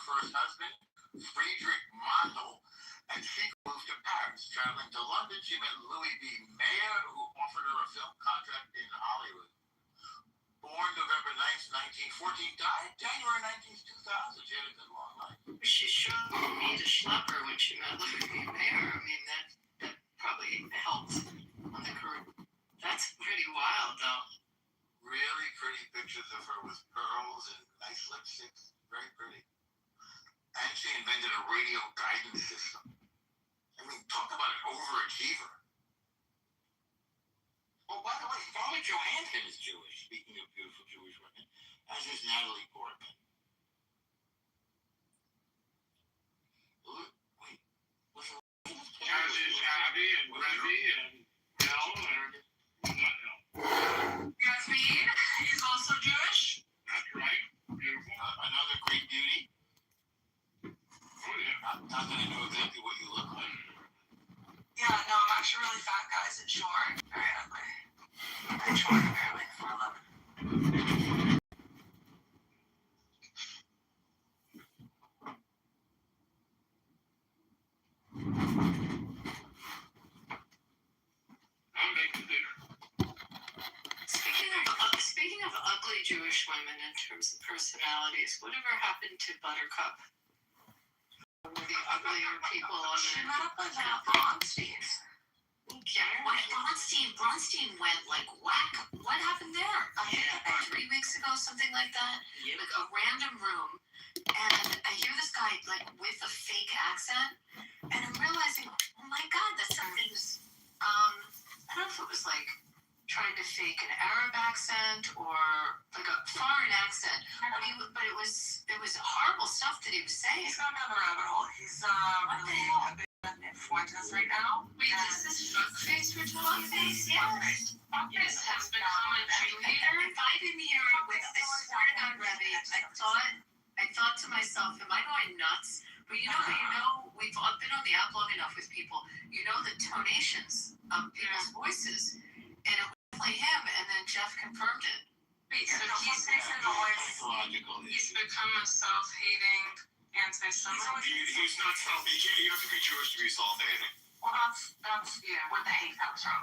first husband, Friedrich Mandel, and she moved to Paris. Traveling to London, she met Louis B. Mayer, who offered her a film contract in Hollywood. Born November 9th, 1914, died January 19th, 2000. She had a good long life. She sure made a schlepper when she met Louis B. Mayer. I mean, that probably helped on the career. That's pretty wild, though. Really pretty pictures of her with pearls and nice lipsticks. Very pretty. And she invented a radio guidance system. I mean, talk about an overachiever. Oh, by the way, Scarlett Johansson is Jewish, speaking of beautiful Jewish women, as is Natalie Portman. Wait, was it? As is Abby and Remy and Mel and not Mel. Yasmin is also Jewish. That's right. Beautiful. Another great beauty. Oh, yeah. I'm not going to know exactly what you look like. Yeah, no, I'm actually really fat, guys, and short. Very ugly. And short, apparently, 4'11". I'm making dinner. Speaking of ugly Jewish women in terms of personalities, whatever happened to Buttercup? One of the uglier people on She the... met up with Bronstein. Bronstein went like whack. What happened there? I think 3 weeks ago, something like that. Yeah. Like a random room, and I hear this guy like with a fake accent, and I'm realizing, oh my god, that's something's. I don't know if it was like trying to fake an Arab accent or like a foreign accent, but it was horrible stuff that he was saying. He's gone down the rabbit hole. He's really a big Fuentes right now. Wait, is this fuckface we're talking about? Fuckface, yeah. This has become a cheerleader. If I didn't hear it with, I swear to God, Revy, I thought to myself, am I going nuts? But you know, we've all been on the app long enough with people. You know the tonations of people's voices, and it would play him, and then Jeff confirmed it. Wait, so he's become a self-hating anti-Semite? He's not self-hating. You have to be Jewish to be self-hating. Well, that's where the hate comes from.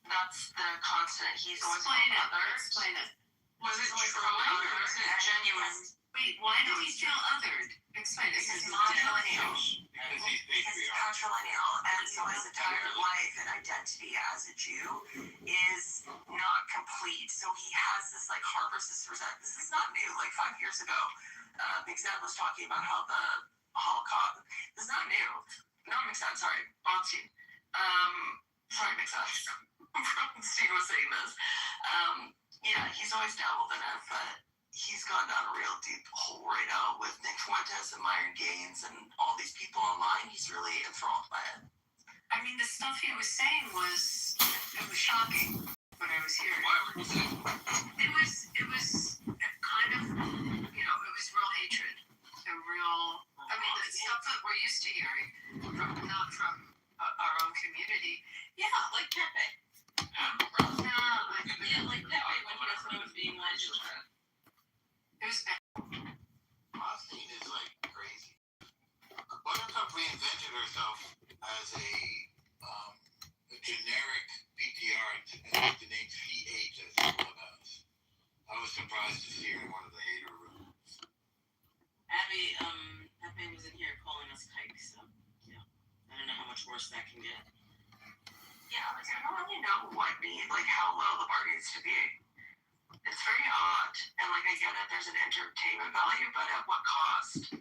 That's the constant. He's always Explain it. others. Explain it. Was it trolling or was it genuine? Wait, why did he feel othered? Explain it. Because He's he's millennial. Because he's Because he's patriarch. patrilineal, and so his entire life and identity as a Jew is not complete. So he has this harbors this resentment. This is not new. 5 years ago, Big Zed was talking about how the Holocaust. This is not new. Not Big Zed, sorry, Bronstein. Sorry, Big Zed. Bronstein was saying this. Yeah, he's always dabbled in it, but he's gone down a real deep hole right now with Nick Fuentes and Myron Gaines and all these people online. He's really enthralled by it. I mean, the stuff he was saying was shocking. What I was hearing. Why would you say? It was kind of, it was real hatred. I mean, the stuff that we're used to hearing, not from our own community. Yeah, like Pepe. Yeah, like Pepe when he doesn't know what's being lynched. It was bad. Bronstein is crazy. Buttercup reinvented herself as a generic PTR and the name CH as a clubhouse. I was surprised to see her in one of the hater rooms. Abby, Pepe was in here calling us kikes, so yeah. I don't know how much worse that can get. Yeah, I don't really know how low the bar needs to be. It's very odd, and I get it, there's an entertainment value, but at what cost?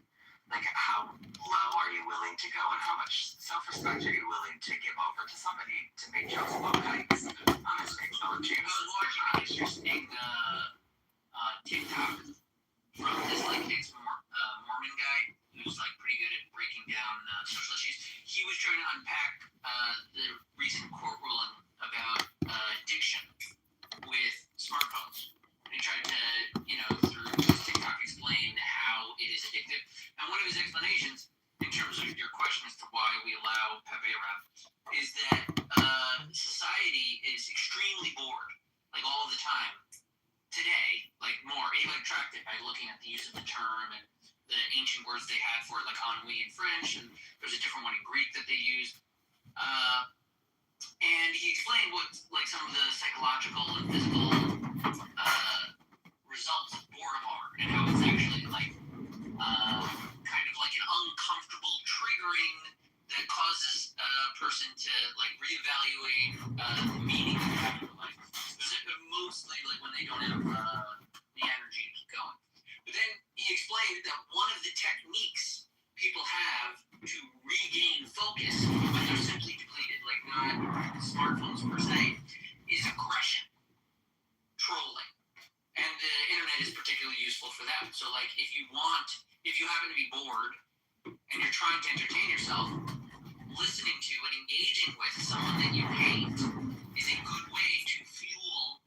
How low are you willing to go, and how much self-respect are you willing to give over to somebody to make jokes about kikes on this big village? I was watching an interesting TikTok from this ex-Mormon guy who's pretty good at breaking down social issues. He was trying to unpack the recent court ruling about addiction with smartphones. And he tried to, through his TikTok explain how it is addictive. And one of his explanations, in terms of your question as to why we allow Pepe around, is that society is extremely bored, all the time. Today, more attracted by looking at the use of the term and the ancient words they had for it, like ennui in French, and there's a different one in Greek that they used. And he explained what like some of the psychological and physical results of boredom are, and how it's actually like kind of like an uncomfortable triggering that causes a person to like reevaluate the meaning of their life. Mostly like when they don't have the energy to keep going. But then he explained that one of the techniques people have to regain focus when they're simply depleted, like not smartphones per se, is aggression, trolling. And the internet is particularly useful for that. So like if you happen to be bored and you're trying to entertain yourself, listening to and engaging with someone that you hate is a good way to fuel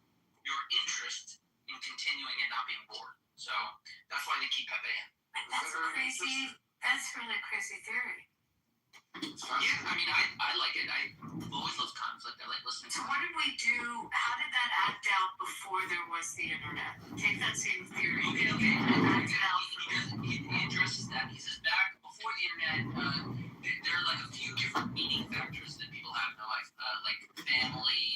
your interest in continuing and not being bored. So that's why they keep Pepe in. That's crazy. That's really crazy theory. Yeah, I mean, I like it. I always love conflict. I like listening to So what did we do? How did that act out before there was the internet? Take that same theory. Okay. Act it out. He addresses that. He says back before the internet, there are like a few different meaning factors that people have in their life, like family,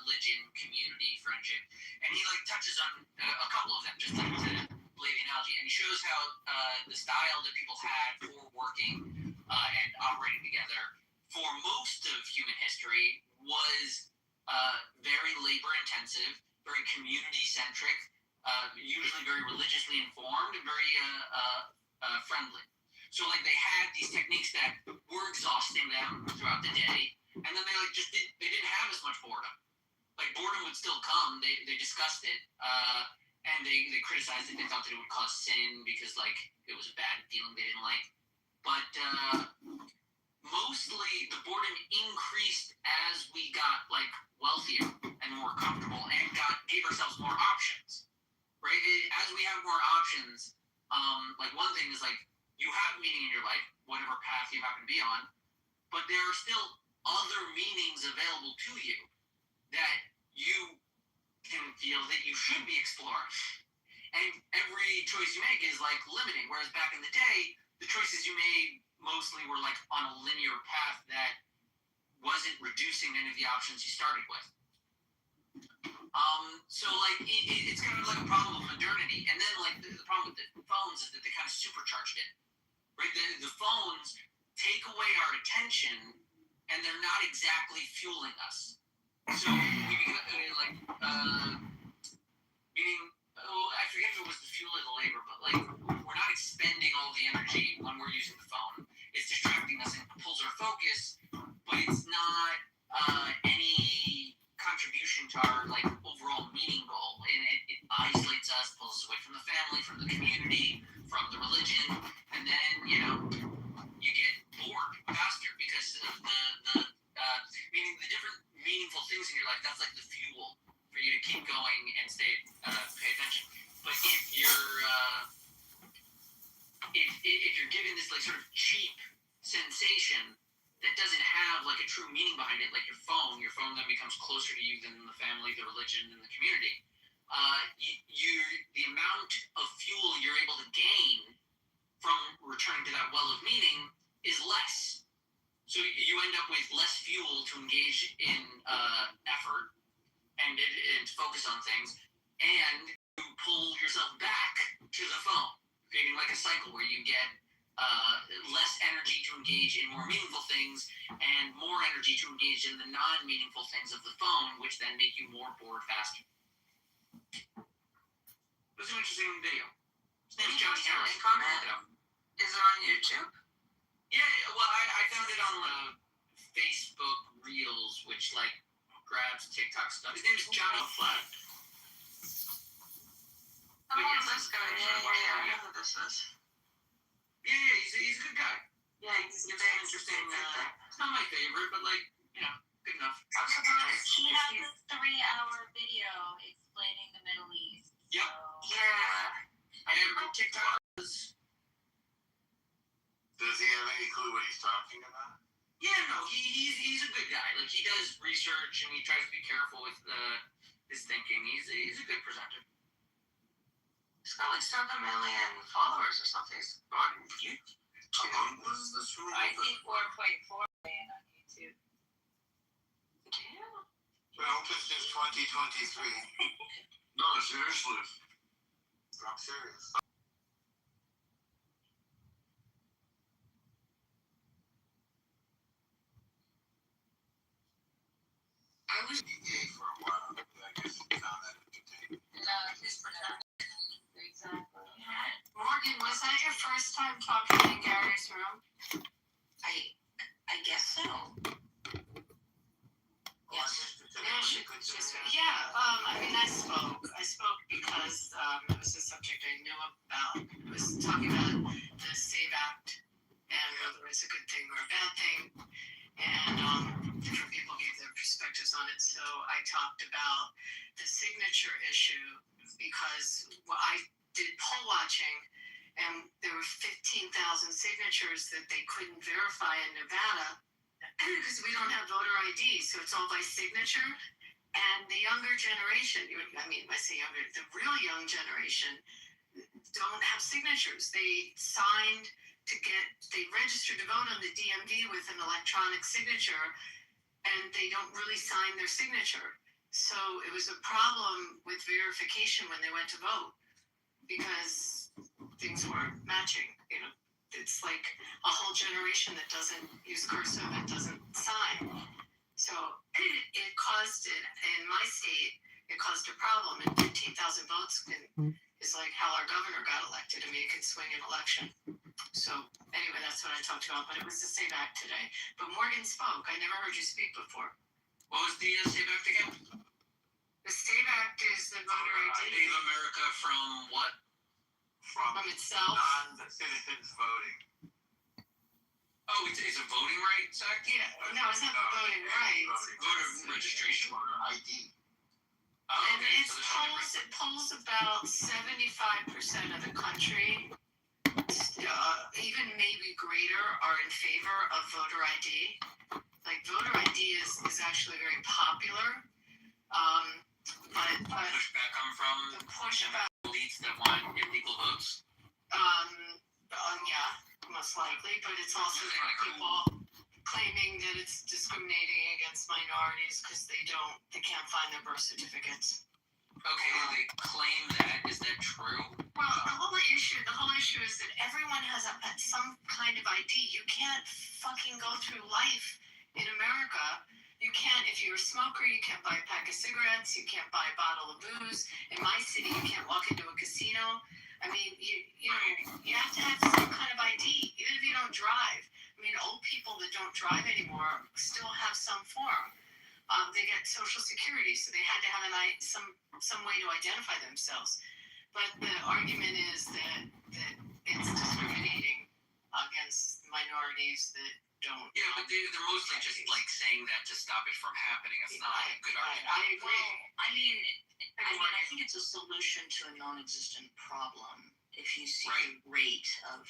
religion, community, friendship, and he like touches on a couple of them just to play the analogy, and he shows how the style that people had for working and operating together for most of human history was very labor intensive, very community centric, usually very religiously informed, and very friendly. So like they had these techniques that were exhausting them throughout the day, and then they like they didn't have as much boredom. Like boredom would still come. They discussed it, and they criticized it. They thought that it would cause sin because like it was a bad feeling they didn't like. But mostly the boredom increased as we got like wealthier and more comfortable and gave ourselves more options. Right? As we have more options, like one thing is like you have meaning in your life, whatever path you happen to be on, but there are still other meanings available to you that you can feel that you should be exploring. And every choice you make is like limiting, whereas back in the day, the choices you made mostly were like on a linear path that wasn't reducing any of the options you started with. So like it's kind of like a problem of modernity, and then like the problem with the phones is that they kind of supercharged it, right? The phones take away our attention, and they're not exactly fueling us. So we become meaning, I forget if it was the fuel or the labor, but like we're not expending all the energy when we're using the phone. It's distracting us and pulls our focus, but it's not any contribution to our like overall meaning goal, and it isolates us, pulls us away from the family, from the community, from the religion, and then you get bored faster because of the meaning the different meaningful things in your life. That's like the fuel for you to keep going and pay attention. But if you're given this like sort of cheap sensation that doesn't have like a true meaning behind it, like your phone then becomes closer to you than the family, the religion, and the community. The amount of fuel you're able to gain from returning to that well of meaning is less. So you end up with less fuel to engage in effort and focus on things, and you pull yourself back to the phone, creating like a cycle where you get less energy to engage in more meaningful things and more energy to engage in the non-meaningful things of the phone, which then make you more bored faster. It was an interesting video. His name is Johnny Harris. Is it on YouTube? Yeah, well, I found it on Facebook Reels, which like grabs TikTok stuff. His name is Johnny Flat. Oh, this guy. Yeah, I know who this is. Yeah, he's a good guy. Yeah, he's very interesting. It's not my favorite, but like, good enough. I'm surprised. He has this 3-hour video explaining the Middle East. Yep. So. Yeah. And TikTok is... Does he have any clue what he's talking about? Yeah, no, he's a good guy. Like, he does research, and he tries to be careful with his thinking. He's a good presenter. He's got like 7 million followers or something. He's on YouTube. Among was this room? I see 4.4 million on YouTube. Damn. Been open since 2023. No, seriously. I'm serious. I was EA for a while. I guess you found that entertaining. his production. Exactly. Morgan, was that your first time talking in Gary's room? I guess so. Well, I missed it today. Yeah, Was she- it good to she's- hear? yeah, I mean, I spoke because it was a subject I knew about. It was talking about the SAVE Act and whether it's a good thing or a bad thing. And different people gave their perspectives on it. So I talked about the signature issue because I did poll watching and there were 15,000 signatures that they couldn't verify in Nevada because we don't have voter ID. So it's all by signature. And the younger generation, I mean, I say younger, the real young generation don't have signatures. They registered to vote on the DMV with an electronic signature, and they don't really sign their signature. So it was a problem with verification when they went to vote because things weren't matching. It's like a whole generation that doesn't use cursive and doesn't sign. So it caused it in my state. It caused a problem, and 15,000 votes is like how our governor got elected. I mean, it could swing an election. So anyway, that's what I talked about. But it was the SAVE Act today. But Morgan spoke. I never heard you speak before. What was the SAVE Act again? The SAVE Act is the voter ID Save America from what? From from itself. non-citizens voting. Oh, it's a voting rights act? Yeah, no, it's not the voting rights. Voter registration. Voter ID. Oh, And okay. it So there's it polls about 75% of the country, even maybe greater, are in favor of voter ID. Like voter ID is actually very popular. But pushback come from the pushback, elites that want illegal votes. yeah, most likely, but it's also people claiming that it's discriminating against minorities because they can't find their birth certificates. Okay, they claim that. Is that true? Well, the whole issue is that everyone has some kind of ID. You can't fucking go through life in America. You can't, if you're a smoker, you can't buy a pack of cigarettes. You can't buy a bottle of booze. In my city, you can't walk into a casino. I mean, you have to have some kind of ID, even if you don't drive. I mean, old people that don't drive anymore still have some form. They get Social Security, so they had to have some way to identify themselves. But the argument is that it's discriminating against minorities that don't. Yeah, but they're mostly just like saying that to stop it from happening. It's not a good argument. I agree. Well, I think it's a solution to a non-existent problem. If you see Right. the rate of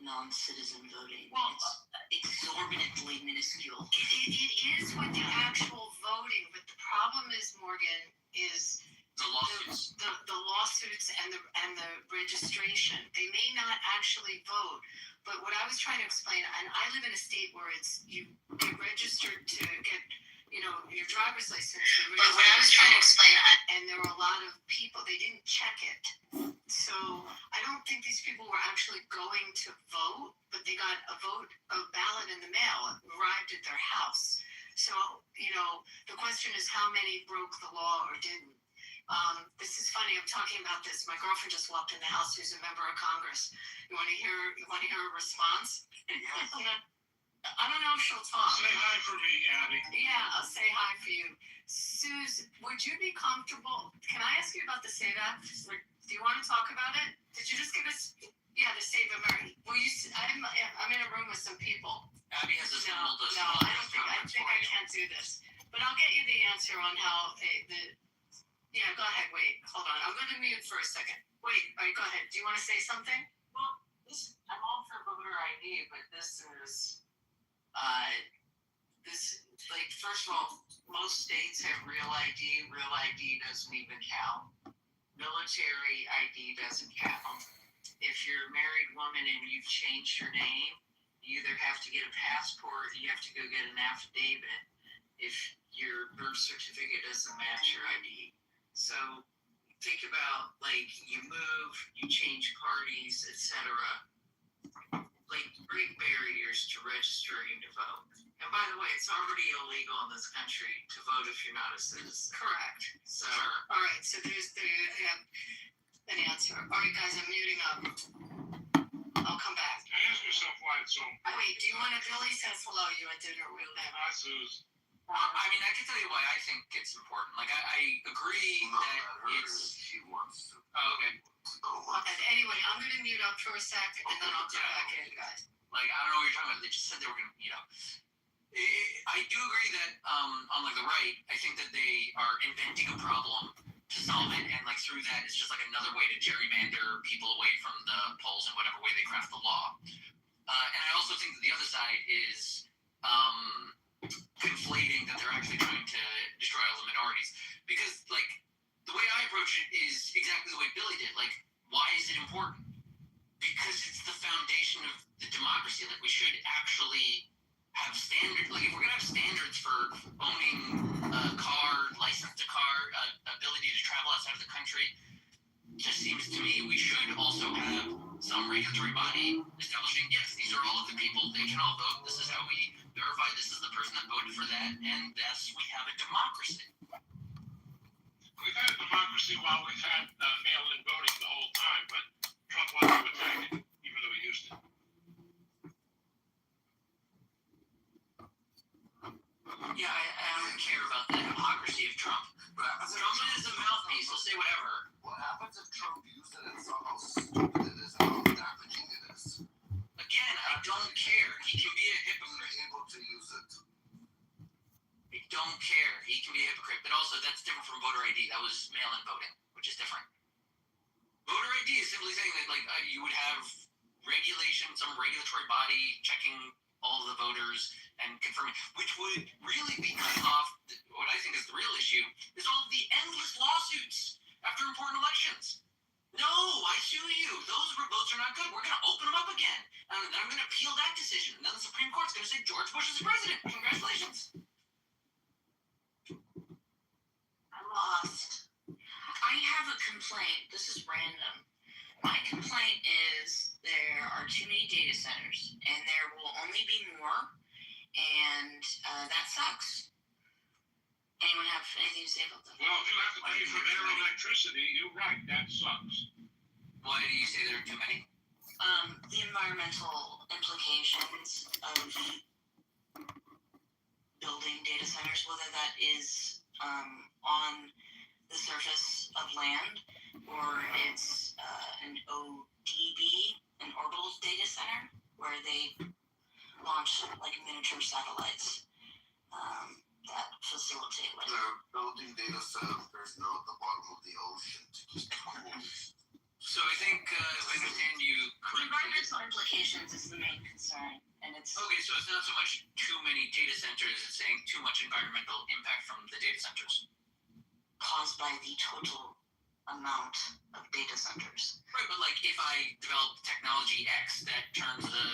non-citizen voting, Well, it's exorbitantly minuscule. It is with the actual voting, but the problem is, Morgan, is The lawsuits. the lawsuits and the registration. They may not actually vote, but what I was trying to explain, and I live in a state where you get registered to get your driver's license. But what I was trying to explain, and there were a lot of people, they didn't check it. So I don't think these people were actually going to vote, but they got a ballot in the mail, arrived at their house. So, the question is how many broke the law or didn't. This is funny. I'm talking about this. My girlfriend just walked in the house, who's a member of Congress. You want to hear a response? Yes. I don't know if she'll talk. Say hi for me, Abby. Yeah, I'll say hi for you. Suze, would you be comfortable? Can I ask you about the SAVE Act? Do you want to talk about it? Did you just give us, the SAVE America? I'm in a room with some people. Abby has this No, little I think I can't do this. But I'll get you the answer on how yeah, go ahead, wait, hold on. I'm going to mute for a second. Wait, all right, go ahead. Do you want to say something? Well, I'm all for voter ID, but this is this, like, first of all, most states have real ID. Real ID doesn't even count. Military ID doesn't count. If you're a married woman and you've changed your name, you either have to get a passport, or you have to go get an affidavit if your birth certificate doesn't match your ID. So think about, like, you move, you change parties, etc. Like, great barriers to registering to vote. And by the way, it's already illegal in this country to vote if you're not a citizen. Correct. So, all right. So there you have an answer. All right, guys, I'm muting up. I'll come back. I ask yourself why it's so important. Wait, do you want to? Billy says hello. You at dinner with them. Hi, Suze. I mean, I can tell you why I think it's important. Like, I agree that it's. She wants to. Oh, okay. And anyway, I'm going to mute up for a sec, and then I'll come back in, guys. Like, I don't know what you're talking about. They just said they were going to, I do agree that, unlike the right, I think that they are inventing a problem to solve it, and, like, through that, it's just, like, another way to gerrymander people away from the polls in whatever way they craft the law. And I also think that the other side is, conflating that they're actually trying to destroy all the minorities. Because, like, the way I approach it is exactly the way Billy did. Like, why is it important? Because it's the foundation of the democracy. Like, we should actually have standards. Like, if we're gonna have standards for owning a car, license to car, ability to travel outside of the country, it just seems to me we should also have some regulatory body establishing, yes, these are all of the people, they can all vote, this is how we verify this is the person that voted for that, and thus we have a democracy. We've had democracy while we've had mail-in voting the whole time, but Trump wants to attack it, even though he used to. Yeah, I don't care about the hypocrisy of Trump. What happens if Trump is a mouthpiece, he'll say whatever. What happens if Trump used it and saw how stupid it is and how damaging it is? Again, I don't care. He can be a hypocrite. He's able to use it. I don't care. He can be a hypocrite. But also, that's different from voter ID. That was mail-in voting, which is different. Voter ID is simply saying that, like, you would have regulation, some regulatory body checking all the voters and confirming, which would really be cutting off what I think is the real issue, is all of the endless lawsuits after important elections. No, I sue you. Those votes are not good. We're going to open them up again. And then I'm going to appeal that decision. And then the Supreme Court's going to say George Bush is the president. Congratulations. I'm lost. I have a complaint. This is random. My complaint is there are too many data centers, and there will only be more, and that sucks. Anyone have anything to say about that? Well, if you have to pay for their electricity, you're right, that sucks. Why do you say there are too many? The environmental implications of building data centers, whether that is on the surface of land or it's an ODB, an orbital data center, where they launch like miniature satellites that facilitate like. They're building data centers now at the bottom of the ocean to keep cool. So I think, if I understand you The correctly. environmental implications is the main concern, and it's Okay, so it's not so much too many data centers, it's saying too much environmental impact from the data centers. caused by the total amount of data centers. Right, but like if I develop technology X that turns the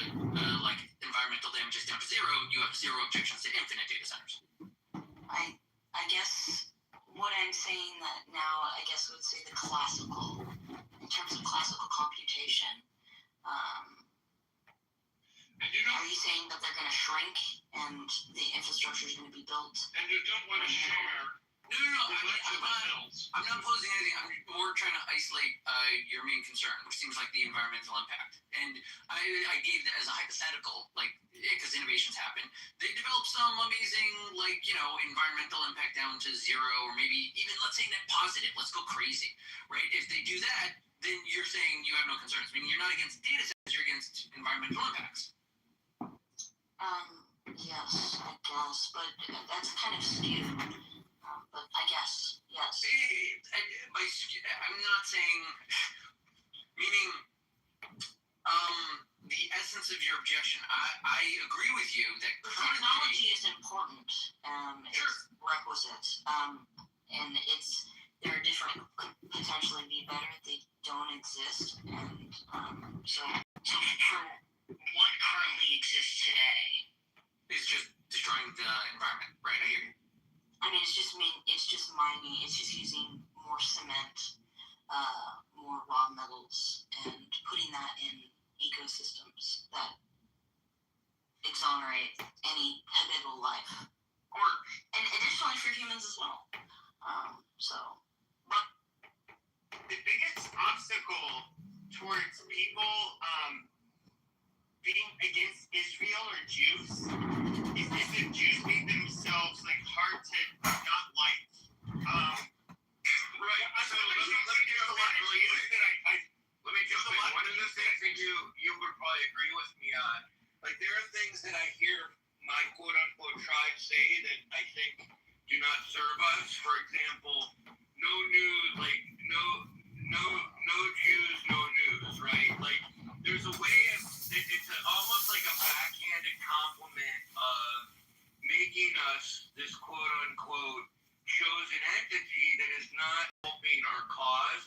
like environmental damages down to zero, you have zero objections to infinite data centers. I guess what I'm saying that now, I guess I would say the classical, in terms of classical computation, And you are don't, you saying that they're going to shrink and the infrastructure is going to be built? and you don't want to share No, electric bills. I'm not posing anything. I'm more trying to isolate your main concern, which seems like the environmental impact. And I gave that as a hypothetical, like, because innovations happen. They develop some amazing, like, environmental impact down to zero, or maybe even, let's say, net positive. Let's go crazy, right? If they do that, then you're saying you have no concerns. Meaning you're not against data centers, you're against environmental impacts. Yes, I guess, but that's kind of skewed. But I guess, yes. I'm not saying, meaning, the essence of your objection. I agree with you that The technology is important. It's requisite. And there are different could potentially be better. They don't exist. And so for what currently exists today, it's just destroying the environment, right? I hear you. I mean, it's just mining. It's just using more cement, more raw metals, and putting that in ecosystems that exonerate any habitable life, and additionally for humans as well. The biggest obstacle towards people being against Israel or Jews is if Jews make themselves like hard to not like. Right. So let me jump in really quick. Let me jump in. One of the things that you would probably agree with me on, like there are things that I hear my quote unquote tribe say that I think do not serve us. For example, no news, like no Jews, no news, right? Like there's a way of it's almost like a backhanded compliment of making us this quote unquote chosen entity that is not helping our cause.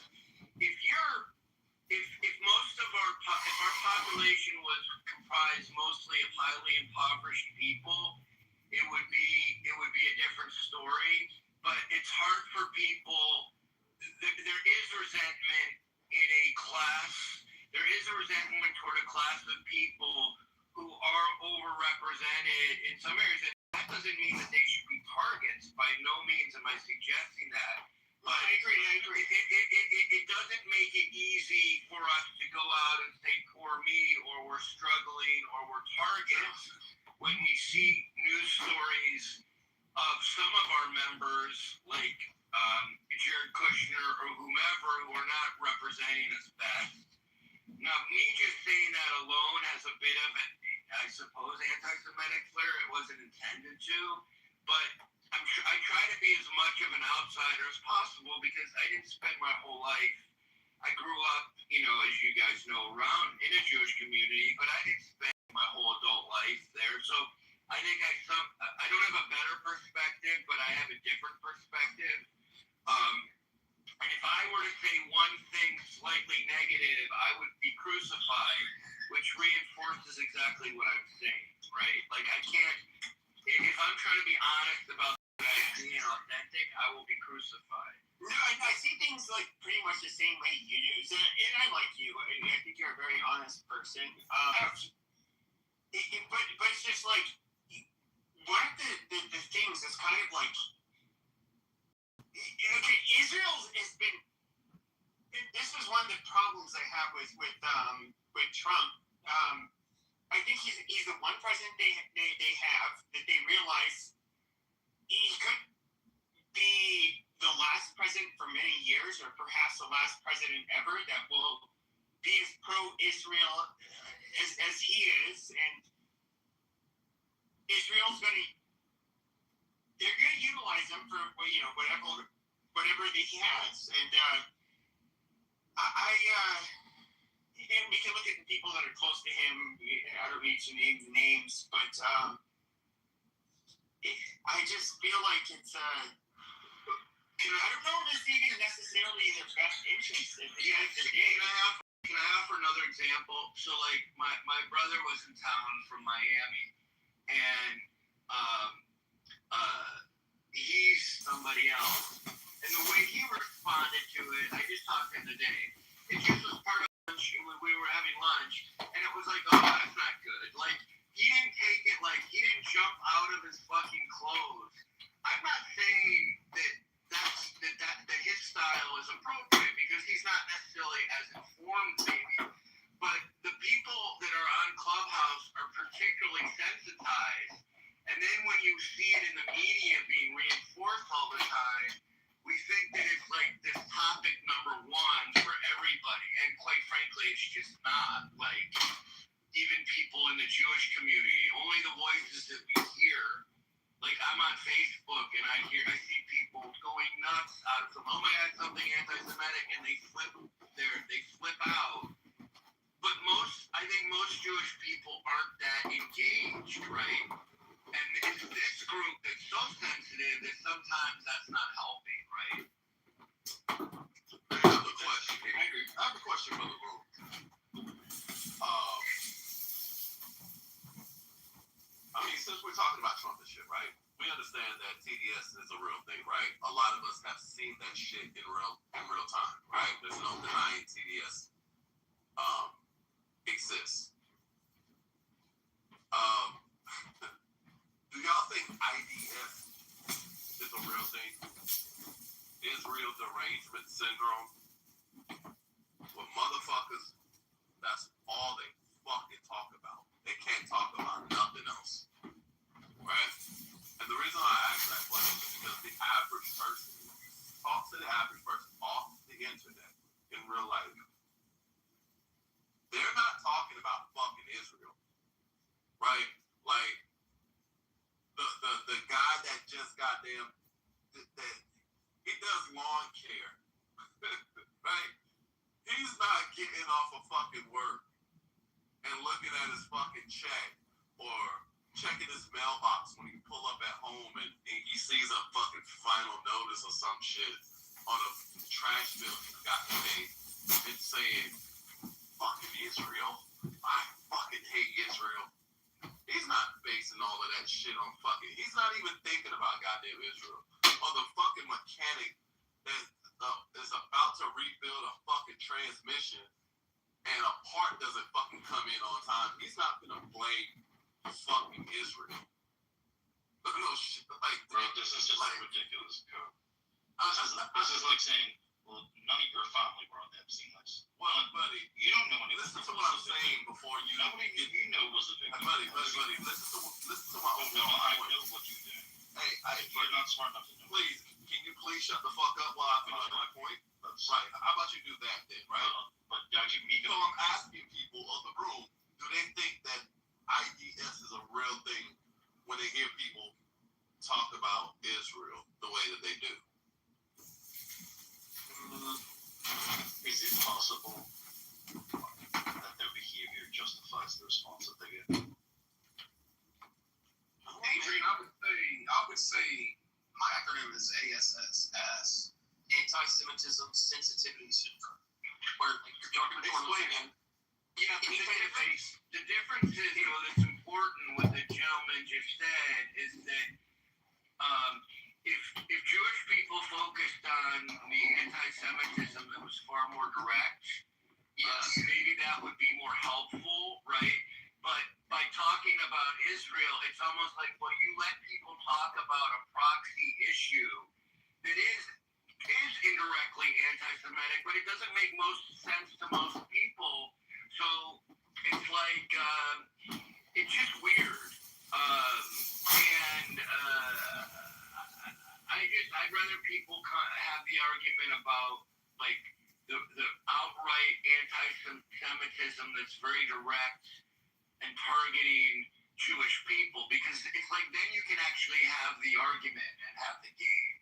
If most of our population was comprised mostly of highly impoverished people, it would be a different story. But it's hard for people. There is resentment in a class. There is a resentment toward a class of people who are overrepresented in some areas. And that doesn't mean that they should be targets. By no means am I suggesting that. But I agree. It doesn't make it easy for us to go out and say, poor me, or we're struggling, or we're targets when we see news stories of some of our members, like Jared Kushner or whomever, who are not representing us best. Now, me just saying that alone has a bit of an, I suppose, anti-Semitic flair. It wasn't intended to, but I try to be as much of an outsider as possible because I didn't spend my whole life. I grew up, as you guys know, around in a Jewish community, but I didn't spend my whole adult life there. So I think I don't have a better perspective, but I have a different perspective. And if I were to say one thing slightly negative, I would be crucified, which reinforces exactly what I'm saying, right? Like I can't, if I'm trying to be honest about being authentic, I will be crucified. No, I see things like pretty much the same way you do. So, and I like you. I think you're a very honest person. But it's just like one of the things is kind of like Israel has been. This is one of the problems I have with Trump. I think he's the one president they have that they realize he could be the last president for many years, or perhaps the last president ever that will be as pro-Israel as he is, and Israel's they're going to utilize him for whatever that he has, and and we can look at the people that are close to him. I don't need to name the names, but I just feel like it's I don't know if it's even necessarily in their best interest at the end of the day. Can I offer another example? So, like, my brother was in town from Miami, and he's somebody else. And the way he responded to it, I just talked to him today. It just was part of lunch. We were having lunch, and it was like, oh, that's not good. Like, he didn't take it, like, he didn't jump out of his fucking clothes. I'm not saying that his style is appropriate because he's not necessarily as informed, maybe. But the people that are on Clubhouse are particularly sensitized. And then when you see it in the media being reinforced all the time, we think that it's like this topic number one for everybody. And quite frankly, it's just not. Like, even people in the Jewish community, only the voices that we hear. Like, I'm on Facebook and I see people going nuts out of oh my God, something anti-Semitic, and they flip out. But I think most most Jewish people aren't that engaged, right? And it's this group that's so sensitive that sometimes that's not helping, right? I have a question. I agree. I have a question for the room. I mean, since we're talking about Trump and shit, right? We understand that TDS is a real thing, right? A lot of us have seen that shit in real time, right? There's no denying TDS exists. Do y'all think IDS is a real thing? Israel derangement syndrome? Well, motherfuckers, that's all they fucking talk about. They can't talk about nothing else. Right? And the reason I ask that question is because the average person, talk to the average person off the internet in real life, they're not talking about fucking Israel. Right? Like, the guy that just goddamn, that he does lawn care. Right? He's not getting off of fucking work and looking at his fucking check or checking his mailbox when he pull up at home and he sees a fucking final notice or some shit on a trash bill he got paid and saying, fucking Israel. I fucking hate Israel. He's not basing all of that shit on fucking, he's not even thinking about goddamn Israel. Or the fucking mechanic that is about to rebuild a fucking transmission and a part doesn't fucking come in on time. He's not gonna blame fucking Israel. No shit like that. Bro, this is just like ridiculous. This is like saying, well, none of your family were on the Epstein list. Well, buddy, You don't know anything. listen to what I'm saying before you Nobody you know was a victim. buddy, listen to my Oh, own no, I point. know what you did. Hey, You're not smart enough to know. please, can you please shut the fuck up while I finish my point? Right. How about you do that then, right? But don't you mean So I'm asking people of the room, do they think that IDS is a real thing when they hear people talk about Israel the way that they do? is it possible that their behavior justifies the response that they get? Adrian, I would say my acronym is ASS, Anti-Semitism Sensitivity Syndrome. Where like you're talking about Explaining. yeah, The difference is, that's important what the gentleman just said is that if Jewish people focused on the anti-Semitism that was far more direct, maybe that would be more helpful, right? But by talking about Israel, it's almost like, well, you let people talk about a proxy issue that is indirectly anti-Semitic, but it doesn't make most sense to most people. So it's like, it's just weird. I'd rather people have the argument about like the outright anti-Semitism that's very direct and targeting Jewish people, because it's like then you can actually have the argument and have the game.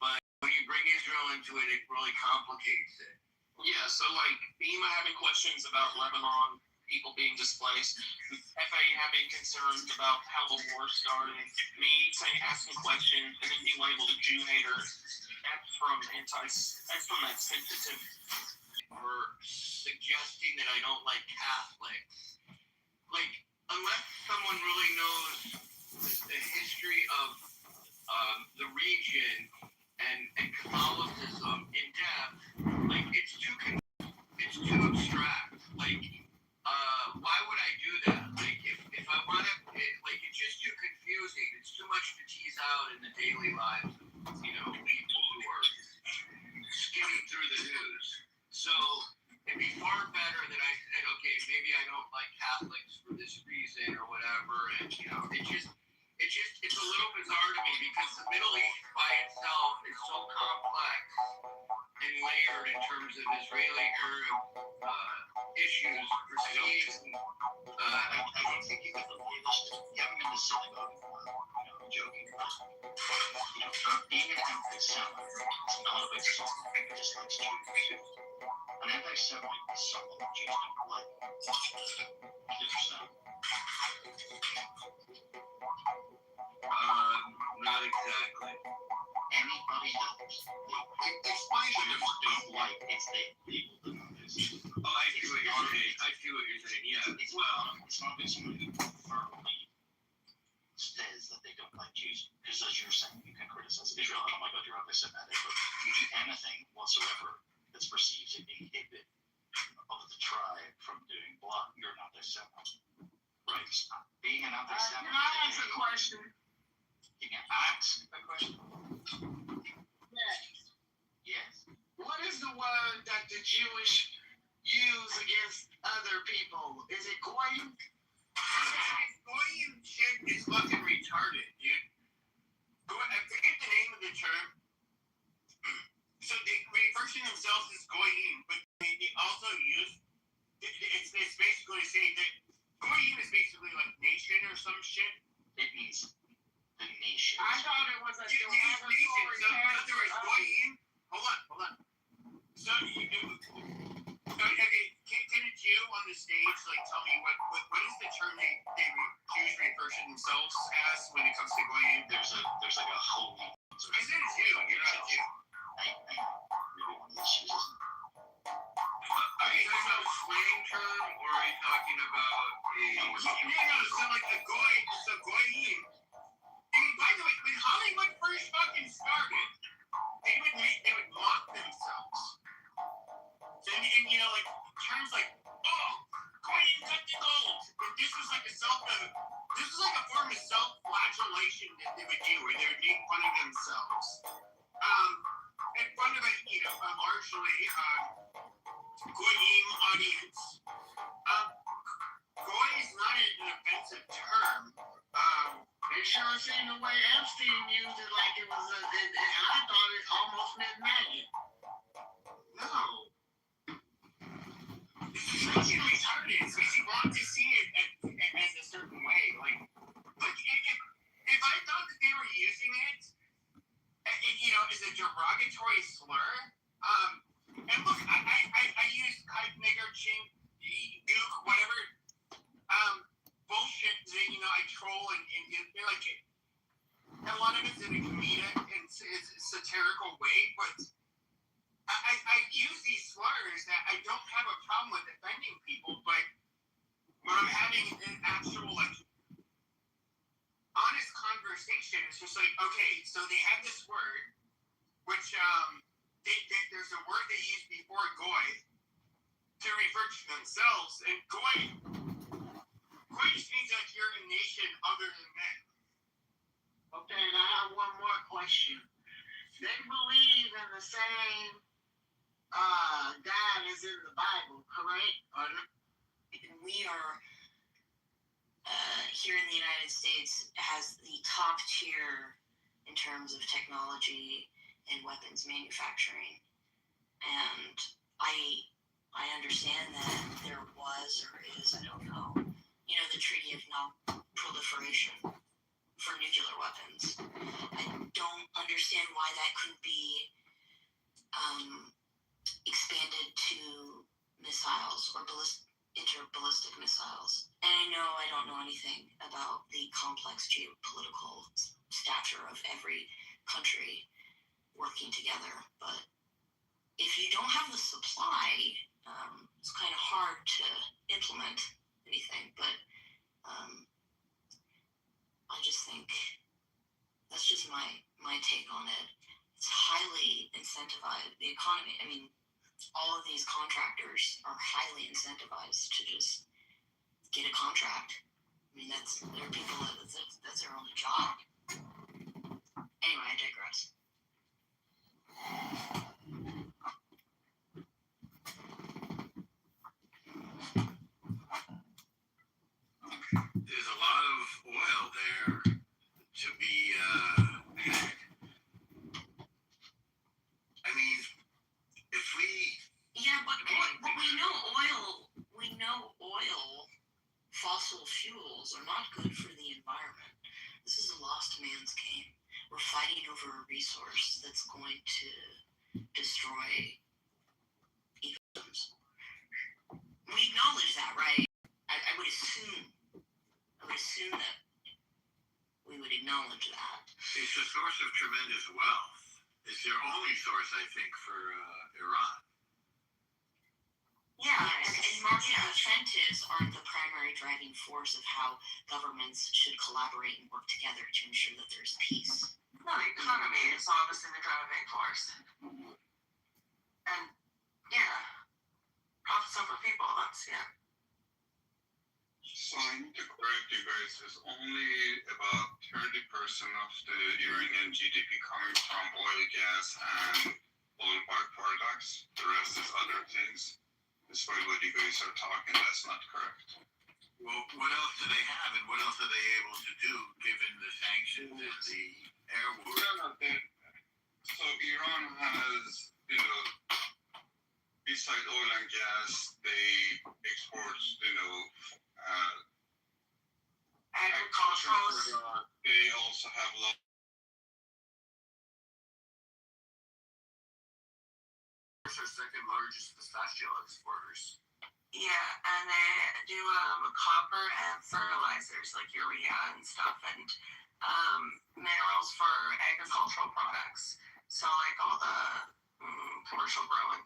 But when you bring Israel into it, it really complicates it. Yeah, so like Bima having questions about Lebanon, people being displaced, FAA having concerns about how the war started, me asking questions and then being labeled a Jew hater, that's from that sensitive. Or suggesting that I don't like Catholics. Like, unless someone really knows the history of the region and Catholicism in depth, like it's too abstract. Like, why would I do that? Like, if I want to, like, it's just too confusing. It's too much to tease out in the daily lives of, people who are skimming through the news. So it'd be far better that I said, okay, maybe I don't like Catholics for this reason or whatever, and it's a little bizarre to me because the Middle East by itself is so complex and layered in terms of Israeli Arab issues, perceived. I don't think you can avoid this. You haven't been to synagogue in a while. I'm joking. Being an anti-Semite is not a big song. It just likes Jews. An anti-Semite is someone Jews don't like. Yes or no? Not exactly. Anybody else? Explain What the they don't like is they label them on this. Oh, I see what you're saying. I see what you're saying. Yeah. It's not that somebody who firmly says that they don't like Jews, because as you're saying, you can criticize Israel. Oh my God, you're anti-Semitic, but you do anything whatsoever that's perceived to inhibit of the tribe from doing blood, you're an anti-Semite. Right? Being an anti-Semite. Can I ask a question? You can ask a question. Yes. Yes. What is the word that the Jewish use against other people? Is it goyim? Goyim shit is fucking retarded, dude. I forget the name of the term. So they refer to themselves as goyim, but they also use it's basically saying that goyim is basically like nation or some shit. It means the nation. I thought it was a derogatory nation. term. So in other words, goyim. Hold on. So, okay, can a Jew on the stage like tell me what is the term Jews refer to themselves as when it comes to goyim? There's like a holy. I said a Jew. You're not a Jew. I really want to use it. Are you talking about a slang term, or are you talking about a... No, so like the goyim. And by the way, when Hollywood first fucking started, they would mock themselves. And you know, like terms like, oh, goyim got the gold. And this was like a form of self-flagellation that they would do, where they would make fun of themselves. And fun of it, you know, largely goyim audience. Goy is not an offensive term. They sure seen the way Epstein used it like it was I thought it almost meant maggot. No. This is fucking retarded. It's because you want to see it as a certain way. Like if I thought that they were using it, you know, as a derogatory slur, and look, I use kite, nigger, chink, gook, whatever, bullshit that, you know, I troll and like it. A lot of it's in a comedic and satirical way, but I use these slurs that I don't have a problem with offending people, but when I'm having an actual, like, honest conversation, it's just like, okay, so they have this word, which, there's a word they use before goy to refer to themselves, and goy just means like you're a nation other than men. Okay, and I have one more question. They believe in the same God as in the Bible, correct? Or not? We are here in the United States has the top tier in terms of technology and weapons manufacturing, and I understand that there was or is, I don't know, you know, the Treaty of Non-Proliferation for nuclear weapons. I don't understand why that couldn't be expanded to missiles or interballistic missiles. And I know I don't know anything about the complex geopolitical stature of every country working together, but if you don't have the supply, it's kind of hard to implement anything. But I just think that's just my take on it. It's highly incentivized. The economy, I mean, all of these contractors are highly incentivized to just get a contract. I mean, there are people that's their only job. Anyway, I digress. There's a lot of oil there to be had. I mean, if we... Yeah, but we know oil, fossil fuels are not good for the environment. This is a lost man's game. We're fighting over a resource that's going to destroy ecosystems. We acknowledge that, right? I would assume It's a source of tremendous wealth. It's their only source, I think, for Iran. Yeah, And market incentives aren't the primary driving force of how governments should collaborate and work together to ensure that there's peace. no, the economy is obviously the driving force. And yeah, profits over people, that's, yeah. So I need to correct you guys, there's only about 30% of the Iranian GDP coming from oil, gas, and oil byproducts. The rest is other things. Despite what you guys are talking, that's not correct. Well, what else do they have, and what else are they able to do given the sanctions and the air war? So Iran has, besides oil and gas, they export, Agricultural. they also have Second largest pistachio exporters. Yeah, and they do copper and fertilizers like urea and stuff, and minerals for agricultural products. So like all the commercial growing.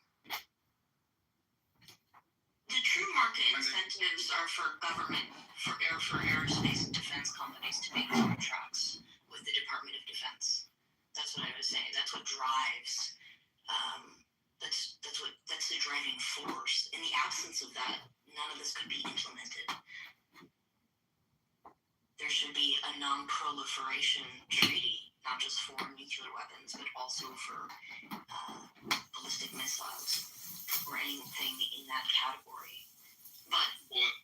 The true market incentives are for government, for aerospace and defense companies to make contracts with the Department of Defense. That's what I was saying. That's what drives. That's the driving force. In the absence of that, none of this could be implemented. There should be a non-proliferation treaty, not just for nuclear weapons, but also for ballistic missiles or anything in that category. But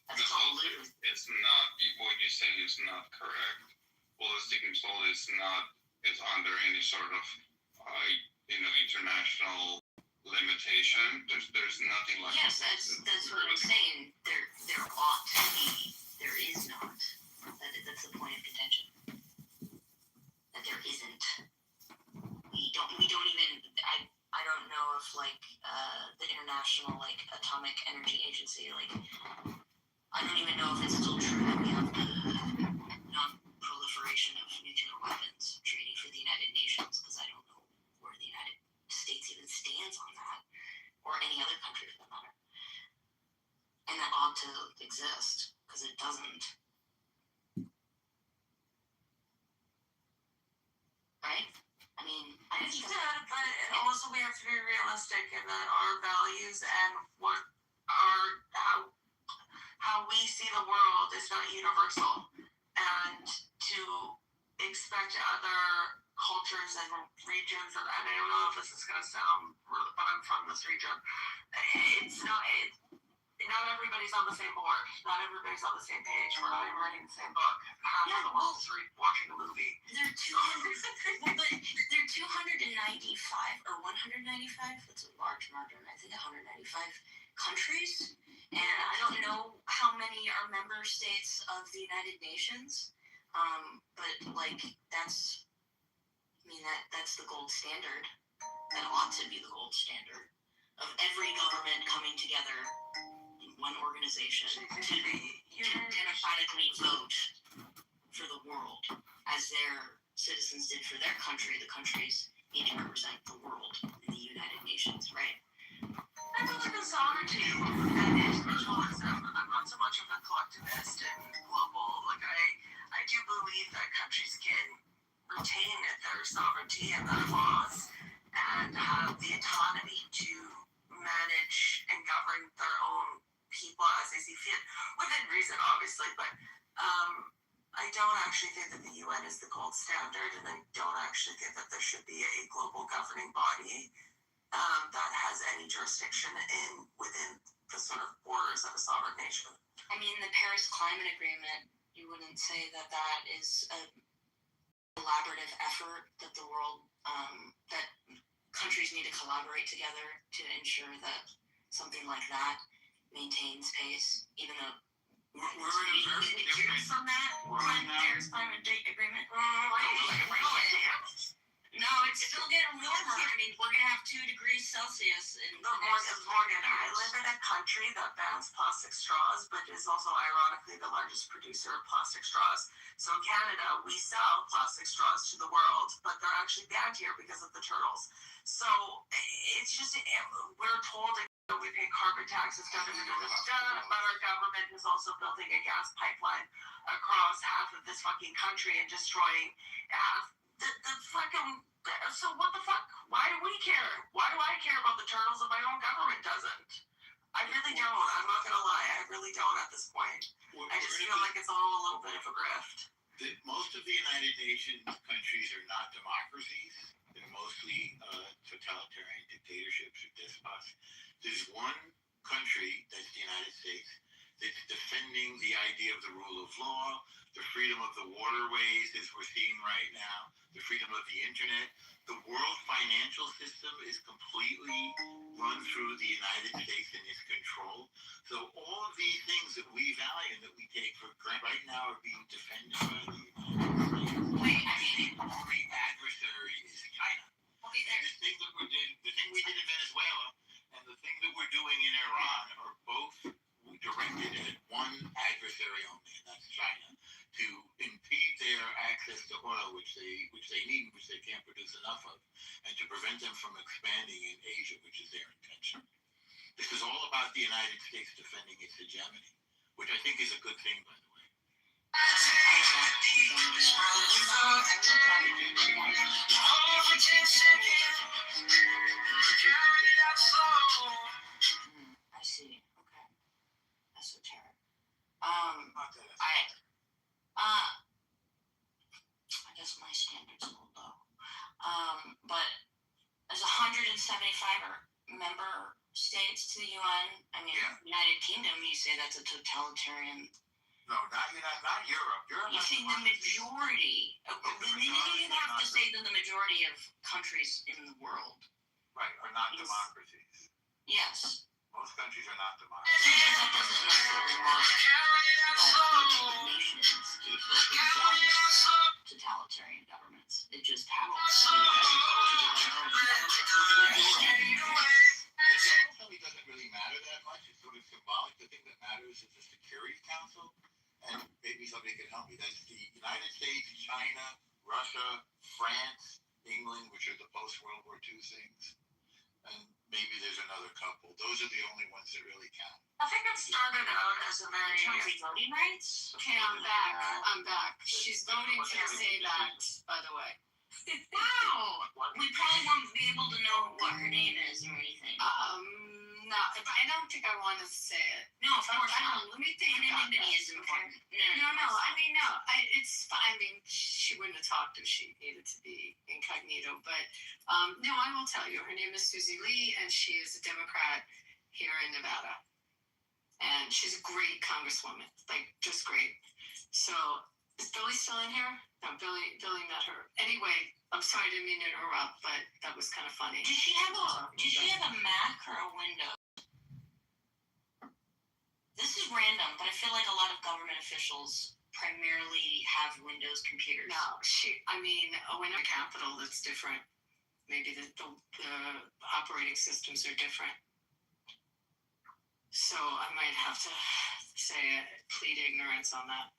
that's convoluted. It's not, what you're saying is not correct. Ballistic missile is under any sort of, international limitation. There's nothing like yes, that's what I'm saying. There ought to be. There is not. That's the point of contention. That there isn't. We don't even. I don't know if the International Atomic Energy Agency I don't even know if it's still true that we have the non-proliferation of nuclear weapons treaty for the United Nations, because I don't know where the United States even stands on that, or any other country for that matter. And that ought to exist, because it doesn't. Right? I mean, I It's think good, but also we have to be realistic in that our values and what our how we see the world is not universal, and to expect other cultures and regions, and I don't know if this is going to sound, but I'm from this region. It's not. Not everybody's on the same board. Not everybody's on the same page. We're not even writing the same book. Half of the world's watching a movie. they're 200, but they're 295 or 195. That's a large margin. I think 195 countries, and I don't know how many are member states of the United Nations. But that's the gold standard. That ought to be the gold standard of every government coming together in one organization to democratically vote for the world as their citizens did for their country. The countries need to represent the world in the United Nations, right? I feel like a sovereignty and individualism. I'm not so much of a collectivist and global. I do believe that countries can retain their sovereignty and their laws and have the autonomy to manage and govern their own people as they see fit, within reason, obviously. But I don't actually think that the UN is the gold standard, and I don't actually think that there should be a global governing body that has any jurisdiction within the sort of borders of a sovereign nation. I mean, the Paris Climate Agreement, you wouldn't say that is a collaborative effort that the world, that countries need to collaborate together to ensure that something like that maintains pace, even though We're in a very different. from that Paris Climate Agreement. No, it's still getting warmer. I mean, we're gonna have 2 degrees Celsius in the next Morgan, I years. live in a country that bans plastic straws, but is also ironically the largest producer of plastic straws. So in Canada, we sell plastic straws to the world, but they're actually banned here because of the turtles. So it's just, we're told that we pay carbon taxes, but our government is also building a gas pipeline across half of this fucking country and destroying half the fucking. So what the fuck? Why do we care? Why do I care about the turtles if my own government doesn't? I really don't. I'm not gonna lie. I really don't at this point. I just feel like it's all a little bit of a grift. Most of the United Nations countries are not democracies. They're mostly totalitarian dictatorships or despots. There's one country, that's the United States, that's defending the idea of the rule of law, the freedom of the waterways, as we're seeing right now, the freedom of the internet. The world financial system is completely run through the United States and its control. So all of these things that we value and that we take for granted right now are being defended by the United States. Wait, I mean, The adversary is China. okay, And the thing we did in Venezuela and the thing that we're doing in Iran are both directed at one adversary only, and that's China, to impede their access to oil, which they need, which they can't produce enough of, and to prevent them from expanding in Asia, which is their intention. This is all about the United States defending its hegemony, which I think is a good thing, by the way. I see. Okay. Esoteric. I guess my standards a little low. But as 175 member states to the UN, I mean, Yeah. United Kingdom, you say that's a totalitarian. No, not Europe. Europe You has say the democracy. majority. You have to say that the majority of countries in the world. Right, are not Yes. democracies. Yes. Most countries are not But democracies. that doesn't necessarily mean that nations represent totalitarian governments. It just happens to be The General Assembly doesn't really matter that much. It's sort of symbolic. The thing that matters is the Security Council, and maybe somebody can help me. That's the United States, China, Russia, France, England, which are the post-World War II things, and maybe there's another couple. Those are the only ones that really count. I think it started out as a very. in terms of voting rights. Okay, I'm back. She's voting to say that, by the way. Wow. We probably won't be able to know what her name is or anything. No, I don't think I want to say it. No, of course not. Let me think about Anonymity that. is important. I mean, she wouldn't have talked if she needed to be incognito. But no, I will tell you. Her name is Susie Lee, and she is a Democrat here in Nevada. And she's a great congresswoman, like just great. So is Billy still in here? No, Billy met her. Anyway, I'm sorry, I didn't mean to interrupt, but that was kind of funny. Did she have a Mac or a Windows? This is random, but I feel like a lot of government officials primarily have Windows computers. No, when I'm Capitol, that's different. Maybe the operating systems are different. So I might have to plead ignorance on that.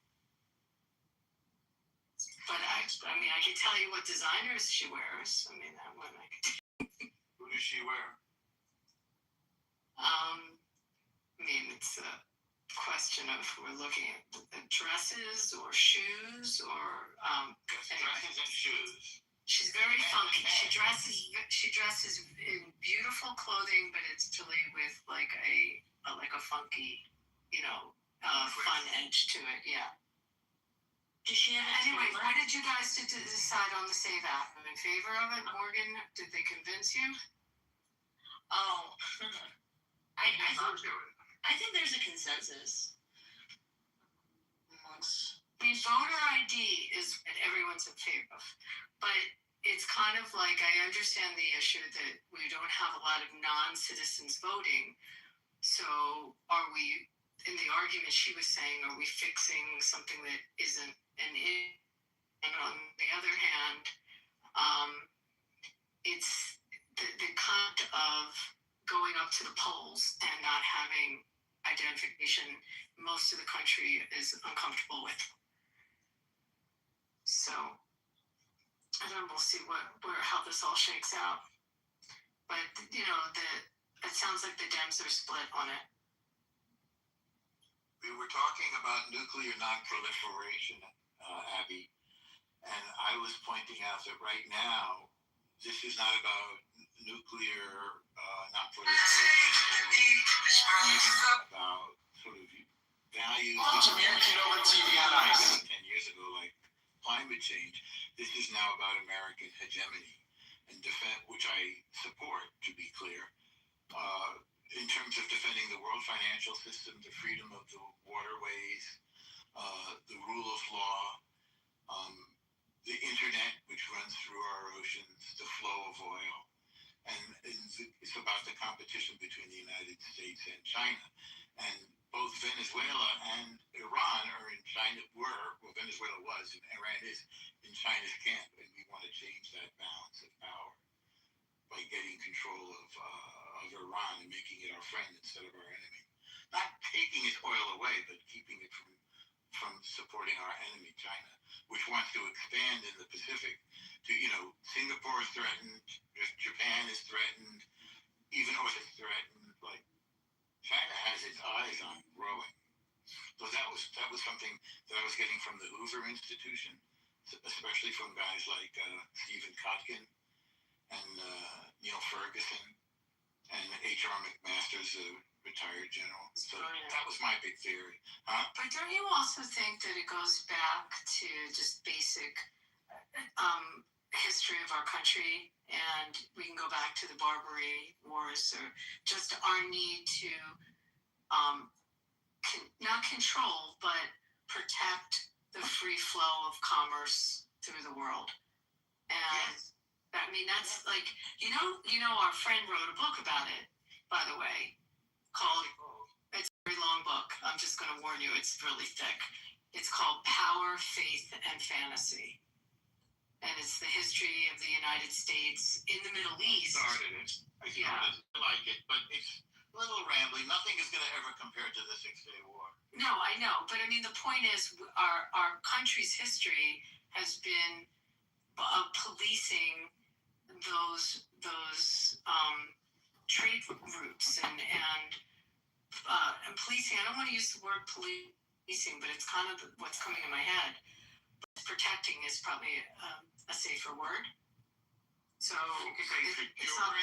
But I can tell you what designers she wears. That one I could. Who does she wear? It's a question of we're looking at dresses or shoes or Dresses and shoes. She's very funky. She dresses in beautiful clothing, but it's really with like a funky, fun edge to it. Yeah. Does she have Anyway, why did you guys decide on the SAVE app? I'm in favor of it, Morgan. Did they convince you? Oh, I think there's a consensus amongst. Voter ID is what everyone's in favor of, but it's kind of like I understand the issue that we don't have a lot of non-citizens voting. So are we, in the argument she was saying, are we fixing something that isn't an issue? And on the other hand, it's the kind of going up to the polls and not having identification, most of the country is uncomfortable with. So, and then we'll see how this all shakes out. But, you know, it sounds like the Dems are split on it. We were talking about nuclear non-proliferation, Abby, and I was pointing out that right now, this is not about nuclear non-proliferation, or even about sort of values. Kitover TV on Ice. 10 years ago, like climate change. This is now about American hegemony and defense, which I support, to be clear. In terms of defending the world financial system, the freedom of the waterways, the rule of law, the internet, which runs through our oceans, the flow of oil. And it's about the competition between the United States and China. And both Venezuela and Iran are in China, Venezuela was, and Iran is in China's camp. And we want to change that balance of power by getting control of Iran and making it our friend instead of our enemy. Not taking its oil away, but keeping it from supporting our enemy, China, which wants to expand in the Pacific to, Singapore is threatened, Japan is threatened, even North is threatened. Like, China has its eyes on growing. So that was something that I was getting from the Hoover Institution, especially from guys like Stephen Kotkin and Neil Ferguson and H.R. McMaster's a retired general. So that was my big theory. But don't you also think that it goes back to just basic history of our country, and we can go back to the Barbary Wars, or just our need to not control, but protect the free flow of commerce through the world. And I mean, that's like, our friend wrote a book about it, by the way, called, it's a very long book. I'm just going to warn you, it's really thick. It's called Power, Faith, and Fantasy. And it's the history of the United States in the Middle East. Started it. I like it, but it's a little rambling. Nothing is going to ever compare to the Six-Day War. No, I know. But I mean, the point is, our country's history has been policing those trade routes and policing. I don't want to use the word policing, but it's kind of what's coming in my head. Protecting is probably a safer word. So it's not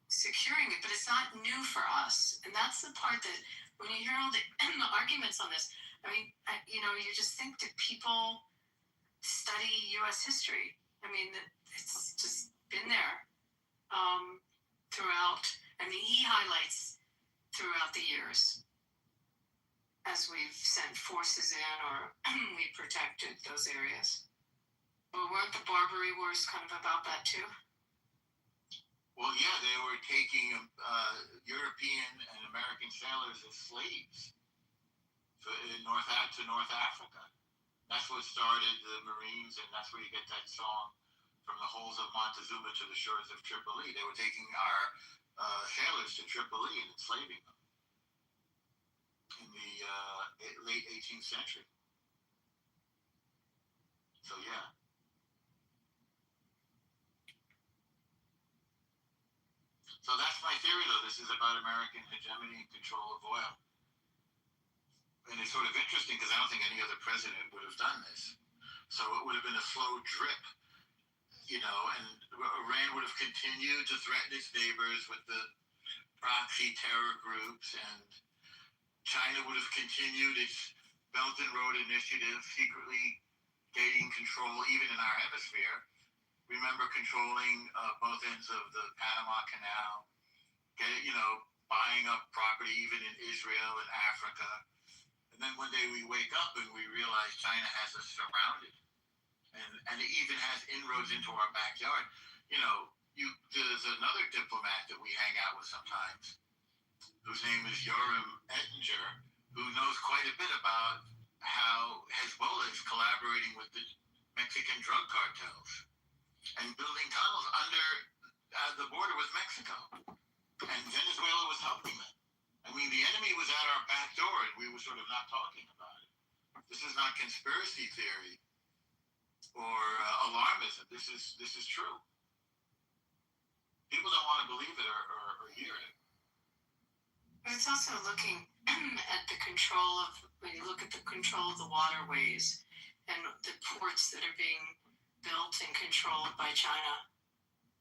securing it, but it's not new for us. And that's the part that when you hear all the arguments on this, I mean, you just think that people study U.S. history. I mean, it's just been there throughout. I mean, he highlights throughout the years as we've sent forces in or we protected those areas. But weren't the Barbary Wars kind of about that too? Well, yeah, they were taking European and American sailors as slaves in North Africa. That's what started the Marines, and that's where you get that song, From the Holes of Montezuma to the Shores of Tripoli. They were taking our sailors to Tripoli and enslaving them in the late 18th century. So, yeah. So that's my theory, though. This is about American hegemony and control of oil. And it's sort of interesting because I don't think any other president would have done this. So it would have been a slow drip, and Iran would have continued to threaten its neighbors with the proxy terror groups, and China would have continued its Belt and Road Initiative, secretly gaining control even in our hemisphere. Remember controlling both ends of the Panama Canal, buying up property even in Israel and Africa. And then one day we wake up and we realize China has us surrounded, and it even has inroads into our backyard. There's another diplomat that we hang out with sometimes, whose name is Yoram Ettinger, who knows quite a bit about how Hezbollah is collaborating with the Mexican drug cartels and building tunnels under the border with Mexico, and Venezuela was helping them. I mean, the enemy was at our back door, and we were sort of not talking about it. This is not conspiracy theory or alarmism. This is true. People don't want to believe it or hear it. But it's also looking at the control of, when you look at the control of the waterways and the ports that are being built and controlled by China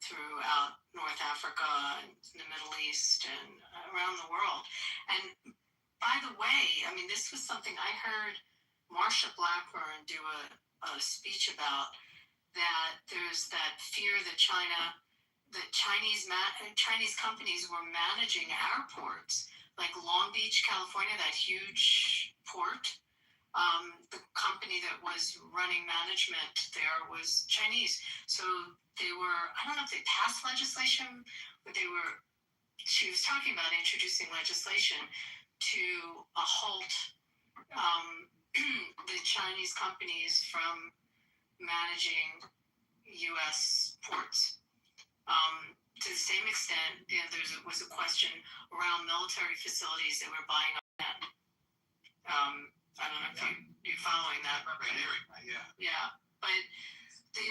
throughout North Africa and the Middle East and around the world. And by the way, I mean, this was something I heard Marsha Blackburn do a speech about, that there's that fear that Chinese companies were managing our ports, like Long Beach, California, that huge port. The company that was running management there was Chinese. So they were, I don't know if they passed legislation, but she was talking about introducing legislation to halt the Chinese companies from managing U.S. ports. To the same extent, there was a question around military facilities that were buying up land. I don't know if you're following that. I remember hearing that, yeah. Yeah, but they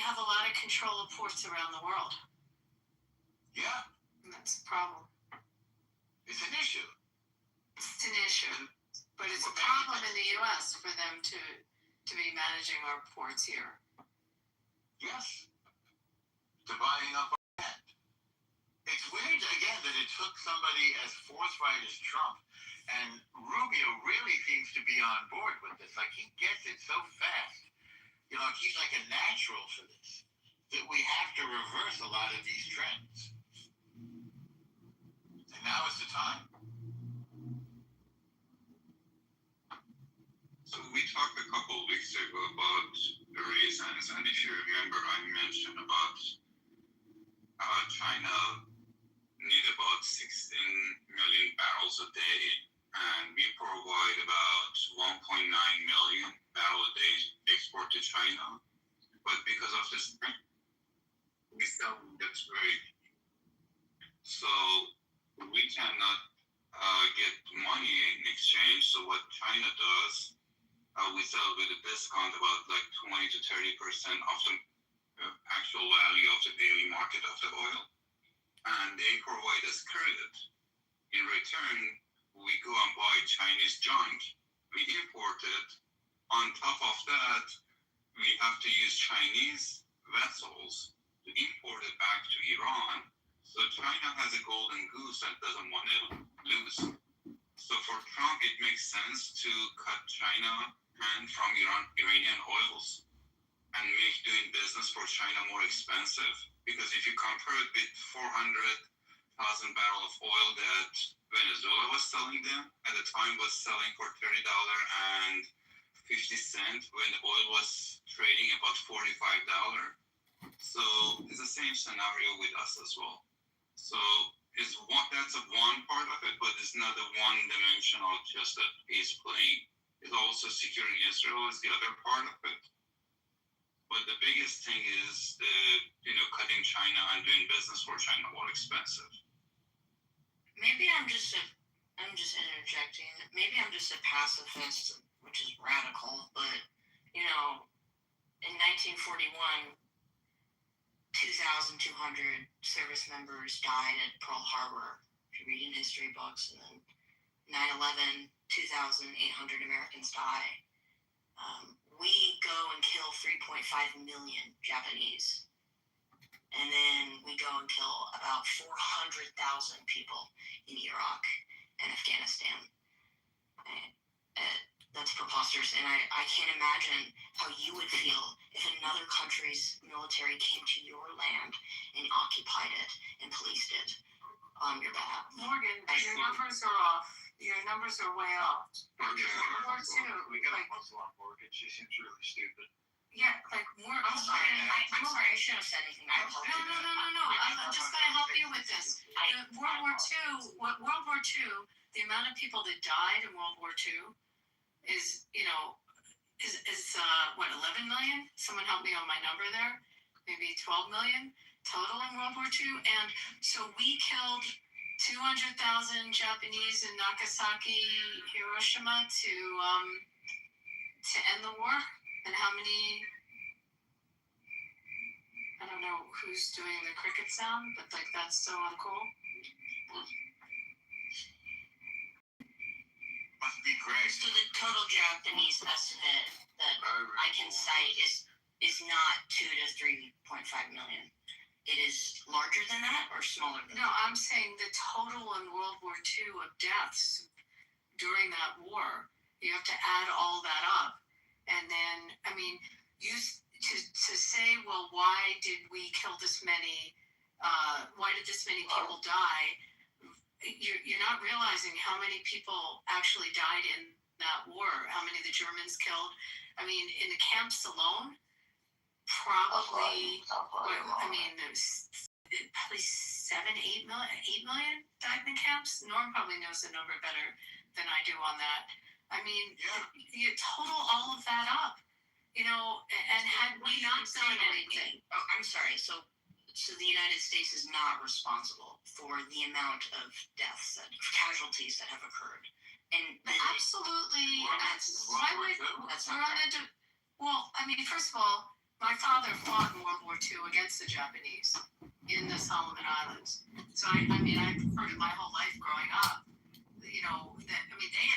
have a lot of control of ports around the world. Yeah. And that's a problem. It's an issue. It's an issue, but it's a problem in the U.S. for them to be managing our ports here. Yes. To buying up our land. It's weird, again, that it took somebody as forthright as Trump, and Rubio really seems to be on board with this. Like, he gets it so fast. He's like a natural for this, that we have to reverse a lot of these trends. And now is the time. So we talked a couple of weeks ago about the reasons, and if you remember, I mentioned about China need about 16 million barrels a day, and we provide about 1.9 million barrels a day export to China. But because of this, we sell that's very, so we cannot get money in exchange. So what China does, we sell with a discount about like 20 to 30% of the actual value of the daily market of the oil. And they provide us credit. In return, we go and buy Chinese junk. We import it. On top of that, we have to use Chinese vessels to import it back to Iran. So China has a golden goose that doesn't want to lose. So for Trump, it makes sense to cut China and from Iranian oils and make doing business for China more expensive. Because if you compare it with 400,000 barrels of oil that Venezuela was selling them, at the time was selling for $30.50 when the oil was trading about $45. So it's the same scenario with us as well. So that's one part of it, but it's not a one-dimensional, just that he's playing. It's also securing Israel is the other part of it. But the biggest thing is cutting China and doing business for China more expensive. Maybe I'm just interjecting. Maybe I'm just a pacifist, which is radical. But in 1941, 2,200 service members died at Pearl Harbor. If you read in history books, and then 9/11, 2,800 Americans die. We go and kill 3.5 million Japanese. And then we go and kill about 400,000 people in Iraq and Afghanistan. That's preposterous. And I can't imagine how you would feel if another country's military came to your land and occupied it and policed it on your behalf. Morgan, your numbers are off. Your numbers are way off. World War II, We got a Muslim on board. She seems really stupid. Yeah, like more. I'm sorry. I'm sorry. I shouldn't have said anything. No. I'm just going to help you with this. World War II, the amount of people that died in World War II is 11 million? Someone help me on my number there. Maybe 12 million total in World War II. And so we killed 200,000 Japanese in Nagasaki, Hiroshima to end the war. And how many? I don't know who's doing the cricket sound, but like that's so uncool. Must be great. So the total Japanese estimate that I can cite is not 2 to 3.5 million. It is larger than that or smaller than No, that? I'm saying the total in World War II of deaths during that war. You have to add all that up, and then I mean, to say, well, why did we kill this many? Why did this many people die? You're not realizing how many people actually died in that war. How many the Germans killed? I mean, in the camps alone, probably. I mean, there's probably 8 million died in the camps. Norm probably knows the number better than I do on that. I mean, you total all of that up, and had we not done anything. Oh, I'm sorry. So the United States is not responsible for the amount of deaths, casualties that have occurred. And Absolutely. That's Why would that's we're not on right. the? Well, I mean, first of all, my father fought in World War II against the Japanese in the Solomon Islands. So I mean, I've heard it my whole life growing up. They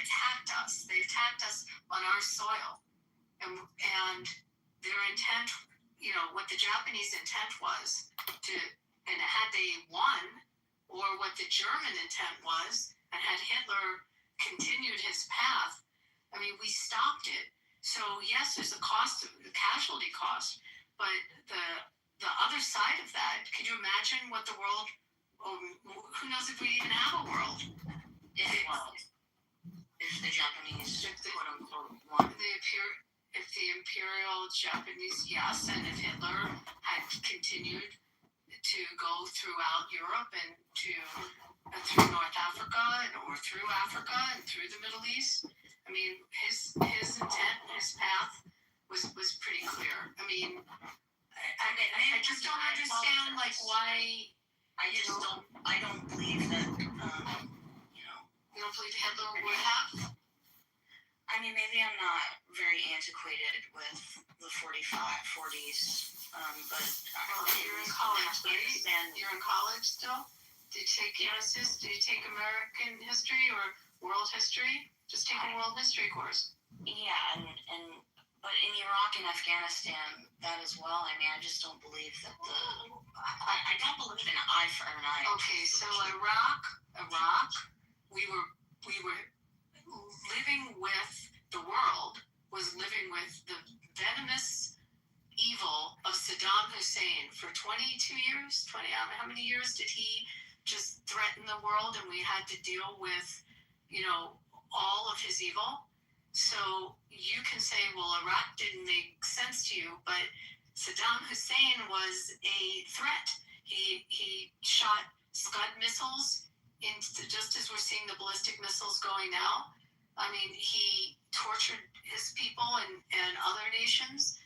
attacked us. They attacked us on our soil, and their intent, what the Japanese intent was and had they won, or what the German intent was, and had Hitler continued his path, I mean, we stopped it. So yes, there's a cost, the casualty cost, but the other side of that, could you imagine what the world? Who knows if we even have a world? If the Japanese quote unquote won. If the Imperial Japanese, yes, and if Hitler had continued to go throughout Europe and through North Africa or through Africa and through the Middle East, I mean, his intent, his path was pretty clear. I mean, I just don't understand why. I don't believe that. You don't believe Hitler would have? I mean, maybe I'm not very antiquated with the 40s, but You're in college, right? And you're in college still? Did you take US history? Did you take American history or world history? Just take a world history course. Yeah, but in Iraq and Afghanistan, that as well. I mean, I just don't believe that I don't believe in eye for an eye. Okay, so Iraq, we were living with the world was living with the venomous evil of Saddam Hussein for 22 years. How many years did he just threaten the world, and we had to deal with, all of his evil? So you can say, well, Iraq didn't make sense to you, but Saddam Hussein was a threat. He shot Scud missiles just as we're seeing the ballistic missiles going now. I mean, he tortured his people and other nations.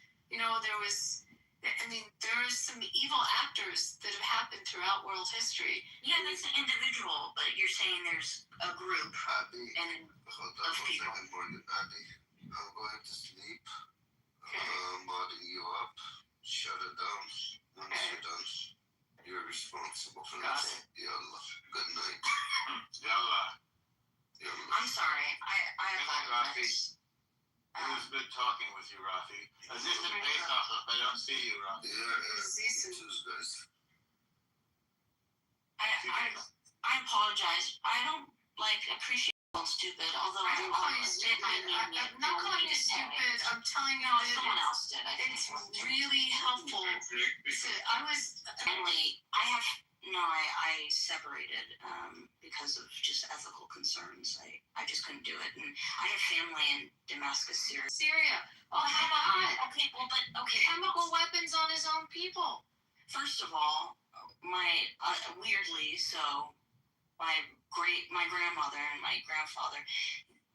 There is some evil actors that have happened throughout world history. Yeah, that's an individual, but you're saying there's a group Abby, and hold on of one people. second for you, Abby. I'm going to sleep. Okay. I'm modding you up. Shut it down. Once you're done, you're responsible for Got this. Yallah. Good night. Yalla. Yallah. I'm sorry. I apologize. It was good talking with you, Rafi. Assistant Base Officer, I don't see you, Rafi. Cheers, guys. I apologize. I don't appreciate being stupid, although I didn't call you stupid. I'm not calling you stupid. I'm telling you that someone else did. I think it's really helpful. I separated because of just ethical concerns. I just couldn't do it, and I have family in Damascus, Syria. Oh, how about Okay, well, but okay. chemical weapons on his own people? First of all, weirdly so, my grandmother and my grandfather,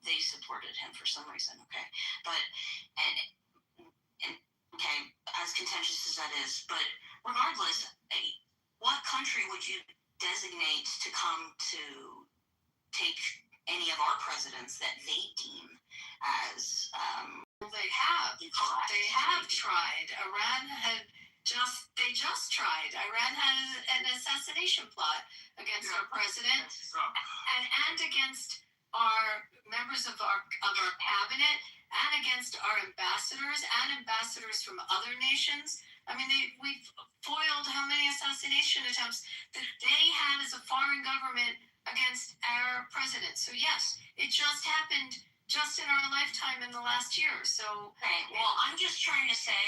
they supported him for some reason. Okay, but and okay, as contentious as that is, but regardless, what country would you designate to come to take any of our presidents that they deem as They have. They have tried. They just tried. Iran had an assassination plot against our president and against our members of our cabinet and against our ambassadors and ambassadors from other nations. I mean, we've foiled how many assassination attempts that they had as a foreign government against our president. So yes, it just happened just in our lifetime in the last year. So okay, well, I'm just trying to say,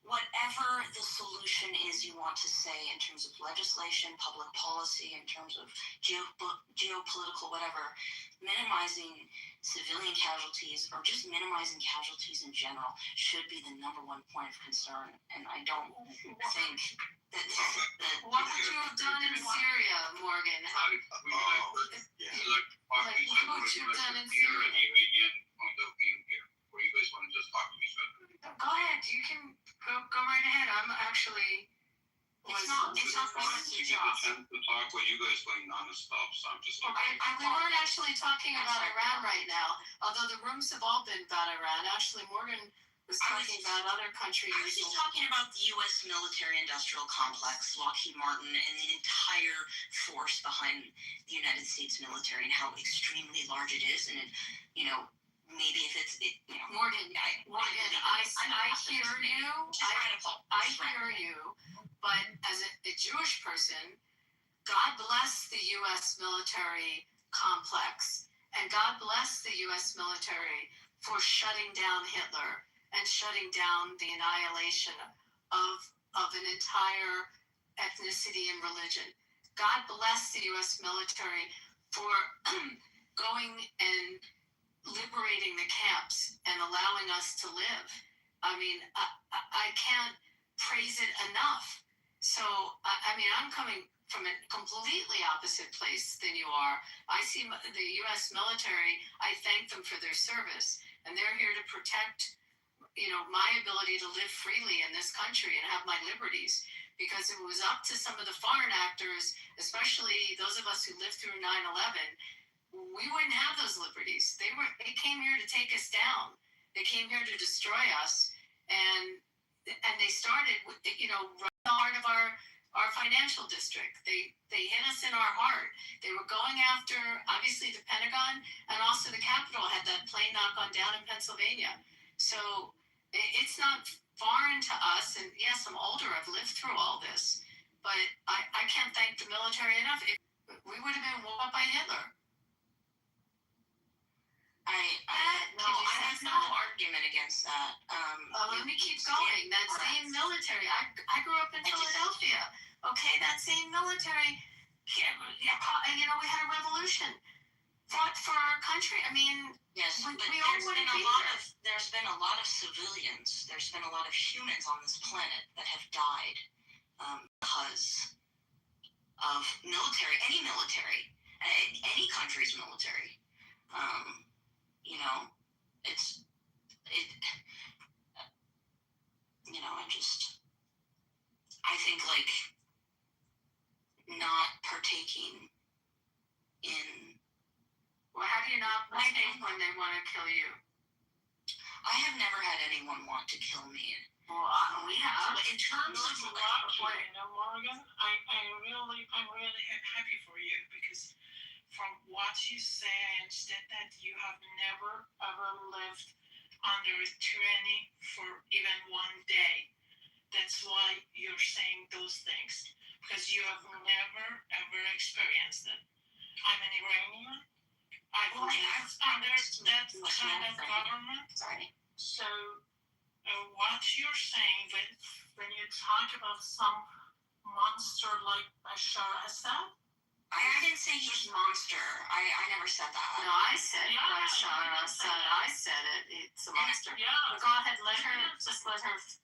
whatever the solution is you want to say in terms of legislation, public policy, in terms of geopolitical whatever, minimizing civilian casualties or just minimizing casualties in general should be the number one point of concern. And I don't think that what would you have done in Syria, Morgan? What would you have done in Syria? Or you guys want to just talk to each other? Go ahead. You can go right ahead. I'm actually. It's not You get a chance to talk while you guys going non-stop, so I'm just. We weren't actually talking about Iran right now, although the rooms have all been about Iran. Actually, Morgan was talking about other countries. I was just talking about the U.S. military-industrial complex, Lockheed Martin, and the entire force behind the United States military and how extremely large it is. And, maybe if it's, Morgan, I hear you. I hear you. But as a Jewish person, God bless the U.S. military complex. And God bless the U.S. military for shutting down Hitler and shutting down the annihilation of an entire ethnicity and religion. God bless the U.S. military for going and liberating the camps and allowing us to live. I mean, I can't praise it enough. So, I'm coming from a completely opposite place than you are. I see the U.S. military, I thank them for their service, and they're here to protect, my ability to live freely in this country and have my liberties. Because if it was up to some of the foreign actors, especially those of us who lived through 9/11, we wouldn't have those liberties. They came here to take us down. They came here to destroy us, and they started with, right in the heart of our financial district. They hit us in our heart. They were going after, obviously, the Pentagon, and also the Capitol had that plane knock on down in Pennsylvania. So it's not foreign to us. And yes, I'm older. I've lived through all this, but I can't thank the military enough. We would have been walled by Hitler. I have no argument against that. Let me keep going. That same military, I grew up in Philadelphia. Okay, that same military, we had a revolution, fought for our country. I mean, yes, we but all wouldn't be here. There's been a lot of civilians. There's been a lot of humans on this planet that have died because of any country's military. I think not partaking in. Well, how do you not partake when they want to kill you? I have never had anyone want to kill me. Well, we have. In terms of Morgan, I'm really happy for you because from what you say, I understand that you have never ever lived under tyranny for even one day. That's why you're saying those things, because you have never ever experienced it. I'm an Iranian. I've lived under that kind of government. Sorry. So what you're saying when you talk about some monster like Bashar Assad, I didn't say he's a monster. I never said that. No, I said Bashar Assad. I said it. It's a monster. Yeah. Go ahead. Let her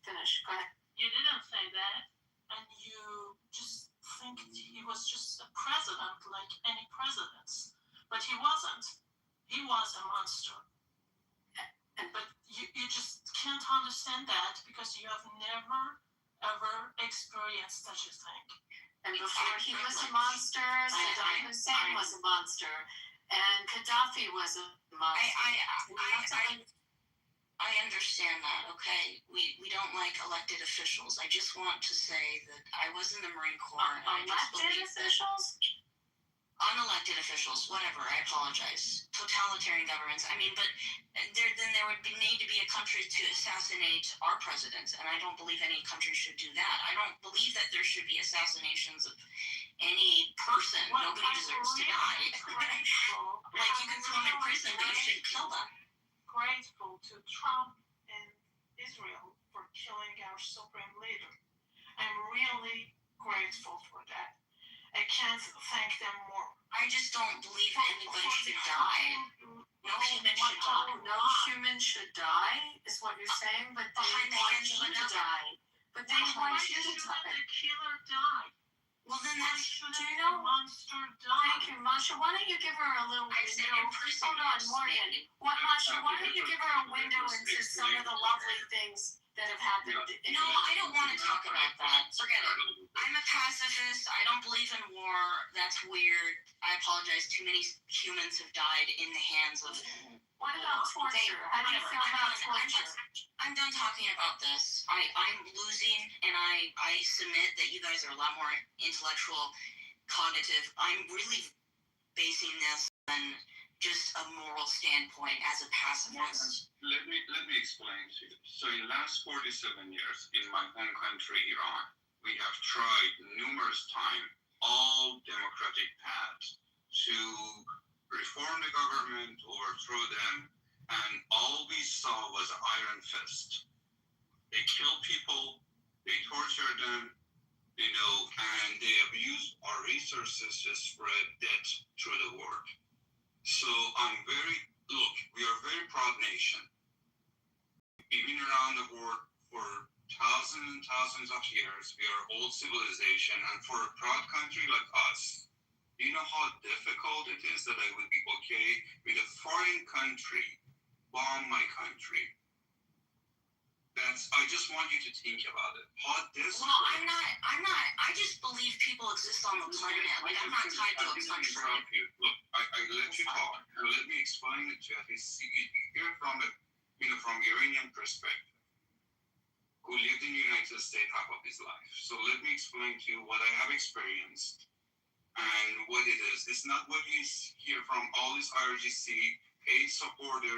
finish. Go ahead. You didn't say that, and you just think he was just a president like any presidents, but he wasn't. He was a monster. But you just can't understand that because you have never ever experienced such a thing. And before he was a monster, Saddam Hussein was a monster, and Gaddafi was a monster. I understand that, okay? We don't like elected officials. I just want to say that I was in the Marine Corps. And I just Elected believe that officials? unelected officials, whatever, I apologize. Totalitarian governments. I mean, but there would need to be a country to assassinate our president, and I don't believe any country should do that. I don't believe that there should be assassinations of any person. Well, Nobody deserves to die. Like, you can throw them in prison, but you shouldn't kill them. Grateful to Trump and Israel for killing our supreme leader. I'm really grateful for that. I can't thank them more. I just don't believe anybody should die. No human should die. No human should die, is what you're saying, but they Behind the want hands of you to another. die. But they want you to die. The killer die? Well, then that's. Do you know? Monster die. Thank you, Masha. Why don't you give her a little I said window? in prison. Hold on, Morgan. Masha, why don't you give her a window into some of the lovely things that have happened? No, I don't want to talk about that. Forget it. I'm a pacifist. I don't believe in war. That's weird. I apologize. Too many humans have died in the hands of. What about torture? How do you feel about torture? I'm done talking about this. I'm losing, and I submit that you guys are a lot more intellectual, cognitive. I'm really basing this on just a moral standpoint as a pacifist. Let me explain to you. So in the last 47 years in my home country, Iran, we have tried numerous times all democratic paths to reform the government, overthrow them, and all we saw was an iron fist. They killed people, they tortured them, and they abused our resources to spread death through the world. So we are a very proud nation. We've been around the world for thousands and thousands of years. We are old civilization, and for a proud country like us, you know how difficult it is that I would be okay with a foreign country bomb my country. I just want you to think about it. How this. Well, I'm not. I just believe people exist on the planet. Like, I'm not tied to a country. Look, I let you talk, and let me explain it to you. At least you hear from Iranian perspective, who lived in the United States half of his life. So let me explain to you what I have experienced and what it is. It's not what you hear from all this IRGC paid supporter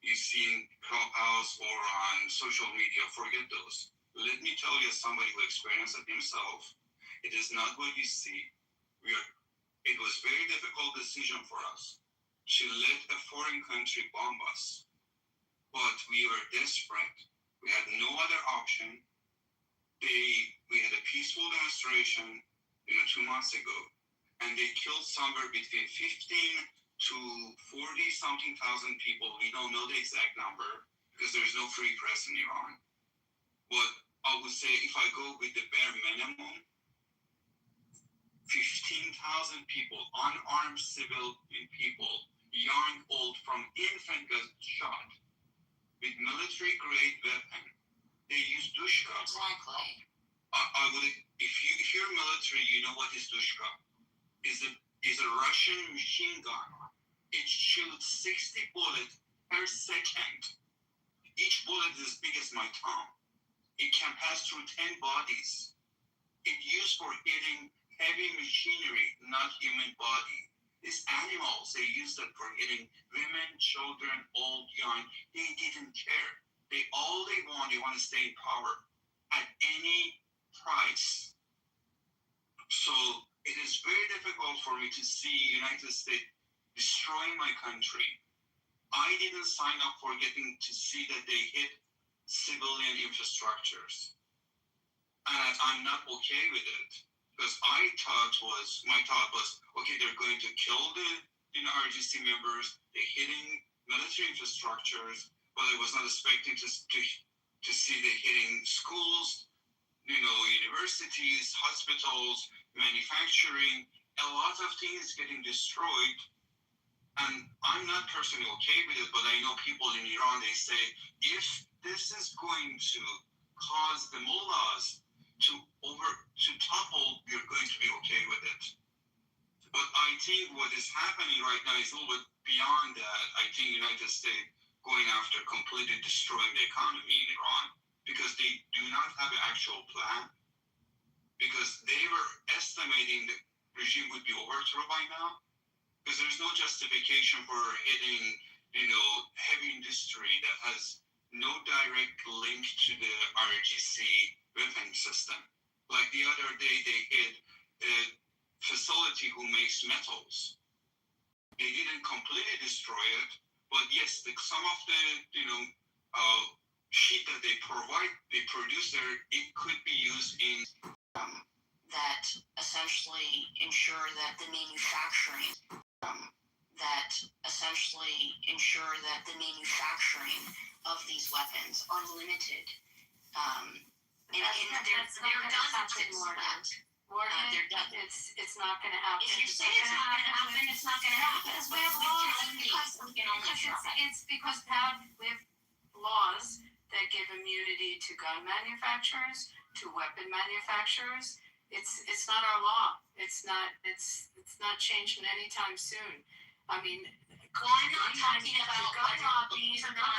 you see in Clubhouse or on social media. Forget those. Let me tell you, as somebody who experienced it himself, it is not what you see. It was a very difficult decision for us to let a foreign country bomb us. But we were desperate. We had no other option. We had a peaceful demonstration 2 months ago, and they killed somewhere between 15 to 40 something thousand people. We don't know the exact number because there's no free press in Iran. But I would say if I go with the bare minimum, 15,000 people, unarmed civil people, young, old, from infant got shot with military-grade weapon. They use dushka. Exactly. I would, if you're military, you know what is dushka. Is a Russian machine gun. It shoots 60 bullets per second. Each bullet is as big as my thumb. It can pass through 10 bodies. It's used for hitting heavy machinery, not human body. These animals, they use that for hitting women, children, old, young. They didn't care. All they want to stay in power at any price. So it is very difficult for me to see United States destroying my country. I didn't sign up for getting to see that they hit civilian infrastructures. And I'm not okay with it. Because my thought was, okay, they're going to kill the RGC members, they're hitting military infrastructures, but I was not expecting to see they hitting schools, universities, hospitals, manufacturing, a lot of things getting destroyed. And I'm not personally okay with it, but I know people in Iran, they say, if this is going to cause the mullahs to topple, you're going to be okay with it. But I think what is happening right now is a little bit beyond that. I think United States going after completely destroying the economy in Iran because they do not have an actual plan. Because they were estimating the regime would be overthrown by now. Because there's no justification for hitting, heavy industry that has no direct link to the RGC weapon system. Like the other day, they hit a facility who makes metals. They didn't completely destroy it, but yes, some of the sheet that they produce there, it could be used in that essentially ensure that the manufacturing of these weapons are limited. And they're done more that. It's not going to happen. If you say it's not going to happen, it's not going to happen. Because we have laws. It's because we have laws that give immunity to gun manufacturers, to weapon manufacturers. It's not our law. It's not changing anytime soon. I mean, I'm not talking about the gun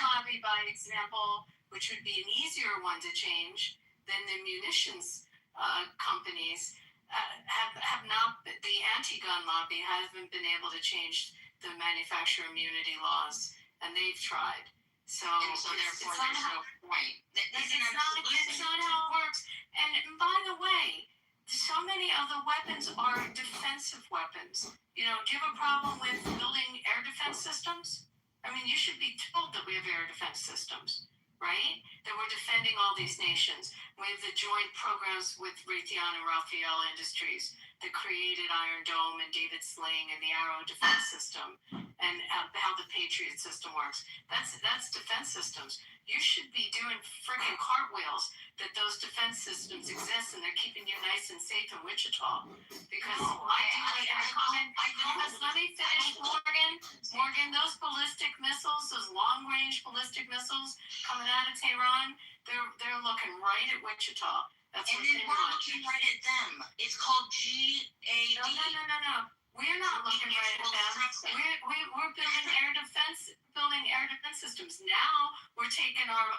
lobby, by example, which would be an easier one to change than the munitions companies, have not. The anti-gun lobby hasn't been able to change the manufacturer immunity laws, and they've tried. So therefore, there's no point. It's not how it works. And by the way, so many of the weapons are defensive weapons. Do you have a problem with building air defense systems? I mean, you should be told that we have air defense systems, right? That we're defending all these nations. We have the joint programs with Raytheon and Rafael Industries that created Iron Dome and David Sling and the Arrow defense system, and how the Patriot system works. That's defense systems. You should be doing freaking cartwheels that those defense systems exist and they're keeping you nice and safe in Wichita. Because let me finish, Morgan, those ballistic missiles, those long-range ballistic missiles coming out of Tehran, they're looking right at Wichita. That's and then we're looking right at them. It's called GAD. No. We're not looking right at them. We're building air defense systems. Now we're taking our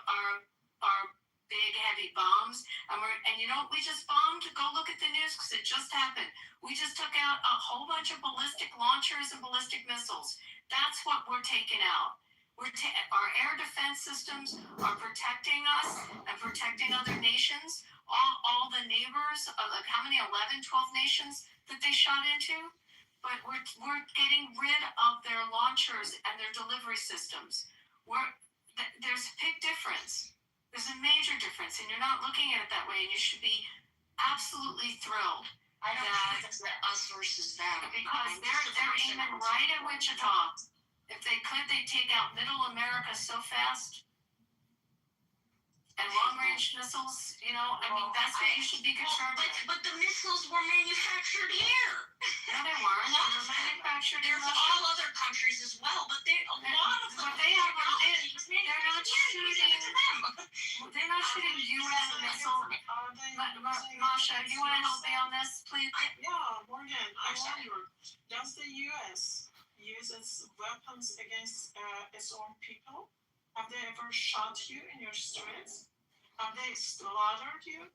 big heavy bombs and you know what we just bombed? Go look at the news because it just happened. We just took out a whole bunch of ballistic launchers and ballistic missiles. That's what we're taking out. Our air defense systems are protecting us and protecting other nations. All the neighbors, like how many, 11, 12 nations that they shot into? But we're getting rid of their launchers and their delivery systems. There's a big difference. There's a major difference, and you're not looking at it that way, and you should be absolutely thrilled. I don't think it's us versus them. Because they're aiming right at Wichita. If they could, they'd take out middle America so fast. And long-range missiles, that's what you should be concerned with. But the missiles were manufactured here. No, they weren't. They were manufactured in There's Russia. all other countries as well, but a lot of them. But they're not shooting. They're not shooting U.S. missiles. Masha, you want to help me on this, please? Yeah, Morgan, I wonder, does the U.S. use its weapons against its own people? Have they ever shot you in your streets? Have they slaughtered you?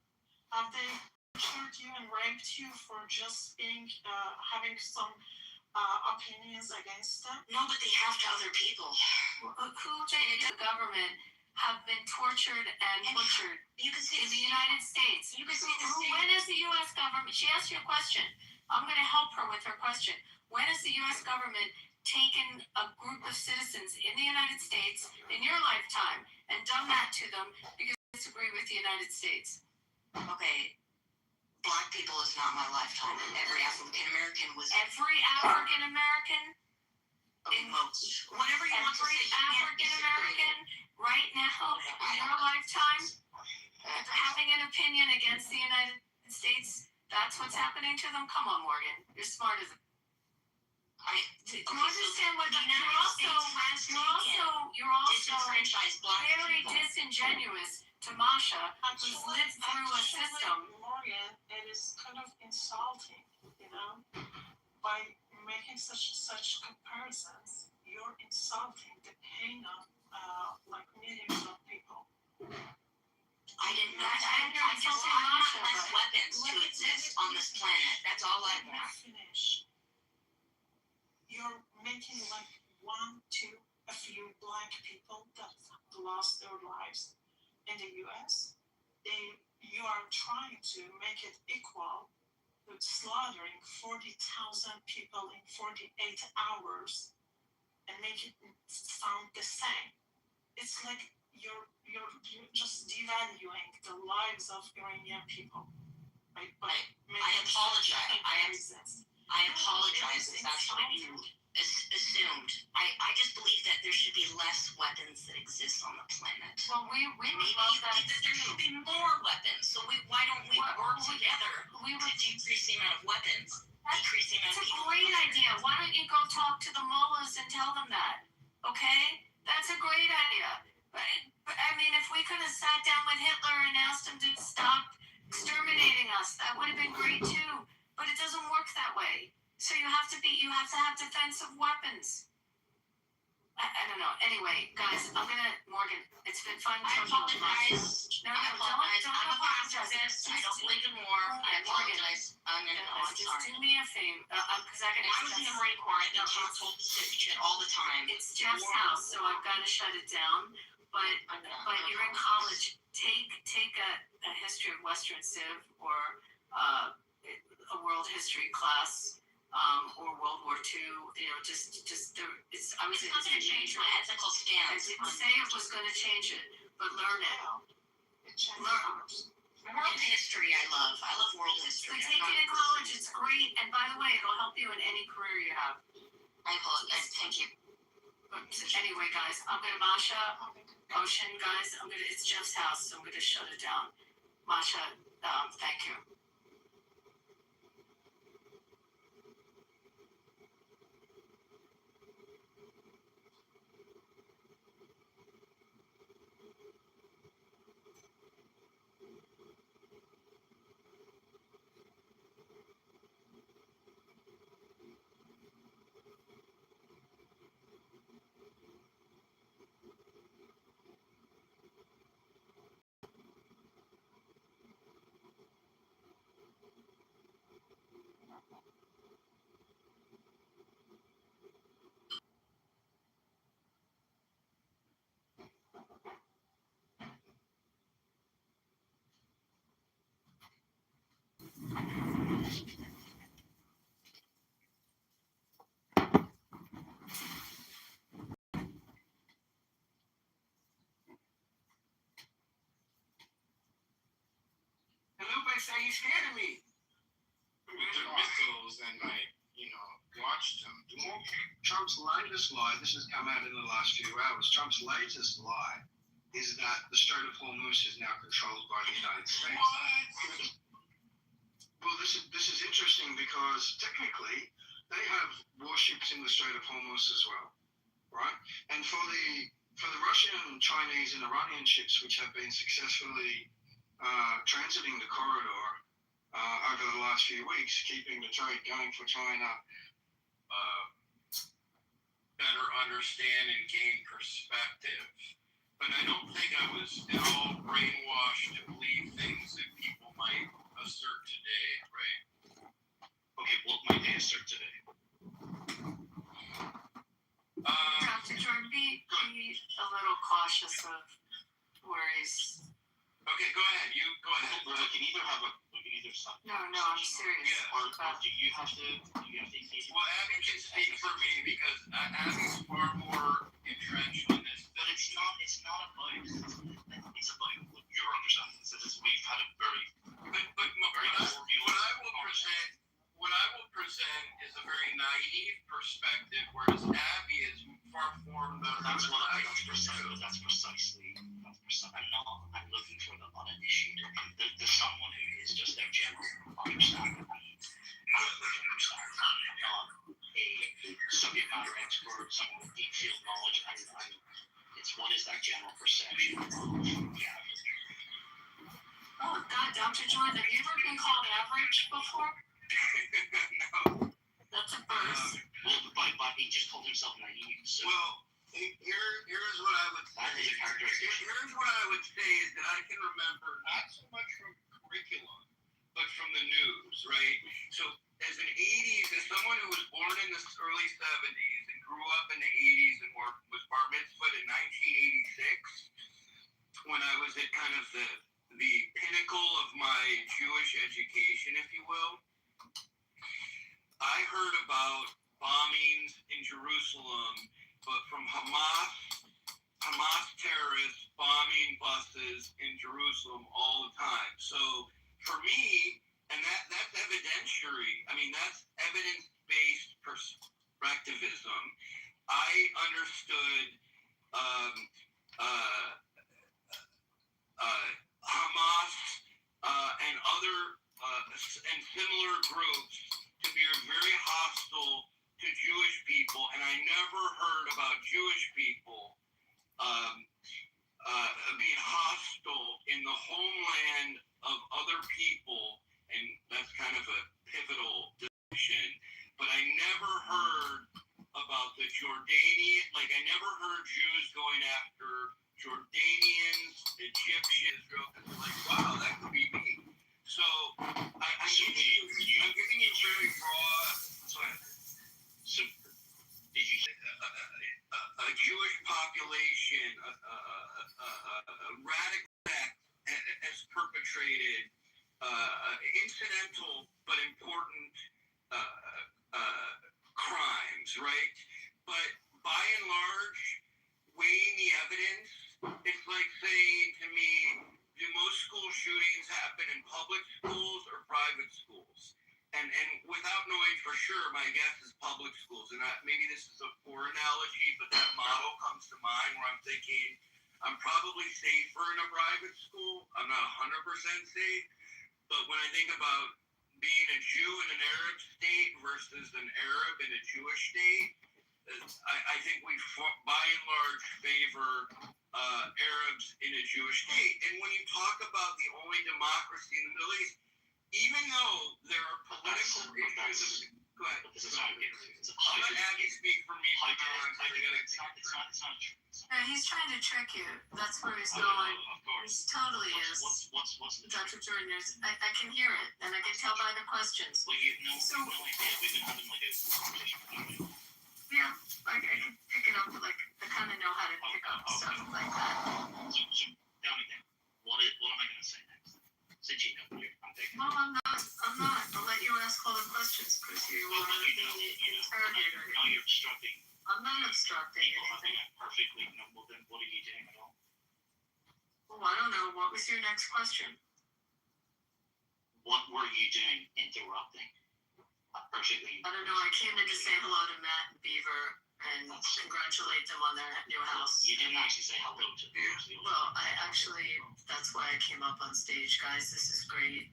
Have they tortured you and raped you for just having some opinions against them? No, but they have to other people. Who in the government have been tortured and butchered in the United States? You can see the When is the U.S. government? She asked you a question. I'm going to help her with her question. When is the U.S. government taken a group of citizens in the United States in your lifetime and done that to them because they disagree with the United States? Okay, Black people is not my lifetime, and every African American was. Every African American? Whatever you want to say. African American right now in your lifetime having an opinion against the United States, that's what's happening to them? Come on, Morgan. You're smart as you understand what you're also disenfranchise Black very people. disingenuous to Masha, who's lived through a system. Morgan, it is kind of insulting, by making such comparisons. You're insulting the pain of like millions of people. I didn't know that. I just want less weapons to exist on this planet. That's all I Let me want. finish. You're making like a few black people that lost their lives in the U.S. You are trying to make it equal with slaughtering 40,000 people in 48 hours and make it sound the same. It's like you're just devaluing the lives of Iranian people. By I apologize. I apologize. It's actually assumed. I just believe that there should be less weapons that exist on the planet. Well, we And would maybe love that there should be more weapons. So why don't we work together to decrease the amount of weapons? Decrease the amount It's of a people. great idea. Why don't you go talk to the mullahs and tell them that? Okay? That's a great idea. But I mean, if we could have sat down with Hitler and asked him to stop exterminating us, that would have been great too. But it doesn't work that way. So you have to have defensive weapons. I don't know. Anyway, guys, Morgan, it's been fun. I apologize. No, I don't apologize. I'm a apologize. pacifist. I don't believe in war. I apologize. I'm Just sorry. do me a favor, because I When I was in the Marine Corps, I've been told shit all the time. It's Jeff's house, so I've got to shut it down. But you're in college. Take a history of Western Civ or a world history class, or World War II. I was It's not going to change my ethical I stance. didn't say it was going to change it, but learn it. World history, I love. I love world history. So take it in college. It's great, and by the way, it'll help you in any career you have. I apologize. Thank you. But anyway, guys, Masha, Ocean, guys, it's Jeff's house, so I'm gonna shut it down. Masha, thank you. Are you scared of me? The missiles and watched them. Trump's latest lie, this has come out in the last few hours, Trump's latest lie is that the Strait of Hormuz is now controlled by the United States. What? Well, this is interesting because technically they have warships in the Strait of Hormuz as well, right? And for the Russian, Chinese, and Iranian ships which have been successfully transiting the corridor over the last few weeks, keeping the trade going for China, better understand and gain perspective. But I don't think I was at all brainwashed to believe things that people might assert today, right? Okay, what might they assert today? Dr. Jordan, be a little cautious of worries. Okay, go ahead. You go ahead. We can either stop. No, I'm serious. Yeah. Or do you have to engage? Well, Abby can speak for me because Abby's far more entrenched in this. But it's not about your understanding. We've had a very What I will present is a very naive perspective, whereas Abby is far more the. That's precisely. I'm looking for the uninitiated. The someone who is just their general understanding. Not a subject matter expert, someone with deep field knowledge. It's what is that general perception of reality. Oh God, Dr. Jordan, have you ever been called average before? No. That's a first. Well, but he just called himself naive. So Well, here's what I would that is say. a characteristic. Here's what I would say is that I can remember not so much from curriculum, but from the news, right? So as an 80s, as someone who was born in the early 70s and grew up in the 80s and was bar mitzvahed in 1986, when I was at kind of the pinnacle of my Jewish education, if you will, I heard about bombings in Jerusalem, but from Hamas terrorists bombing buses in Jerusalem all the time. So for me, and that's evidentiary. I mean, that's evidence-based perspectivism. I understood Hamas and other and similar groups to be very hostile to Jewish people, and I never heard about Jewish people being hostile in the homeland of other people, and that's kind of a pivotal distinction. But I never heard about the Jordanian, like I never heard Jews going after Jordanians, Egyptians, Israel, and it's like, wow, that could be me. So I'm giving you very broad. So did you say a Jewish population, a radical act has perpetrated incidental but important crimes, right? But by and large, weighing the evidence, it's like saying to me, do most school shootings happen in public schools or private schools? And without knowing for sure, my guess is public schools. And maybe this is a poor analogy, but that model comes to mind where I'm thinking I'm probably safer in a private school. I'm not 100% safe. But when I think about being a Jew in an Arab state versus an Arab in a Jewish state, I think we, by and large, favor Arabs in a Jewish state. And when you talk about the only democracy in the Middle East, even though there are political issues, go ahead. this is how it is. I'm not having you speak for me. It's not true. No, he's trying to trick you. That's where he's going. Of course. He totally is. What's the Dr. Jordan, I can hear it, and I can tell by the questions. Well, you know, we've been having like a conversation. Yeah, like I can pick it up. Like I kind of know how to pick up stuff like that. So tell me then, what am I going to say next? Since you know I'm taking. No, I'm not. I'll let you ask all the questions because you are the interrogator. Now you're obstructing. I'm not obstructing People having anything. a perfectly. No, well then, what are you doing at all? Oh, I don't know. What was your next question? What were you doing interrupting? Perfectly. I don't know. I came in to say hello to Matt and Beaver and congratulate them on their new house. You didn't actually say hello to them. Well, that's why I came up on stage, guys. This is great.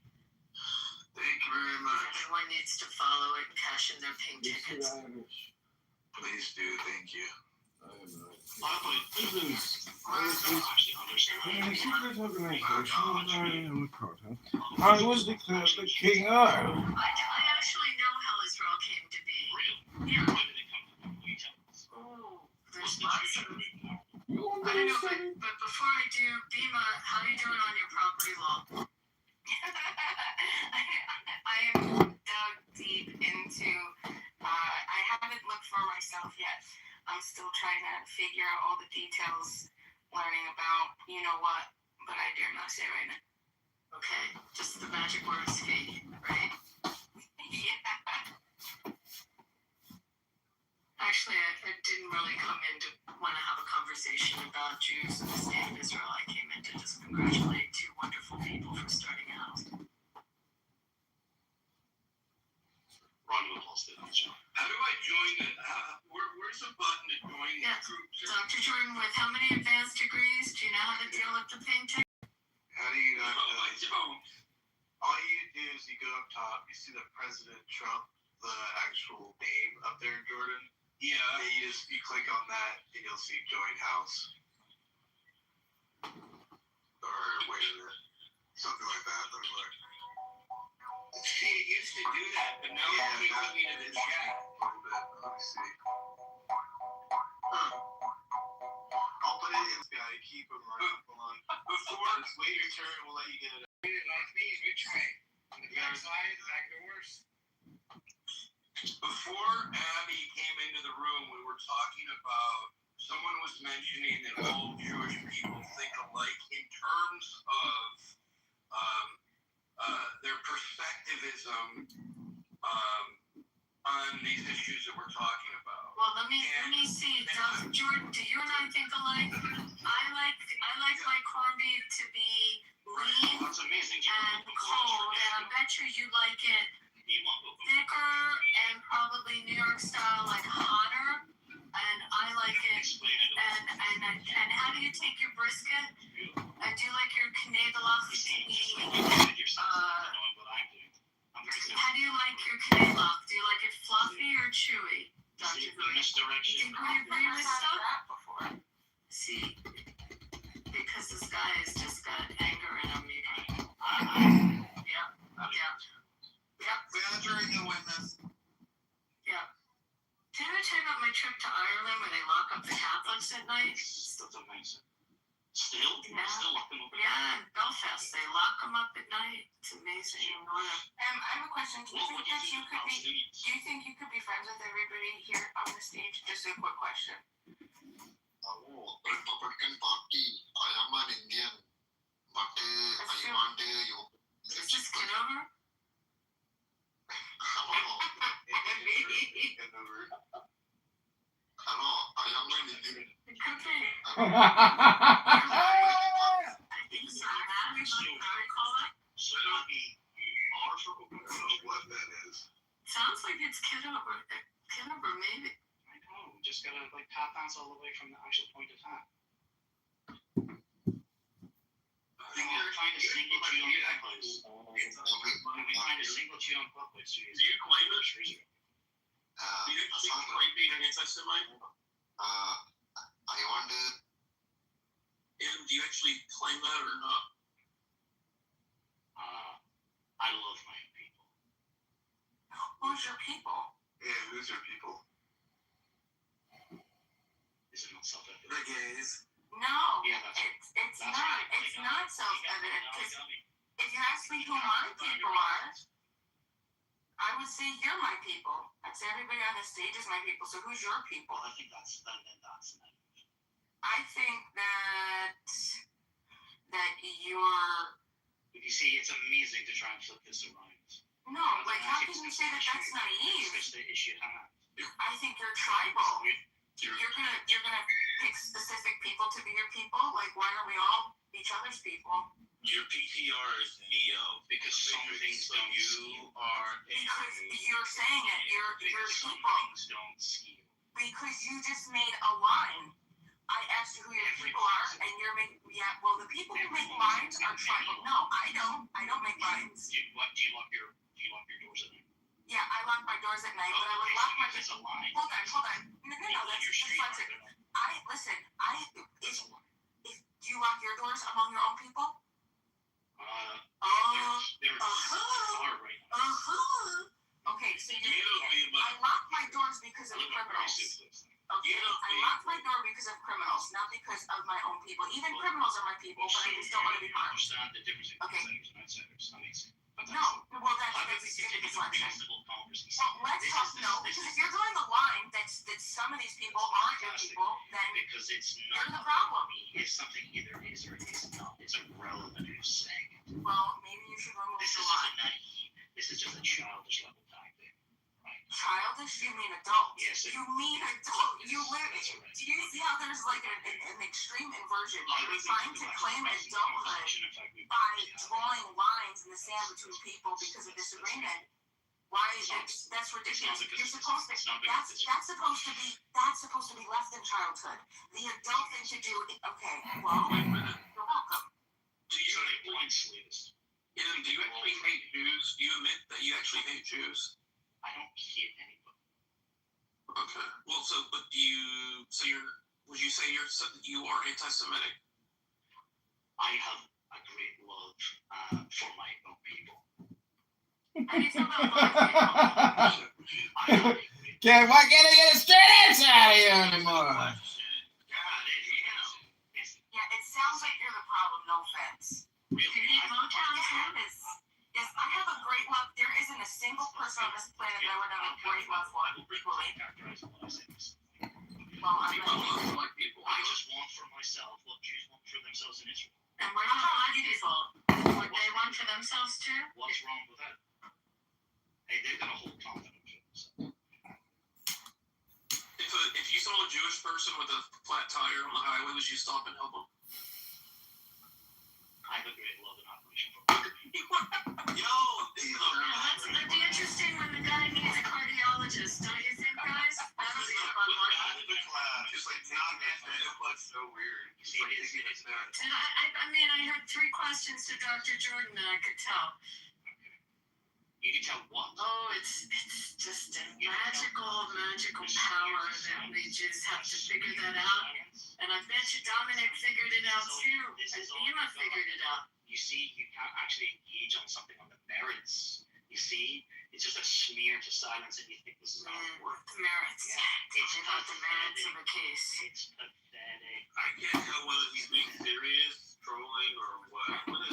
Thank you very much. Everyone needs to follow it and cash in their pink tickets. Please do. Thank you. I was declared the king of. I actually know how Israel came to be. Yeah. Oh, there's lots of. I don't know, but before I do, Bima, how are you doing on your property law? I am dug deep into. I haven't looked for myself yet. I'm still trying to figure out all the details, learning about you know what, but I dare not say right now. Okay, just the magic words fee, right? Yeah. Actually, I didn't really come in to want to have a conversation about Jews in the state of Israel. I came in to just congratulate two wonderful people for starting a house. Ron will post it on the show. How do I join it? Where's the button to join the group? Dr. Jordan, with how many advanced degrees? Do you know how to deal with the pink ticket? How do you not? I don't. All you do is you go up top, you see the President Trump, the actual name up there in Jordan. Yeah. And you click on that and you'll see join house. Or wait a minute. Something like that. And now he took me to this shack. Let me see. I'll put it in this guy. Keep him right. Hold on. Before, just wait your turn. We'll let you get it. Like me, which way? On the back side, back doors. Before Abby came into the room, we were talking about, someone was mentioning that all Jewish people think alike in terms of their perspectivism on these issues that we're talking about. Well, let me see. Jordan, do you and I think alike? I like my corned beef to be lean That's amazing. and cold, and I bet you like it thicker and probably New York style, like hotter. And I like it. And how do you take your brisket? I do like your knedlach to be. How do you like your knedlach? Do you like it fluffy or chewy? Dr. Misdirection. Did we agree with stuff before? See, because this guy has just got anger in him. Yep. Badgering the witness. Yep. Didn't I tell you about my trip to Ireland where they lock up the Catholics at night? That's amazing. Still? Yeah. Still locking up? Yeah, in Belfast. They lock them up at night. It's amazing. I have a question. Do you think that you could be? Do you think you could be friends with everybody here on the stage? Just a quick question. Republican Party. I am an Indian, but I want you. Is this Kitover? Hello. Hello. I am an Indian. It could be. I think so. I call it. So that would be our circle. I don't know what that is. Sounds like it's Kitover. Kitover, maybe. I know. Just gotta tap dance all the way from the actual point of time. I think they're trying to single you on Clubhouse. We're trying to single you on Clubhouse. Do you claim it? Do you actually claim being an anti-Semite? I wonder. And do you actually claim that or not? I love my people. Who's your people? Yeah, who's your people? Is it not self-evident? The gays. No. Yeah, that's it's that's not. right. It's not self-evident. No, Because you got me. if you ask me who my people are, I would say you're my people. I'd say everybody on the stage is my people. So who's your people? Well, I think that's naive. I think that you're. But you see, it's amazing to try and flip this around. No, like how can you say that that's naive? It's the issue at hand. I think you're tribal. You're gonna pick specific people to be your people. Like why are we all each other's people? Your PTR is Neo Because some things don't you are Because you're saying it. You're some people. things don't skew. Because you just made a line. I asked you who your people are, and you're making. Yeah, well, the people who make lines are tribal. No, I don't. I don't make lines. Do you lock your doors at night? Yeah, I lock my doors at night, but I would lock my. It's a line. Hold on. No, that's dyslexic. Listen. Do you lock your doors among your own people? They're far right now. Okay, so I lock my doors because of criminals. Okay, I lock my door because of criminals, not because of my own people. Even criminals are my people, but I just don't want to be I harmed. understand the difference between insiders and outsiders. That makes sense. But No, well, that's stupid dyslexia. Well, let's talk. No, because if you're drawing a line that some of these people aren't your people, then because it's you're not the problem. if something either is or is not. It's irrelevant who's saying it. Well, maybe you should remove This the is just line. a naive. This is just a childish level tactic. Right? Childish? You mean adult? Yes. You mean adult? You literally. Do you see how there's like an extreme inversion? You're trying to claim adulthood by drawing lines in the sand between people because of disagreement. Why? That's ridiculous. You're supposed to. That's supposed to be left in childhood. The adult thing to do. Okay. Well, you're welcome. Do you do you actually hate Jews? Do you admit that you actually hate Jews? I don't hate anybody. Okay. Well, but would you say you are anti-Semitic? I have a great love for my own people. How do you feel about black people? Why can't I get a straight answer out of you anymore? Yeah, it sounds like you're the problem. No offense. Do you hate Motown too? Yes, I have a great love. There isn't a single person on this planet that I would have a great love for equally. Well, I just want for myself what Jews want for themselves in Israel. And what about black people? What they want for themselves too? What's wrong with that? Hey, they've got a whole continent for themselves. If you saw a Jewish person with a flat tire on the highway, would you stop and help them? I have a great love and admiration for them. That'd be interesting when the guy needs a cardiologist, don't you think, guys? That would be a fun one. Just like not that was so weird. It's like it's not. And I mean, I heard 3 questions to Dr. Jordan that I could tell. You can tell what? Oh, it's just a magical power that we just have to figure that out. And I bet you Dominic figured it out too. And Emma figured it out. You see, you can't actually engage on something on the merits. You see, it's just a smear to silence, and you think this is how it works. The merits. Yeah. It's about the merits of a case. It's pathetic. I can't tell whether he's being serious, trolling, or what. What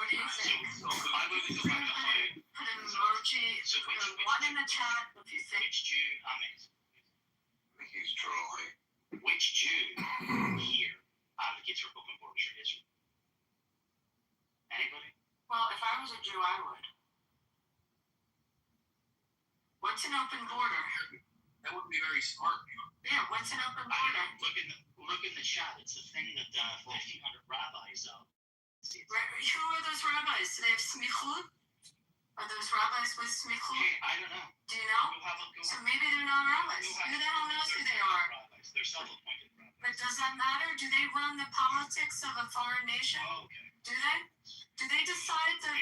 do you think? I would go back to how. Put an emoji, So put a 1 in the chat if you think. Which Jew? I think he's trolling. Which Jew here advocates for open borders for Israel? Anybody? Well, if I was a Jew, I would. What's an open border? That wouldn't be very smart. Yeah, what's an open I border? look in the chat. It's the thing that 1,500 rabbis Who are those rabbis? Do they have smichut? Are those rabbis with smichut? Hey, I don't know. Do you know? So maybe they're not rabbis. Who the hell knows who they are? They're self-appointed rabbis. But does that matter? Do they run the politics of a foreign nation? Oh, okay. Do they? Do they decide the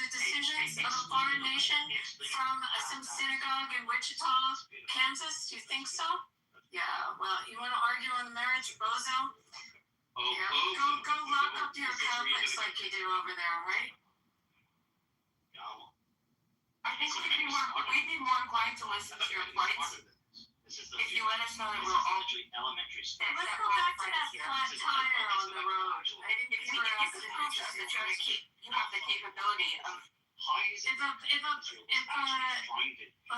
decisions of a foreign nation from some synagogue in Wichita, Kansas? Do you think so? Yeah, well, you want to argue on the merits, bozo? Yeah, go lock up your Catholics like you do over there, right? I think we'd be more inclined to listen to your plights if you let us know that we're all elementary school. Let's go back to that flat tire on the road. I didn't If hear you else give in us that you have the capability of let's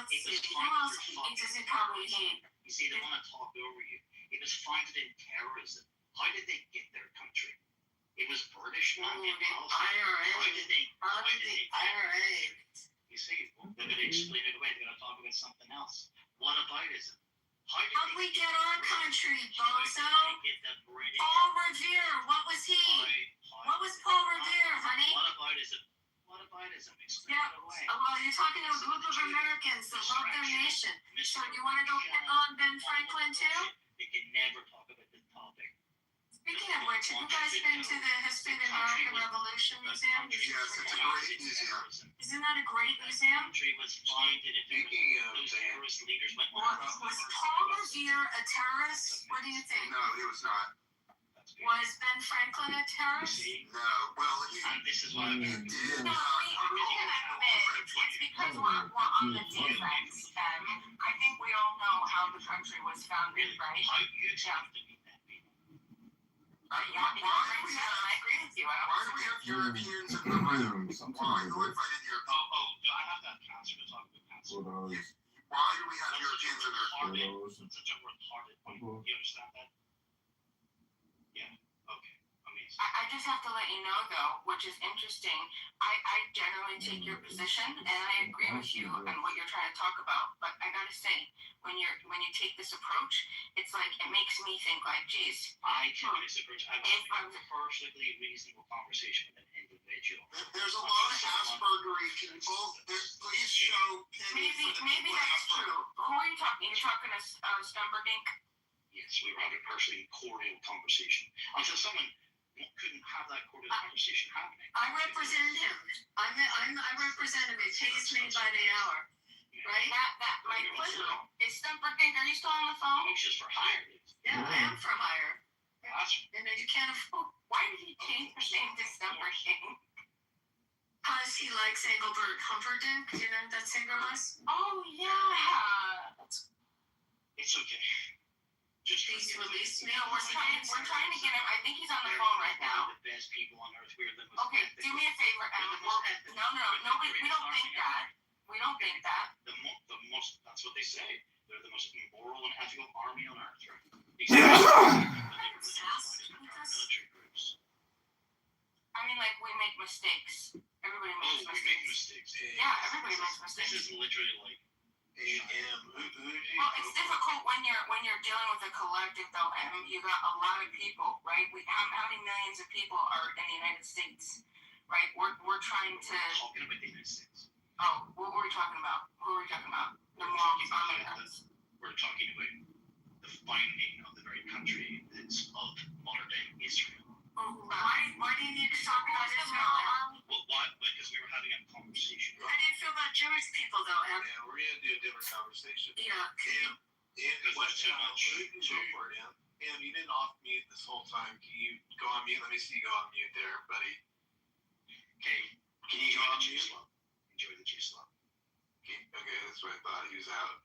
see, who else does he probably hate? You see, they want to talk over you. It was founded in terrorism. How did they get their country? It was British, not in IRA. How did they IRA. You see, they're going to explain it away. They're going to talk about something else. Whataboutism. How'd we get our country, bozo? British. Paul Revere, what was he? What was Paul Revere, honey? Whataboutism. Explain Yeah, it away. well, you're talking to a group of Americans that love their nation. So you want to go pick on Ben Franklin too? They can never talk about this topic. Speaking of which, have you guys been to the History of the American Revolution Museum? Yes, it's a great museum. Isn't that a great museum? Country was founded in Speaking of those terrorist leaders went. Was Paul Revere a terrorist? What do you think? No, he was not. Was Ben Franklin a terrorist? No, well, And this is why he did. No, it's because we're on the defense, and I think we all know how the country was founded, right? How you have to meet that people. I agree with you. Why do we have Europeans in the room? Why? Who invited you? Do I have that cancer to talk about cancer? Why do we have Europeans in there? That's such a retarded point. You understand that? Yeah. Okay. Amazing. I just have to let you know, though, which is interesting. I generally take your position, and I agree with you on what you're trying to talk about. But I gotta say, when you take this approach, it's like it makes me think like, geez, I take this approach. I want a perfectly reasonable conversation with an individual. There's a lot of Aspergery people. Please show pity for the maybe people that's with true. Who are you talking? You're talking to Stumberdink? Yes, we were having a perfectly cordial conversation until someone couldn't have that cordial conversation happening. I represent him. I represent him. He pays me by the hour. Right? That my question is Stumberdink. Are you still on the phone? It's just for hire. Yeah, I am for hire. Gotcha. And then you can't afford. Why did he change his name to Stumberdink? Because Plus, he likes Engelbert Humperdinck. Do you know who that singer was? Oh yeah. It's okay. Just He's released me. No, we're trying to get him. I think he's on the phone right now. The best people on earth. We're the most. Okay, do me a favor, Evan. No, we don't think that. We don't think that. The most. That's what they say. They're the most immoral and ethical army on earth, right? Military groups. I mean, like, we make mistakes. Everybody makes We mistakes. make mistakes. Yeah, everybody makes mistakes. This is literally like. Well, it's difficult when you're dealing with a collective, though, and you got a lot of people, right? How many millions of people are in the United States, right? We're trying to. Talking about the United States. Oh, what were we talking about? Who were we talking about? The Americans. We're talking about the finding of the very country that's of modern day Israel. Why do you need to talk about Israel? Well, why? Because we were having a conversation. How do you feel about Jewish people, though, Em? Yeah, we're gonna do a different conversation. Yeah. What channel? Go for it, Em, you didn't off mute this whole time. Can you go on mute? Let me see you go on mute there, buddy. Okay. Can you enjoy the juice love? Enjoy the juice love. Okay, that's what I thought. He was out.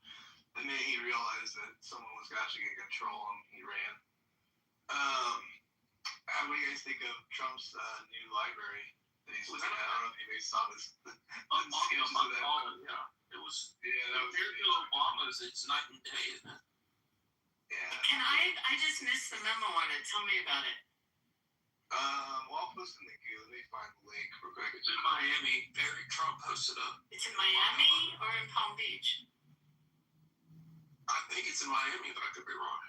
The minute he realized that someone was actually gonna control him, he ran. What do you guys think of Trump's new library that he's looking at? I don't know if anybody saw this. Yeah. It was. Yeah, that was. Compared to Obama's, it's night and day, isn't it? Yeah. I just missed the memo on it. Tell me about it. Well, I'll post in the queue. Let me find the link real quick. It's in Miami. Barry Trump posted up. It's in Miami or in Palm Beach? I think it's in Miami, but I could be wrong.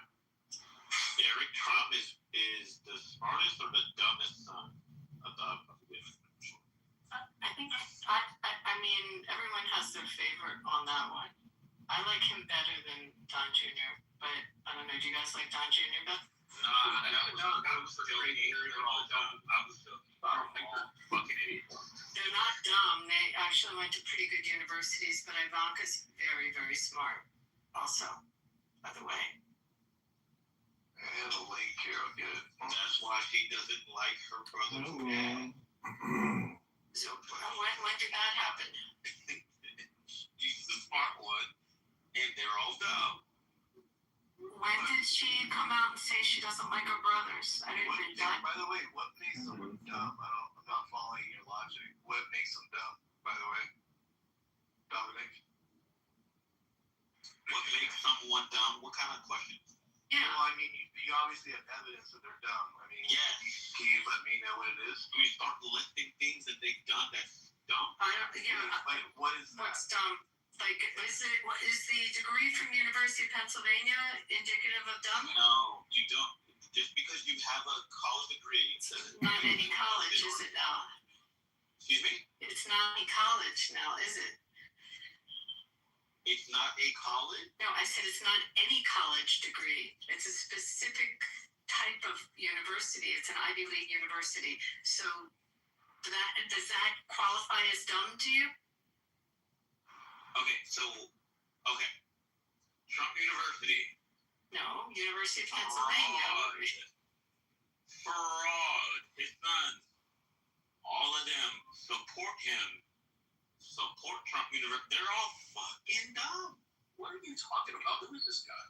Eric Trump is the smartest or the dumbest son of the. I think I mean everyone has their favorite on that one. I like him better than Don Jr., but I don't know. Do you guys like Don Jr. better? That was the great year. They're all dumb. I don't think they're fucking idiots. They're not dumb. They actually went to pretty good universities, but Ivanka's very, very smart. Also, by the way. I have a link here. I'll get it. That's why she doesn't like her brother. So when did that happen? She's the smart one, and they're all dumb. When did she come out and say she doesn't like her brothers? I didn't read that. By the way, what makes someone dumb? I'm not following your logic. What makes them dumb, by the way? Dominic? What makes someone dumb? What kind of question? Yeah. Well, I mean, you obviously have evidence that they're dumb. I mean, yes. Can you let me know what it is? We start listing things that they've done that's dumb. I don't. Yeah. Like, what is that? What's dumb? Like, is the degree from University of Pennsylvania indicative of dumb? No, you don't. Just because you have a college degree, Not any college, is it now? Excuse me? It's not any college now, is it? It's not a college? No, I said it's not any college degree. It's a specific type of university. It's an Ivy League university. So does that qualify as dumb to you? Okay, Trump University. No, University of Pennsylvania. Fraud. His sons. All of them support him. Support Trump University. They're all fucking dumb. What are you talking about? Who is this guy?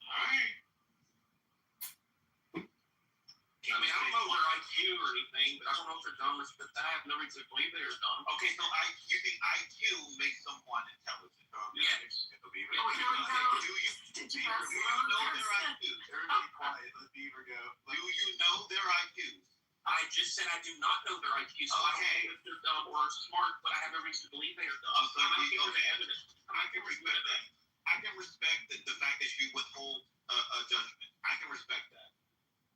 Alright. I mean, I don't know their IQ or anything, but I don't know if they're dumb. But I have no reason to believe they're dumb. Okay, so you think IQ makes someone intelligent? Yes. Do you know their IQ? Everybody quiet. Let Beaver go. Do you know their IQ? I just said I do not know their IQ, so I don't know if they're dumb or smart, but I have no reason to believe they are dumb. So I'm not giving okay. the evidence. I can respect that. I can respect the fact that you withhold a judgment. I can respect that.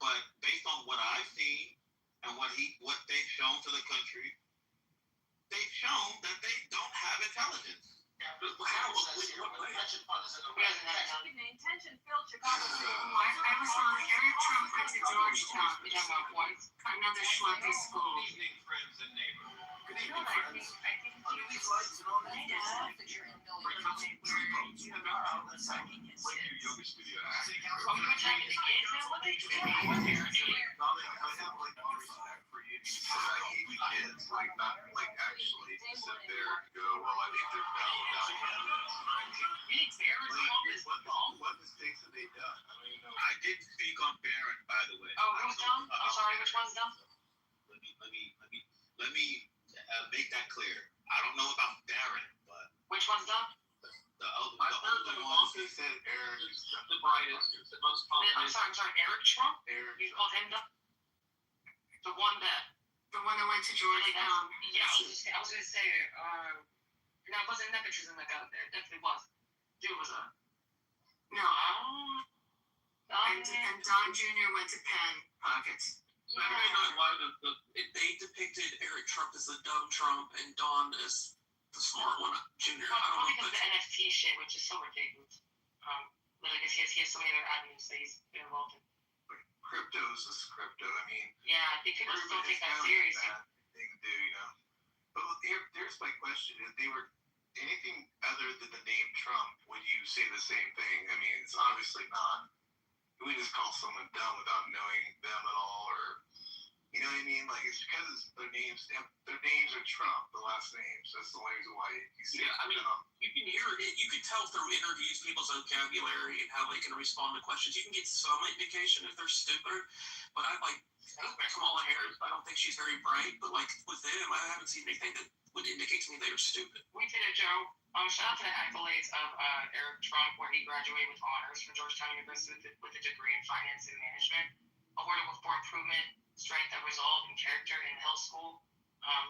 But based on what I've seen and what they've shown to the country, they've shown that they don't have intelligence. I was on Eric Trump went to Georgetown. Another schlumpy school. Good evening, friends and neighbors. Good You evening, know, I friends. think Under these lights and on my these dad, days, but you're in we're coming to you tomorrow. Let's like your yoga studio. City Council. Oh, you're talking to kids now? What they do? I have like all respect for you because I gave you kids, like not like actually one's dumb? Let me make that clear. I don't know about Darren, but Which one's dumb? the other I've heard the the one longest said Eric is the brightest, the most I'm confident. sorry, Eric Trump? Eric. You called him dumb? The one that went to Georgetown. Yeah, I was gonna say, no, it wasn't nepotism that got there. It definitely was. Dude was a. No. And Don Jr. went to Penn. Pockets. I may not lie, they depicted Eric Trump as the dumb Trump and Don as the smart one, Junior. I don't Probably know, because of the NFT shit, which is so ridiculous. Literally, because he has so many other avenues that he's been involved in. Crypto is crypto. I mean, Yeah, I think people still take that kind of a seriously. bad thing to do, you know. But here's my question: if they were anything other than the name Trump, would you say the same thing? I mean, it's obviously not. We just call someone dumb without knowing them at all, or you know what I mean? Like it's because their names are Trump, the last names. That's the only reason why you see. Yeah, I mean, dumb. you can hear it. You can tell through interviews people's vocabulary and how they can respond to questions. You can get some indication if they're stupid. But I like Kamala Harris. I don't think she's very bright. But like with them, I haven't seen anything that would indicate to me they're stupid. We did a joke. Shout out to the accolades of Eric Trump, where he graduated with honors from Georgetown University with a degree in finance and management, awarded for improvement, strength, and resolve in character in Hill School.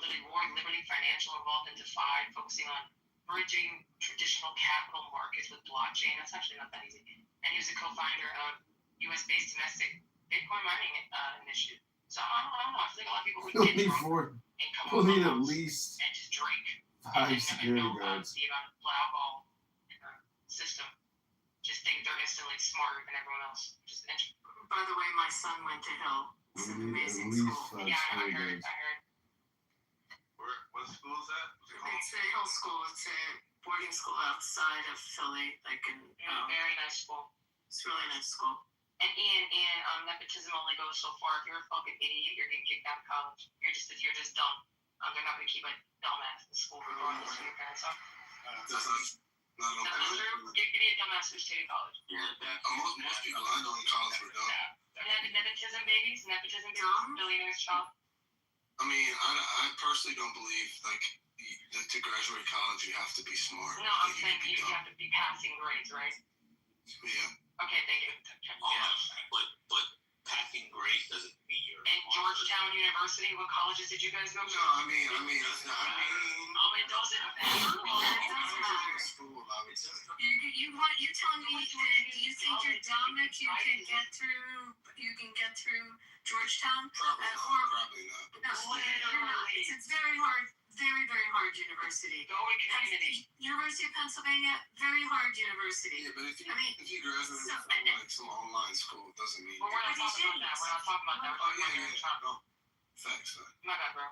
Lily Ward, Liberty Financial, involved in DeFi, focusing on bridging traditional capital markets with blockchain. That's actually not that easy. And he was a co-founder of U.S.-based domestic Bitcoin mining initiative. So I don't know. I feel like a lot of people would get drunk and come We'll need at home least and just drink. 5 security guards. The amount of alcohol in the system, just think they're instantly smarter than everyone else. Just interesting. By the way, my son went to Hill. It's an We need amazing at least school. 5 Yeah, I security heard. guards. What school is that? What's it called? It's a Hill school. It's a boarding school outside of Philly. Like in, Very nice school. it's a really nice school. And nepotism only goes so far. If you're a fucking idiot, you're getting kicked out of college. You're just dumb. They're not gonna keep a dumbass in school regardless of who your parents are. That's not That's not true. Give me a dumbass who's taking college. Yeah, most people I know in college were dumb. Nepotism babies, Dumb? billionaire's child. I mean, I personally don't believe that to graduate college you have to be smart. No, I'm saying you have to be passing grades, right? Yeah. Okay, thank you. but passing grades doesn't mean you're. And Georgetown University, what colleges did you guys go to? No, I mean, Oh, it doesn't matter. Well, it does matter. school, I would say. You telling me that you think you're dumb if you can get through Georgetown? Probably not. But No, you're not. It's a very hard, very, very hard university. Go to community. University of Pennsylvania, very hard university. Yeah, but if you graduate so- from like some online school, it doesn't mean. But we're not talking about that. We're not talking about that. We're Oh talking yeah, about yeah. Trump. No, facts. My bad, bro.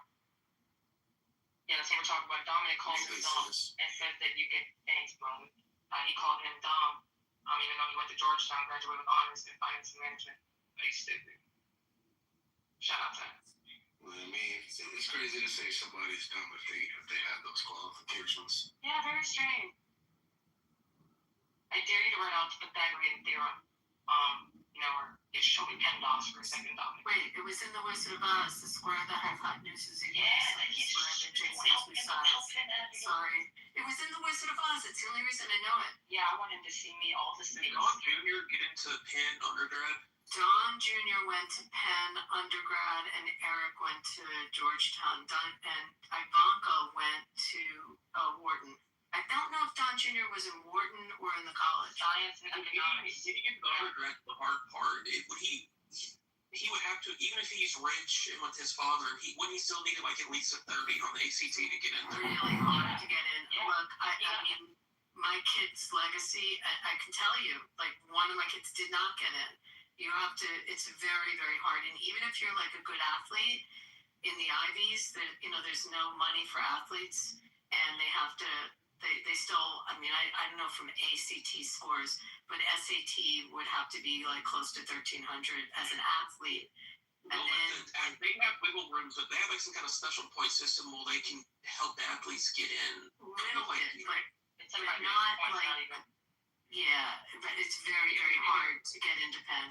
Yeah, that's what we're talking about. Dominic calls him dumb and says that you get thanks, brother. He called him dumb, even though he went to Georgetown, graduated with honors in finance and management. Stupid. Shout out to him. Well, I mean, it's crazy to say somebody's dumb if they have those qualifications. Yeah, very strange. I dare you to write out the Pythagorean theorem. Where it's showing $10 for a second dollar. Wait, it was in the Wizard of Oz, the square that had hot nooses in it. Like The square that Jason's besides. Sorry. It was in the Wizard of Oz. It's the only reason I know it. Yeah, I want him to see me all the Did things. Don Jr. get into Penn undergrad? Don Jr. went to Penn undergrad and Eric went to Georgetown. And Ivanka went to Wharton. I don't know if Don Jr. was in Wharton or in the college. Science and economics. He didn't get the undergrad. The hard part. He would have to, even if he's rich and with his father, wouldn't he still need like at least a 30 on the ACT to get in there? Really hard to get in. Yeah. Look, I mean, my kid's legacy, I can tell you, like one of my kids did not get in. You have to, it's very, very hard. And even if you're like a good athlete in the Ivies, there's no money for athletes and they have to, they still, I don't know from ACT scores, but SAT would have to be like close to 1,300 as an athlete. And then they have wiggle rooms, but they have like some kind of special point system where they can help the athletes get in. little Like, bit, but It's like not points, like, not even. yeah, but it's very, very hard to get into Penn.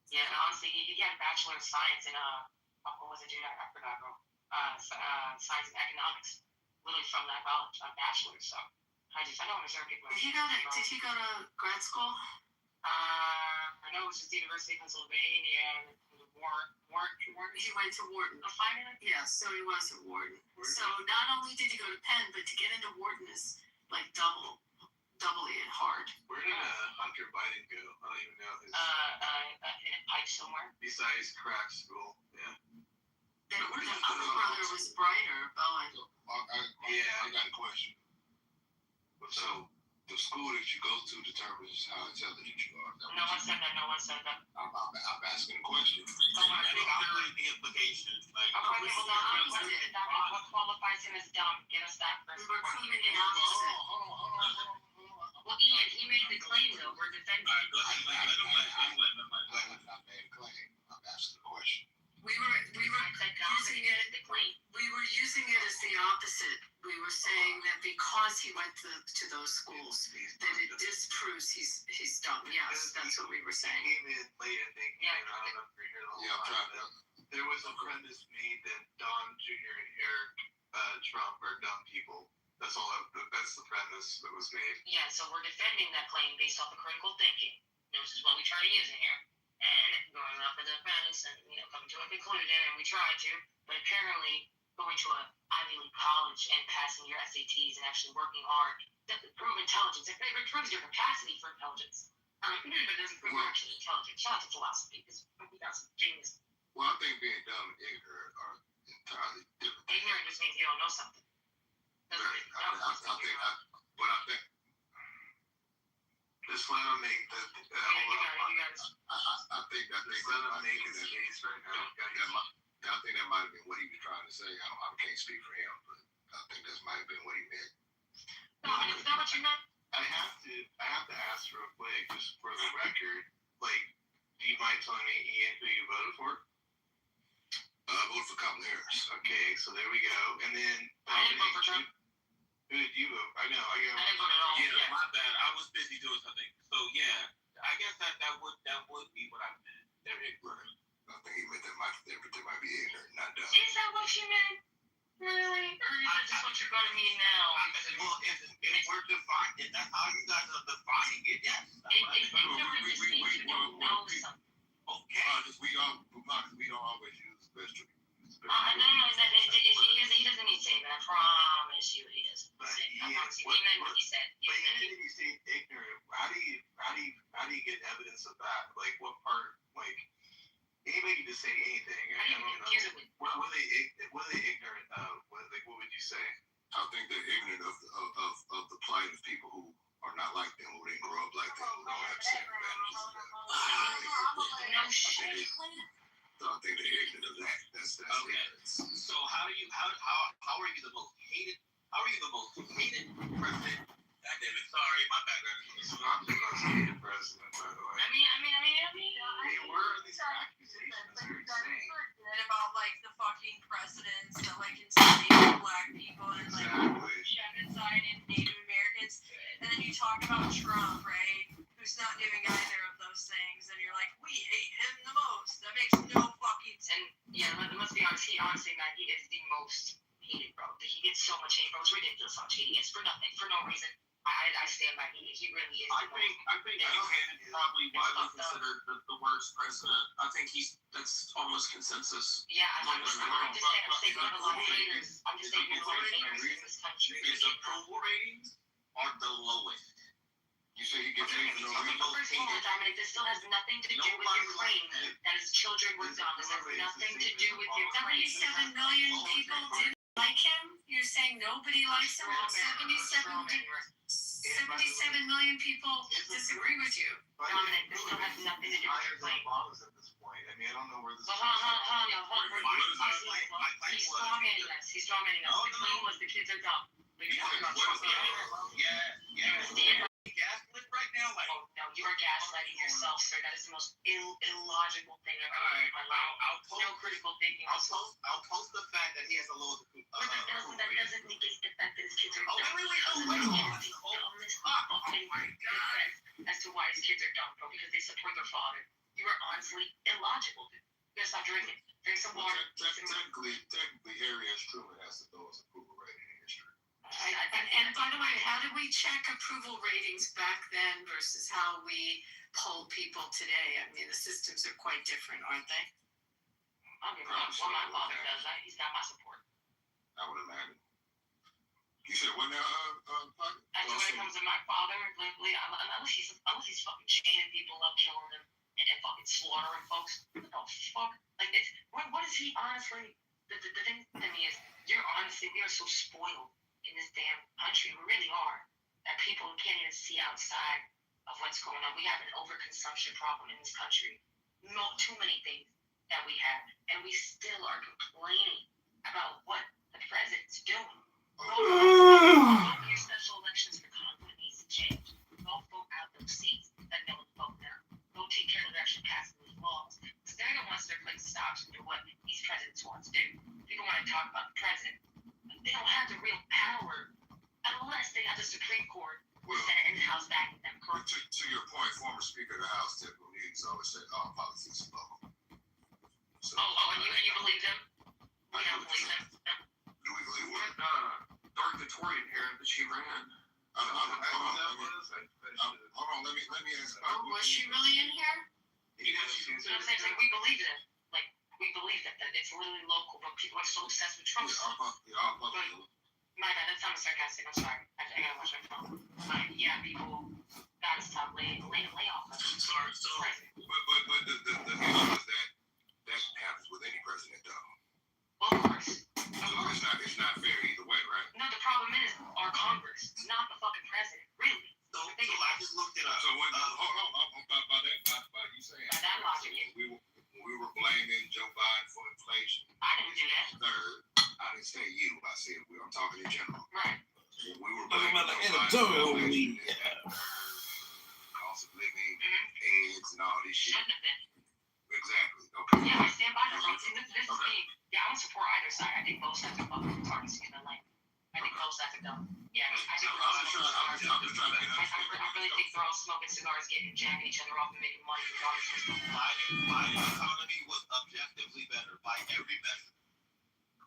Yeah, and honestly, he had a Bachelor of Science in what was it, dude? I forgot, bro. Science and Economics, literally from that college, a bachelor. So I don't understand people. Did he go to grad school? I know it was just the University of Pennsylvania. Wharton. He went to Wharton. A finance? Yeah, so he was at Wharton. So not only did he go to Penn, but to get into Wharton is like doubly hard. Where did Hunter Biden go? I don't even know his. In a pipe somewhere. Besides crack school, yeah. The other brother was brighter, Bowen. I got a question. So, the school that you go to determines how intelligent you are. No one said that. I'm asking a question. So what the implications. Like, what qualifies him as dumb? Give us that first. We were proving the opposite. Well, Ian, he made the claim though. We're defending. I made a claim. I'm asking a question. We were using it. We were using it as the opposite. We were saying that because he went to those schools, that it disproves he's dumb. Yes, that's what we were saying. Came in late, I think. Yeah. I don't know if you're here the whole Yeah, I'm time. trying to. There was a premise made that Don Jr. and Eric Trump are dumb people. That's the premise that was made. Yeah, so we're defending that claim based off of critical thinking. This is what we try to use in here. And going off of the premise and coming to a conclusion, and we tried to, but apparently going to a Ivy League college and passing your SATs and actually working hard doesn't prove intelligence. It proves your capacity for intelligence. But it doesn't prove you're actually intelligent. Shout out to philosophy, because we got some genius. Well, I think being dumb and ignorant are entirely different things. Ignorant just means you don't know something. But I think Just let them make the. I think Let them make his case right now. I think that might have been what he was trying to say. I can't speak for him, but I think that might have been what he meant. No, is that what you meant? I have to ask real quick, just for the record. Like, do you mind telling me, Ian, who you voted for? I voted for Kamala Harris. Okay, so there we go. And then I didn't vote for Trump. Who did you vote? I know. I didn't vote at all. Yeah, my bad. I was busy doing something. So yeah, I guess that would be what I meant. There you go. I think he meant that might be ignorant, not dumb. Is that what you meant? Really? Or is that just what you're going to mean now? Well, if we're defining, that's how you guys are defining it. Yes. Ignorance just means you don't know something. Okay. We don't always use special. No, he doesn't need to say that. I promise you he doesn't. But He yeah, meant what he said. But even if you say ignorant, how do you get evidence of that? Like what part? Like anybody can just say anything. I don't know. What are they ignorant of? What would you say? I think they're ignorant of the plight of people who are not like them, who didn't grow up like them, who don't have the same advantages as them. No shit. So I think they're ignorant of that. That's Okay. ignorance. So how are you the most hated? How are you the most hated president? God damn it! Sorry, my background is not the most hated president, by the way. I mean, Where are these accusations that you're saying? About like the fucking presidents that like enslaved black people and like Exactly. genocide in Native Americans, and then you talk about Trump, right? Who's not doing either of those things, and you're like, we hate him the most. That makes no fucking sense. and yeah, let's be honest. He honestly, man, he is the most hated, bro. He gets so much hate, bro. It's ridiculous how much hate he gets for nothing, for no reason. I stand by him. He really is. I think Buchanan is probably widely considered the worst president. I think that's almost consensus. Yeah, I'm just saying we have a lot of haters. I'm just saying we have a lot of haters in this country. His approval ratings are the lowest. You say he gets hated for no reason? First of all, Dominic, this still has nothing to do with your claim that his children were dumb. This has nothing to do with your claim. 77 million people didn't like him? You're saying nobody likes him? 77 million people disagree with you. Dominic, this still has nothing to do with your claim. At this point, I mean, I don't know where this. Well, hold on. He's strong-ending us. The claim was the kids are dumb. But you're talking about Trump. Yeah. Gaslit right now, like. Oh, no, you are gaslighting yourself, sir. That is the most illogical thing I've ever heard in my life. No critical thinking. I'll post the fact that he has a low. But that doesn't negate the fact that his kids are dumb. Oh my God. As to why his kids are dumb, bro, because they support their father. You were honestly illogical. You gotta stop drinking. Drink some water. Technically, Harry S. Truman has the lowest approval rating in history. And by the way, how did we check approval ratings back then versus how we poll people today? I mean, the systems are quite different, aren't they? I don't give a fuck what my father does. He's got my support. I would imagine. You said what now, Pocket? When it comes to my father, unless he's fucking chaining people up, killing them, and fucking slaughtering folks. What the fuck? Like, what is he honestly? The thing to me is, we are so spoiled in this damn country. We really are. That people can't even see outside of what's going on. We have an overconsumption problem in this country. Not too many things that we have, and we still are complaining about what the president's doing. Vote your special elections for Congress needs to change. Go vote out those seats that no one vote now. Go take care of actually passing these laws. Because they're the ones that are putting stops to what these presidents want to do. People want to talk about the president. They don't have the real power unless they have the Supreme Court, the Senate, and the House backing them. To your point, former Speaker of the House, Ted Williams, always said, all politics is local. So, and you believe them? We don't believe them. Do we believe what? Dark Victorian era that she ran. Hold on, let me ask. Was she really in here? So I'm saying, we believe them. Like, we believe that it's literally local, but people are so obsessed with Trump. My bad, that sounded sarcastic. I'm sorry. I gotta watch my phone. But yeah, people gotta stop laying off. Sorry, but the issue is that happens with any president, though. Well, of course. So it's not fair either way, right? No, the problem is our Congress, not the fucking president. Really. So I just looked it up. So when by you saying By that logic, when we were blaming Joe Biden for inflation. I didn't do that. Third, I didn't say you. I said I'm talking in general. Right. When we were blaming Joe Biden for inflation, cost of living, eggs, and all this shit. Shouldn't have been. Exactly. Okay. Yeah, I stand by that. This is me. Yeah, I don't support either side. I think both sides are fucking retarded. Excuse my language. I think both sides are dumb. Yeah, I think they're all smoking cigars. I really think they're all smoking cigars, jacking each other off, and making money regardless of stuff. Biden's economy was objectively better by every measure.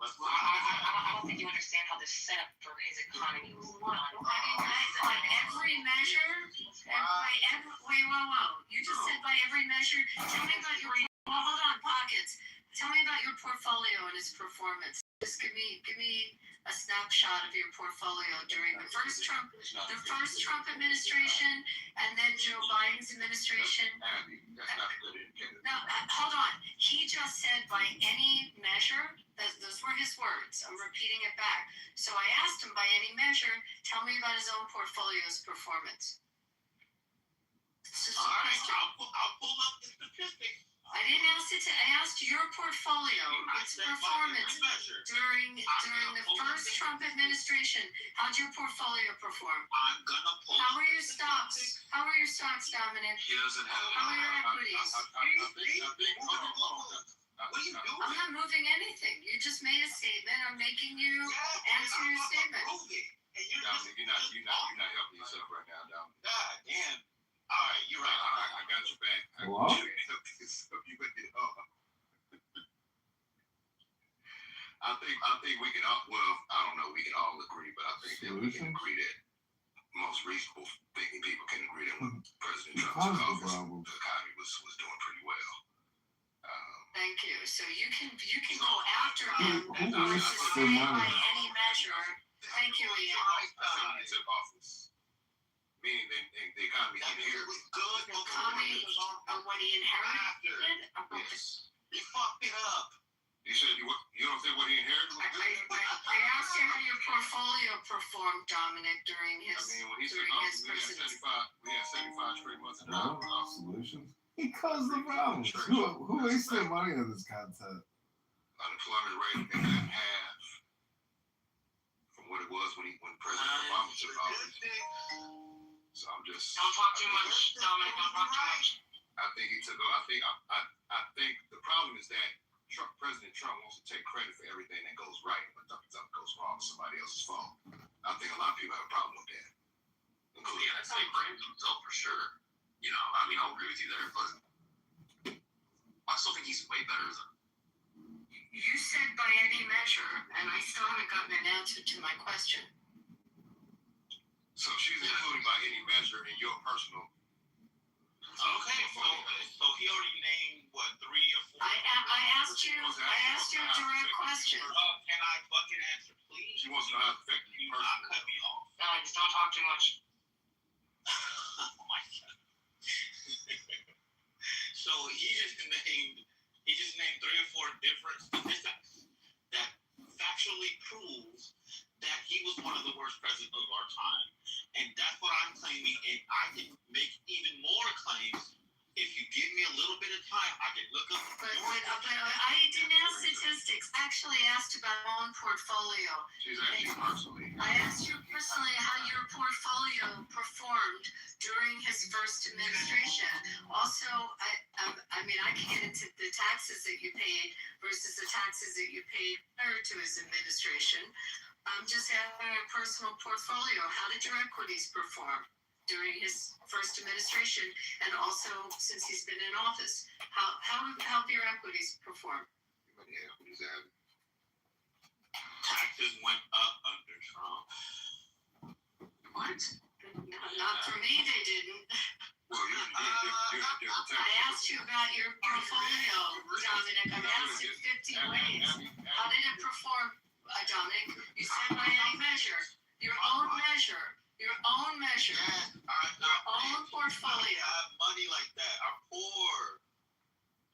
I don't think you understand how this setup for his economy was done. By every measure, whoa. You just said by every measure. Tell me about your. Well, hold on, Pockets. Tell me about your portfolio and its performance. Just give me a snapshot of your portfolio during the first Trump administration, and then Joe Biden's administration. That's not a good indicator. No, hold on. He just said by any measure. Those were his words. I'm repeating it back. So I asked him by any measure, tell me about his own portfolio's performance. All right, I'll pull up the statistics. I didn't ask it to. I asked your portfolio, its performance during the first Trump administration. How'd your portfolio perform? I'm gonna pull. How are your stocks? How are your stocks, Dominic? He doesn't have. How are your equities? What are you doing? I'm not moving anything. You just made a statement. I'm making you answer your statement. And you're not helping yourself right now, Dominic. God damn. All right, you're right. I got your back. Hello? I think we can all. Well, I don't know. We can all agree, but I think that we can agree that most reasonable thinking people can agree that when President Trump took office, the economy was doing pretty well. Thank you. So you can go after him Who to is say the by money? any measure. Thank you, Ian. He took office, meaning the economy inherited. was good. The economy of what he inherited. Yes. He fucked it up. You said you don't think what he inherited was good? I asked you how your portfolio performed, Dominic, during his When he took during his office, presidency. we had 75 straight months of No solutions. He caused the problems. Who wastes their money on this content? Unemployment rate cut in half from what it was when President Obama took office. So I'm just. Don't talk too much, Dominic. Don't talk too much. I think he took. I think the problem is that President Trump wants to take credit for everything that goes right, but something goes wrong, it's somebody else's fault. I think a lot of people have a problem with that. Yeah, I'd say blames himself for sure. I'll agree with you there, but I still think he's way better than. You said by any measure, and I still haven't gotten an answer to my question. So she's including by any measure in your personal. Okay, so he already named what 3 or 4. I asked you a direct question. Can I fucking answer, please? She wants to know how it's affecting you You not personally. cut me off. Just don't talk too much. Oh my god. So he just named 3 or 4 different statistics that factually proves that he was one of the worst presidents of our time. And that's what I'm claiming, and I can make even more claims. If you give me a little bit of time, I can look up. But I didn't ask statistics. I actually asked about my own portfolio. She's asking you personally. I asked you personally how your portfolio performed during his first administration. Also, I mean, I can get into the taxes that you paid versus the taxes that you paid prior to his administration. I'm just having a personal portfolio. How did your equities perform during his first administration, and also since he's been in office? How have your equities performed? Taxes went up under Trump. What? Not for me, they didn't. Well, you're in a different I asked you about your portfolio, Dominic. I've asked you 50 ways. How did it perform, Dominic? You said by any measure. Your own measure. Your own measure. Your own portfolio. I have money like that. I'm poor.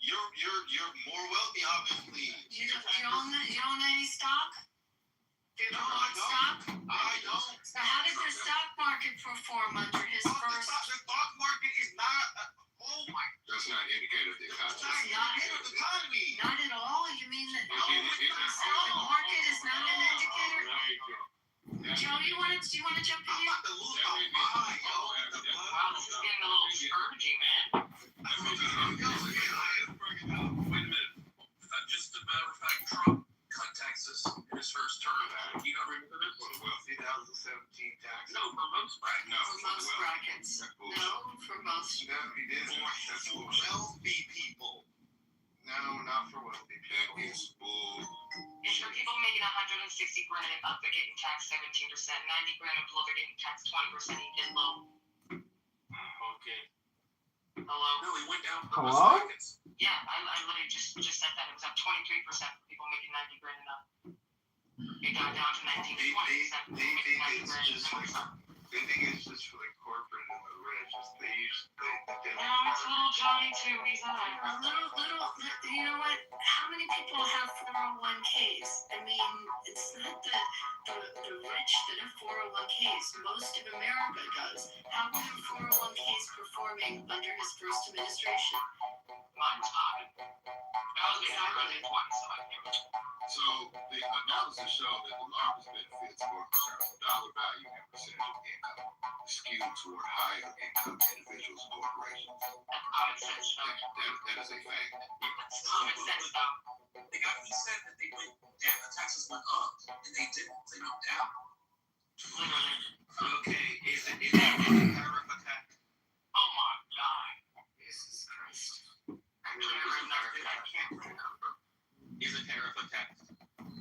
You're more wealthy, obviously. You own any stock? Do you own stock? I don't. So how did the stock market perform under his first? The stock market is not. Oh my. That's not an indicator of the economy. That's not the economy. Not at all. You mean that the market is not an indicator? Joe, do you want to jump in I'm here? about to lose my mind, yo. Wow, this is getting a little scourgy, man. Wait a minute. Just a matter of fact, Trump cut taxes in his first term. You don't remember that? For the wealthy, 2017 tax. No, for most brackets. No, For most brackets. No, for most. No, he didn't. That's For bullshit. wealthy people. No, not for wealthy people. That is bull. If for people making 160 grand and up, they're getting taxed 17%. 90 grand and below, they're getting taxed 20%. You get low. Okay. Hello? No, he went down for Hello? most brackets. Yeah, I literally just said that. It was up 23% for people making 90 grand and up. It got down to 19 to 20% for people making 90 grand and 20%. They think it's just for the corporate and the rich. They No, it's little Johnny too. He's a You know what? How many people have 401ks? I mean, it's not the rich that have 401ks. Most of America does. How were the 401ks performing under his first administration? Mine's high. I was getting around 20, so I can't. So the analysis showed that the largest benefits were dollar value and percentage of income skewed toward higher income individuals and corporations. That's common sense, though. That is a fact. It's common sense, though. He said that they went down, the taxes went up, and they didn't. They went down. Literally. Okay. Is it a tariff attack? Oh my God. Jesus Christ. I can't remember. Is a tariff attack?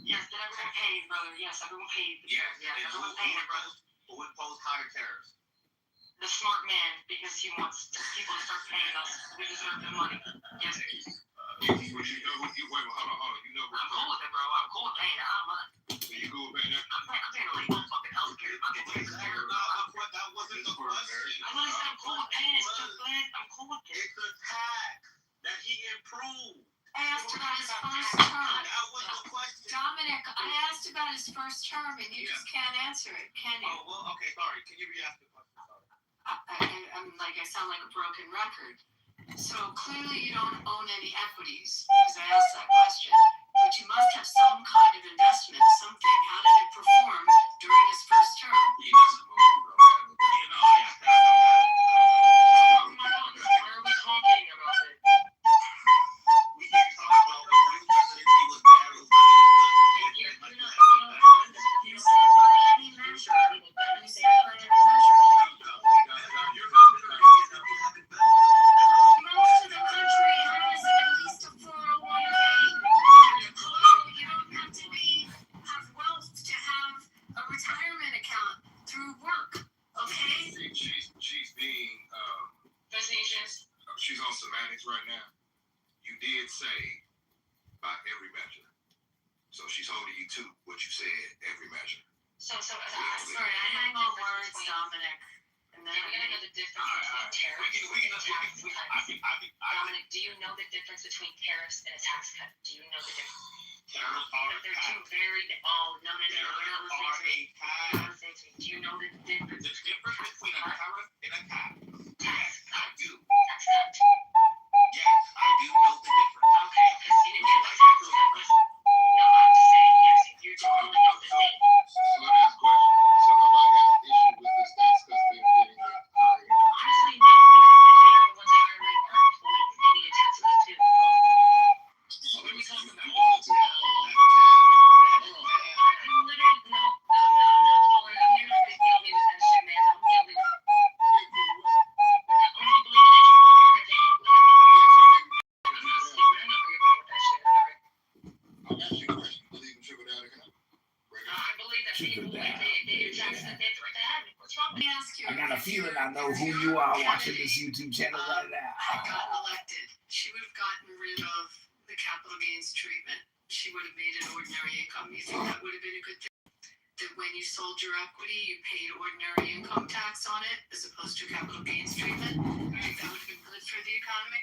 Yes, did everyone paid, brother? Yes, everyone paid. Yes. Yeah, everyone paid it, brother. Who impose higher tariffs? The smart man, because he wants people to start paying us. We deserve the money. Yes. But you know, hold on. You know I'm cool with it, bro. I'm cool with paying it. I don't mind. you go paying that. I'm paying illegal fucking healthcare. I'm getting taken care of. That wasn't the question. I literally said I'm cool with paying it. It's just glad I'm cool with it. It's a tax that he improved. I asked about his first term. That was the question. Dominic, I asked about his first term, and you just can't answer it, can you? Oh, well, okay, sorry. Can you re-ask the question? Sorry. I'm like, I sound like a broken record. So clearly you don't own any equities, because I asked that question. But you must have some kind of investment, something. How did it perform during his first term? He doesn't move from that. You know, I asked that. Oh my God. Why are we talking about it? We can't talk about the which presidency was bad or You said by any measure. You said by any measure. Most of the country has at least a So she's holding you to what you said, every measure. Sorry, I hang on words, Dominic. And then we're gonna know the difference between tariffs and a tax cut. Dominic, do you know the difference between tariffs and a tax cut? Do you know the difference? Tariffs are They're two very. Oh no, we're not listening to me. You're not listening to me. Do you know the difference? the difference between a tariff and a tax. Tax I do. tax cut. Yes, I do know the difference. Okay, because you didn't get the tax cut. No, I'm just saying yes. You totally know the thing. So let me ask a question. So nobody has an issue with this tax cut benefiting the high income? Honestly, no, because if they are the ones hiring our employees, they need a tax cut too. So what are we talking about? I'm literally no, I'm not falling. You're not gonna kill me with that shit, man. Don't kill me with that. Only believe in that triple worker thing. I'm not stupid. I know where you're going with that shit. I'm asking you a question. You believe in trickle down economics? I believe that people, they tax that they threat to have it. What's wrong Let with me ask you. I got a feeling I know who you are watching this YouTube channel right now. Had gotten elected, she would have gotten rid of the capital gains treatment. She would have made it ordinary income. You think that would have been a good thing? That when you sold your equity, you paid ordinary income tax on it as opposed to capital gains treatment? You think that would have been good for the economy?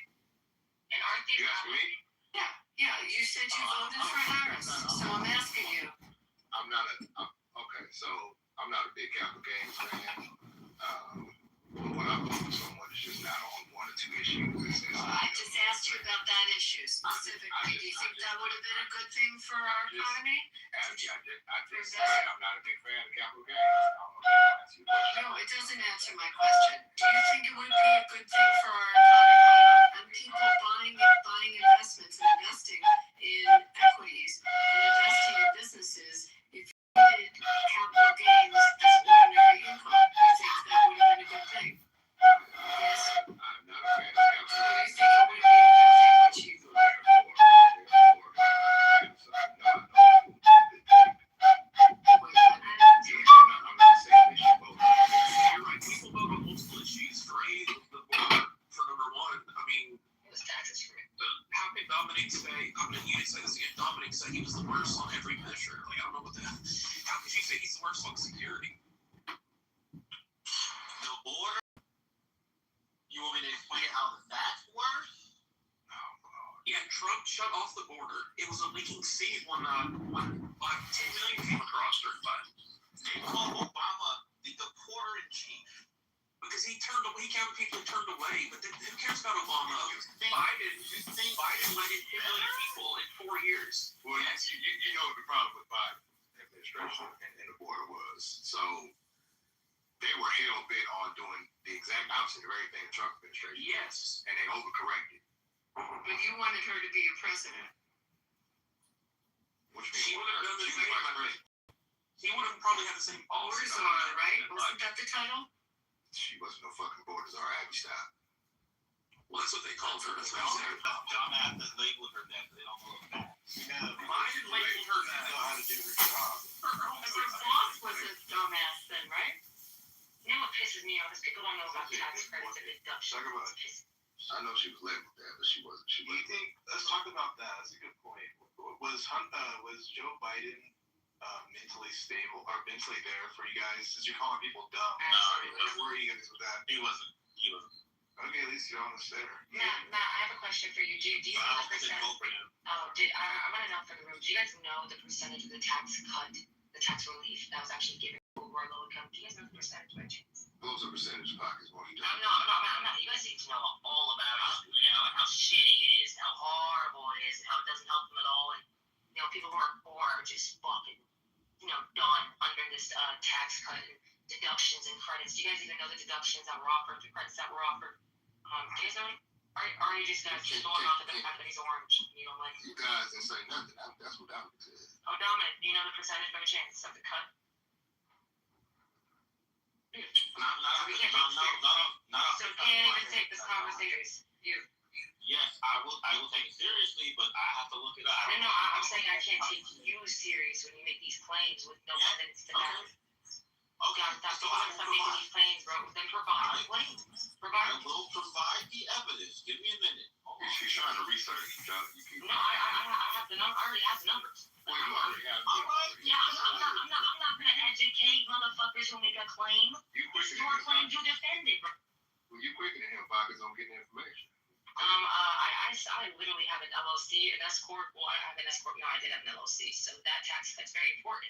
And aren't these You ask me? Yeah, you said you voted for Harris, so I'm asking you. I'm not a big capital gains fan. But what I focus on is just not on one or two issues. I just asked you about that issue specifically. Do you think that would have been a good thing for our economy? I just said I'm not a big fan of capital gains. I don't know if that answers your question. No, it doesn't answer my question. Do you think it would be a good thing for our economy and people buying investments and investing in equities and investing in businesses if you did capital gains as ordinary income? Do you think that would have been a good thing? Yes. I'm not a fan of capital So you gains. think it would be a good thing, which you I'm not saying they should vote. You're right. People vote on multiple issues. For me, the vote for number one, I mean, it was taxes for me? how can Dominic say, I'm going to you to say this again, Dominic said he was the worst on every measure. Like, I don't know what that, how could you say he's the worst on security? The border? You want me to explain how that's worse? Yeah, Trump shut off the border. It was a leaking sea when 10 million came across during Biden. They call Obama the deporter in chief. Because he counted people who turned away. But then, who cares about Obama? Biden let in 10 million people in 4 years. Well, yes, you know what the problem with Biden administration and the border was. So they were hell bent on doing the exact opposite of everything the Trump administration. Yes. And they overcorrected. But you wanted her to be a president. Which He means would have done the she same. was vice president. He would have probably had the same policy. Borders are, right? Wasn't that the title? She wasn't no fucking borders or Abby style. Well, that's what they called her. That's what he said. John Adams labeled her that, but they don't know that. Biden labeled her that. Know how to do her job. Her boss was a dumbass then, right? You know what pisses me off is people don't know about tax credits and deductions. Talk about it. I know she was labeled that, but she wasn't. She Do you wasn't. think? Let's talk about that. That's a good point. Was Joe Biden mentally stable or mentally there for you guys? Since you're calling people dumb, where are you guys with that? He wasn't. Okay, at least you're almost there. Matt, I have a question for you. Do you know the percent? I want to know for the room. Do you guys know the percentage of the tax cut, the tax relief that was actually given to lower low income? Do you guys know the percentage by chance? What was the percentage pockets? What you doing? I'm not. You guys need to know all about it. You know, how shitty it is, how horrible it is, how it doesn't help them at all. And, you know, people who are poor are just fucking, done under this tax cut and deductions and credits. Do you guys even know the deductions that were offered, the credits that were offered? Do you guys know? Are you just guys just going off of the fact that he's orange? You know, like. You guys didn't say nothing. That's what Dominic said. Oh, Dominic, do you know the percentage by chance of the cut? So you can't even take this conversation. Yes, I will take it seriously, but I have to look it up. No, I'm saying I can't take you serious when you make these claims with no evidence to back it. Okay, That's so the I one will making provide. these claims, bro. Then provide the claims. I will provide the evidence. Give me a minute. She's trying to research. You keep. No, I have the number. I already have the numbers. Well, you already have. Yeah, I'm not gonna educate motherfuckers who make a claim. You It's quicker your than claim him. to defend it. Well, you quicker than him. Vodka's don't get the information. I literally have an LLC, an S corp. Well, I have an S corp. No, I did have an LLC, so that tax cut's very important.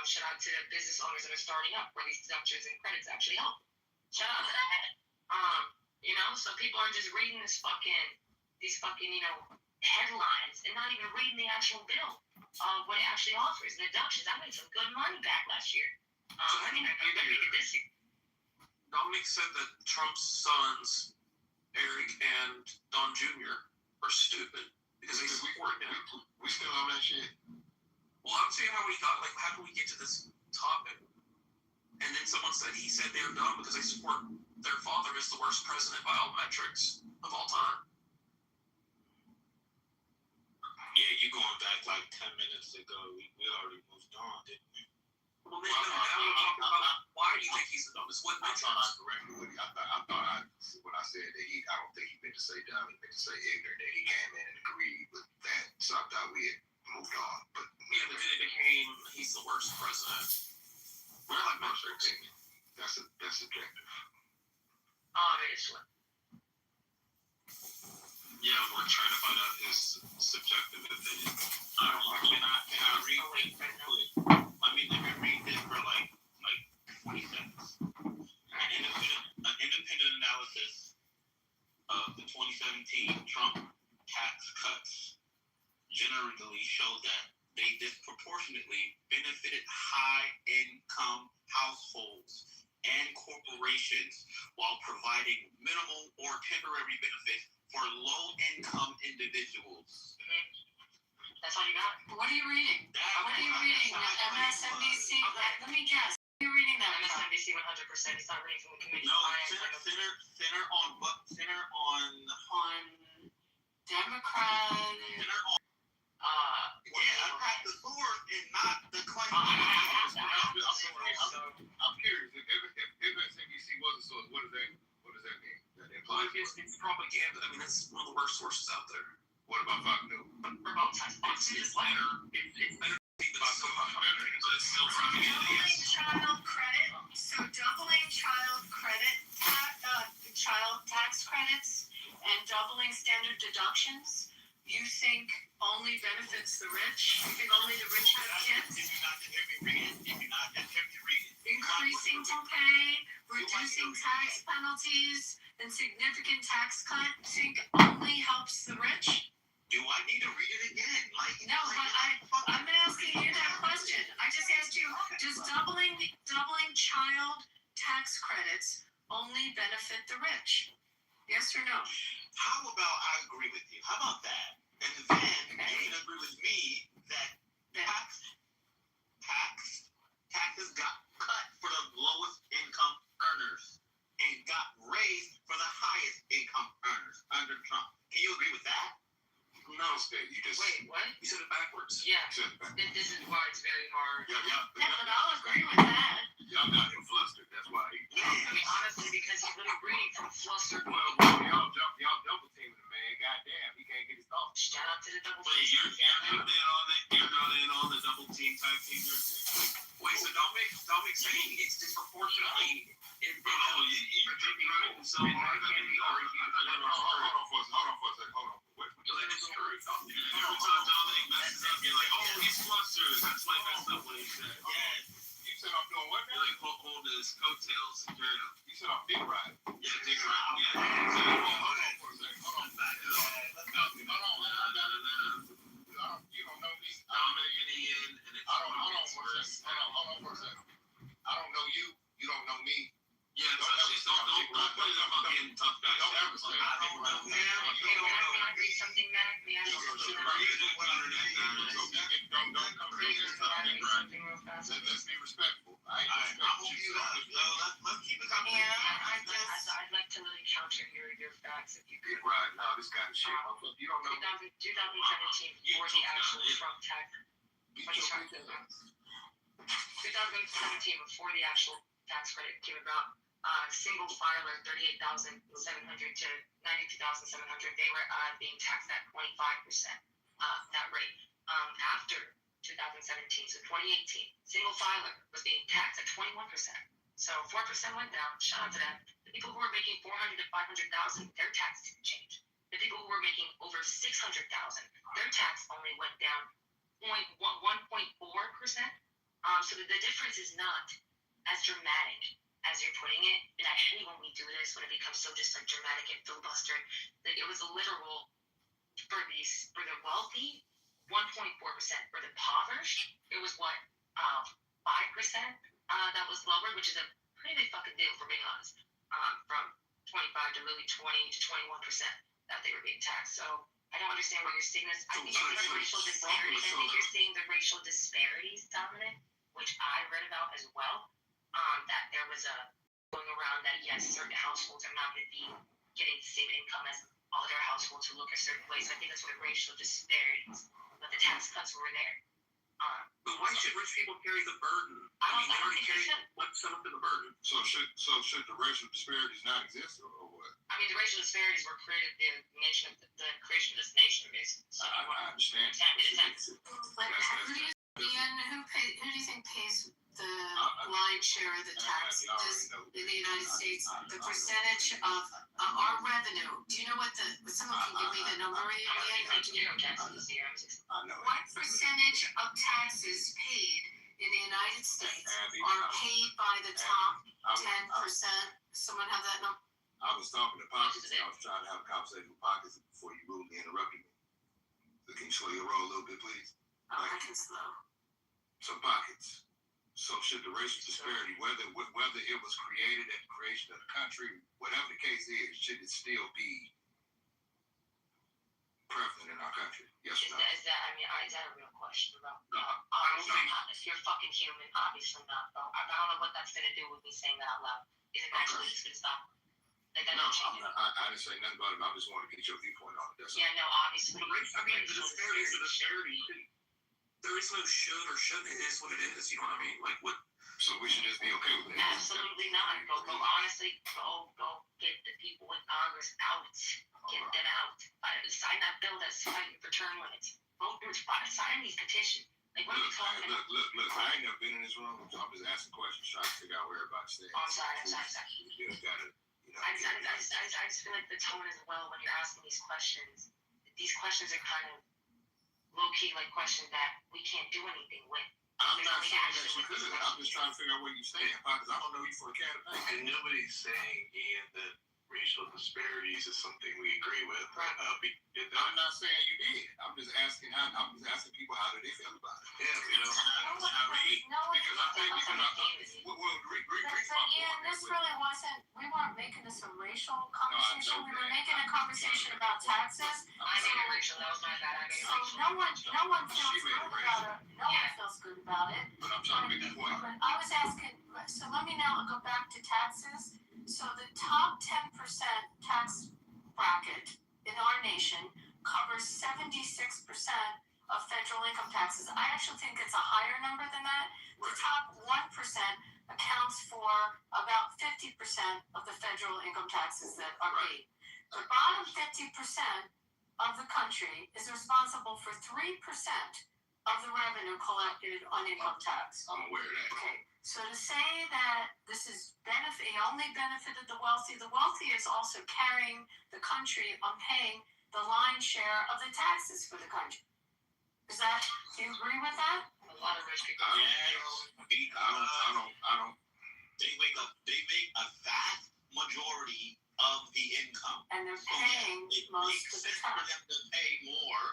Shout out to the business owners that are starting up, where these deductions and credits actually help. Shout out to that. You know, so people are just reading these fucking, you know, headlines and not even reading the actual bill of what it actually offers. And deductions. I made some good money back last year. I mean, I'm gonna make it this year. Dominic said that Trump's sons, Eric and Don Jr., are stupid because they support him. We still on that shit. Well, I'm saying how do we get to this topic? And then someone said he said they're dumb because they support their father as the worst president by all metrics of all time. Yeah, you going back like 10 minutes ago. We already moved on, didn't we? Well, then now we're talking about why do you think he's the dumbest? What I metrics? thought I corrected what when I said that I don't think he meant to say dumb. He meant to say ignorant. That he came in and agreed with that. So I thought we had moved on. But Yeah, but then it became he's the worst president. we're like metrics. That's subjective. Obviously. Yeah, we're trying to find out his subjective opinion. Can I read it quick? Let me read this for like 20 seconds. An independent analysis of the 2017 Trump tax cuts generally showed that they disproportionately benefited high-income households and corporations while providing minimal or temporary benefits for low-income individuals. That's all you got? What are you reading? What are you reading? MSNBC? Let me guess. What are you reading that? MSNBC 100%. He's not reading from the committee. No, center on On Democrat. I cracked the sword and not the claim. I'm curious. If MSNBC was a source, what does that mean? That Well, implies it's propaganda. I mean, that's one of the worst sources out there. what about Fox News? Remote tax boxes is better. It's better, but it's still propaganda. Doubling Yes. child credit. So doubling child tax credits and doubling standard deductions, you think only benefits the rich? You think only the rich have kids? If you're not just hear me read it. Increasing to pay, reducing tax penalties, and significant tax cut, think only helps the rich? Do I need to read it again? No, but I'm asking you that question. I just asked you, does doubling child tax credits only benefit the rich? Yes or no? How about I agree with you? How about that? And then you can agree with me that taxes got cut for the lowest income earners and got raised for the highest income earners under Trump. Can you agree with that? No, State. You just Wait, what? You said it backwards. Yeah. said that. This is why it's very hard. Yeah, but I'll agree with that. Y'all got him flustered. That's why. I mean, honestly, because he's literally reading from flustered. Y'all double teaming the man. Goddamn, he can't get his thoughts. Shout out to the double. Wait, you're not in on the double team type team. Wait, so Dominic saying it's disproportionately in You're right. So hard. Hold on for a second. Wait, because that is true. Every time Dominic messes up, you're like, oh, he's flustered. That's why he messed up when he said. Yeah. You said I'm doing what You're now? like hold his coattails and carry him. You said I'm dick riding. Yeah, dig around. Yeah. Hold on for a second. Hold on. You don't know me. Dominic and Ian and it's Hold on for a second. I don't know you. You don't know me. Yeah, don't put it in fucking tough guy. Don't ever say I don't know him. You don't know Can I read something back? May I read something back? Don't come crazy. Let's be respectful. Let's keep it coming. I'd like to really counter your facts if you could. Right now, this kind of shit. You don't know. 2017 for the actual Trump tax. 2017 before the actual tax credit came about. single filer 38,700 to 92,700. They were being taxed at 25%. That rate. After 2017, so 2018, single filer was being taxed at 21%. So 4% went down. Shout out to them. The people who were making 400 to 500,000, their tax didn't change. The people who were making over 600,000, their tax only went down 1.4%. So the difference is not as dramatic as you're putting it. And I hate when we do this, when it becomes so just like dramatic and filibuster. Like it was a literal for the wealthy, 1.4%. For the impoverished, it was what 5%. That was lower, which is a pretty big fucking deal for being honest. From 25 to really 20 to 21% that they were being taxed. So I don't understand what you're seeing this. I think it's the racial disparities. I think you're seeing the racial disparities, Dominic, which I read about as well. That there was a going around that yes, certain households are not going to be getting the same income as other households who look a certain way. So I think that's what racial disparities. But the tax cuts were there. But why should rich people carry the burden? I don't they already think they carry should. some of the burden. So should the racial disparities not exist or what? I mean, the racial disparities were created in the creation of this nation, basically. So I understand. Like, who do you think pays the lion's share of the tax in the United States? The percentage of our revenue. Do you know what someone can give me the number? I know. What percentage of taxes paid in the United States are paid by the top 10%? Someone have that number? I was talking to Pockets. I was trying to have a conversation with Pockets before you rudely interrupted me. So can you slow your roll a little bit, please? I can slow. So Pockets. So should the racial disparity, whether it was created at the creation of the country, whatever the case is, should it still be prevalent in our country? Yes or no? Is that a real question about? No, Obviously not. If you're fucking human, obviously not. Though I don't know what that's gonna do with me saying that out loud. Is it actually just gonna stop? Like that No, don't change it. I didn't say nothing about it. I just wanted to get your viewpoint on it. That's Yeah, no, obviously. The disparity is a disparity. There is no should or shouldn't. It is what it is. You know what I mean? Like what? So we should just be okay with it. Absolutely not. Go honestly, go get the people in Congress out. Get them out. Sign that bill that's fighting for term limits. Vote for sign these petitions. Like what are we talking about? Look, I ain't never been in this room, so I'm just asking questions, trying to figure out where everybody stands. Oh, I'm sorry. You just gotta, I just feel like the tone as well when you're asking these questions. These questions are kind of low-key like questions that we can't do anything with. I'm not saying that you could. I'm just trying to figure out where you stand, because I don't know you for a cat of paint. And nobody's saying, Ian, that racial disparities is something we agree with. Right. I'm not saying you did. I'm just asking people how do they feel about it. Yeah, Because I think Ian, this really wasn't. We weren't making this a racial conversation. We were making a conversation about taxes. I made it racial. That was my bad. I made it So racial. no one feels good about it. No one feels good about it. But I'm trying to make the point. But I was asking. So let me now go back to taxes. So the top 10% tax bracket in our nation covers 76% of federal income taxes. I actually think it's a higher number than that. The top 1% accounts for about 50% of the federal income taxes that are paid. The bottom 50% of the country is responsible for 3% of the revenue collected on income tax. I'm aware of that. Okay, so to say that this is only benefited the wealthy is also carrying the country on paying the lion's share of the taxes for the country. Do you agree with that? A lot of rich people. I don't. They make a vast majority of the income. And they're paying most of the For tax. them to pay more,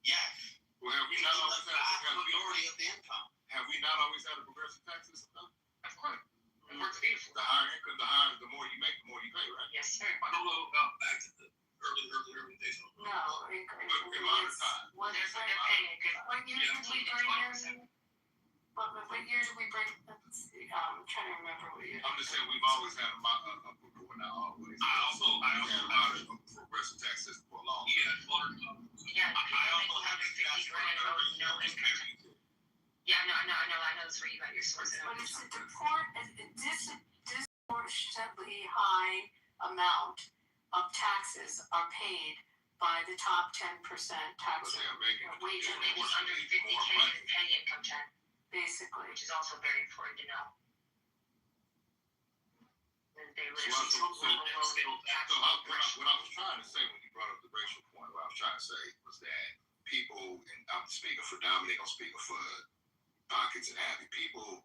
yes. Well, have we You not need always the vast majority of the income. have we not always had a progressive tax system? Of course. It works beautiful. The higher income, the more you make, the more you pay, right? Yes, sir. I don't know about back to the early days. No, But in modern times, what They're paying a good. year did we bring in? What year did we bring? I'm trying to remember what year. I'm just saying we've always had not always. I also had a progressive tax system for a long time. Yeah, I also have $50 grand, no income. Yeah, no, I know that's where you got your source. But it's a disproportionately high amount of taxes are paid by the top 10% tax But they're making wage It earners, was under 50K in pay income tax, basically. which is also very important to know. And they live Well, below the tax what I was trying to say when you brought up the racial point, what I was trying to say was that people, and I'm speaking for Dominic, I'm speaking for Pockets and Abby, people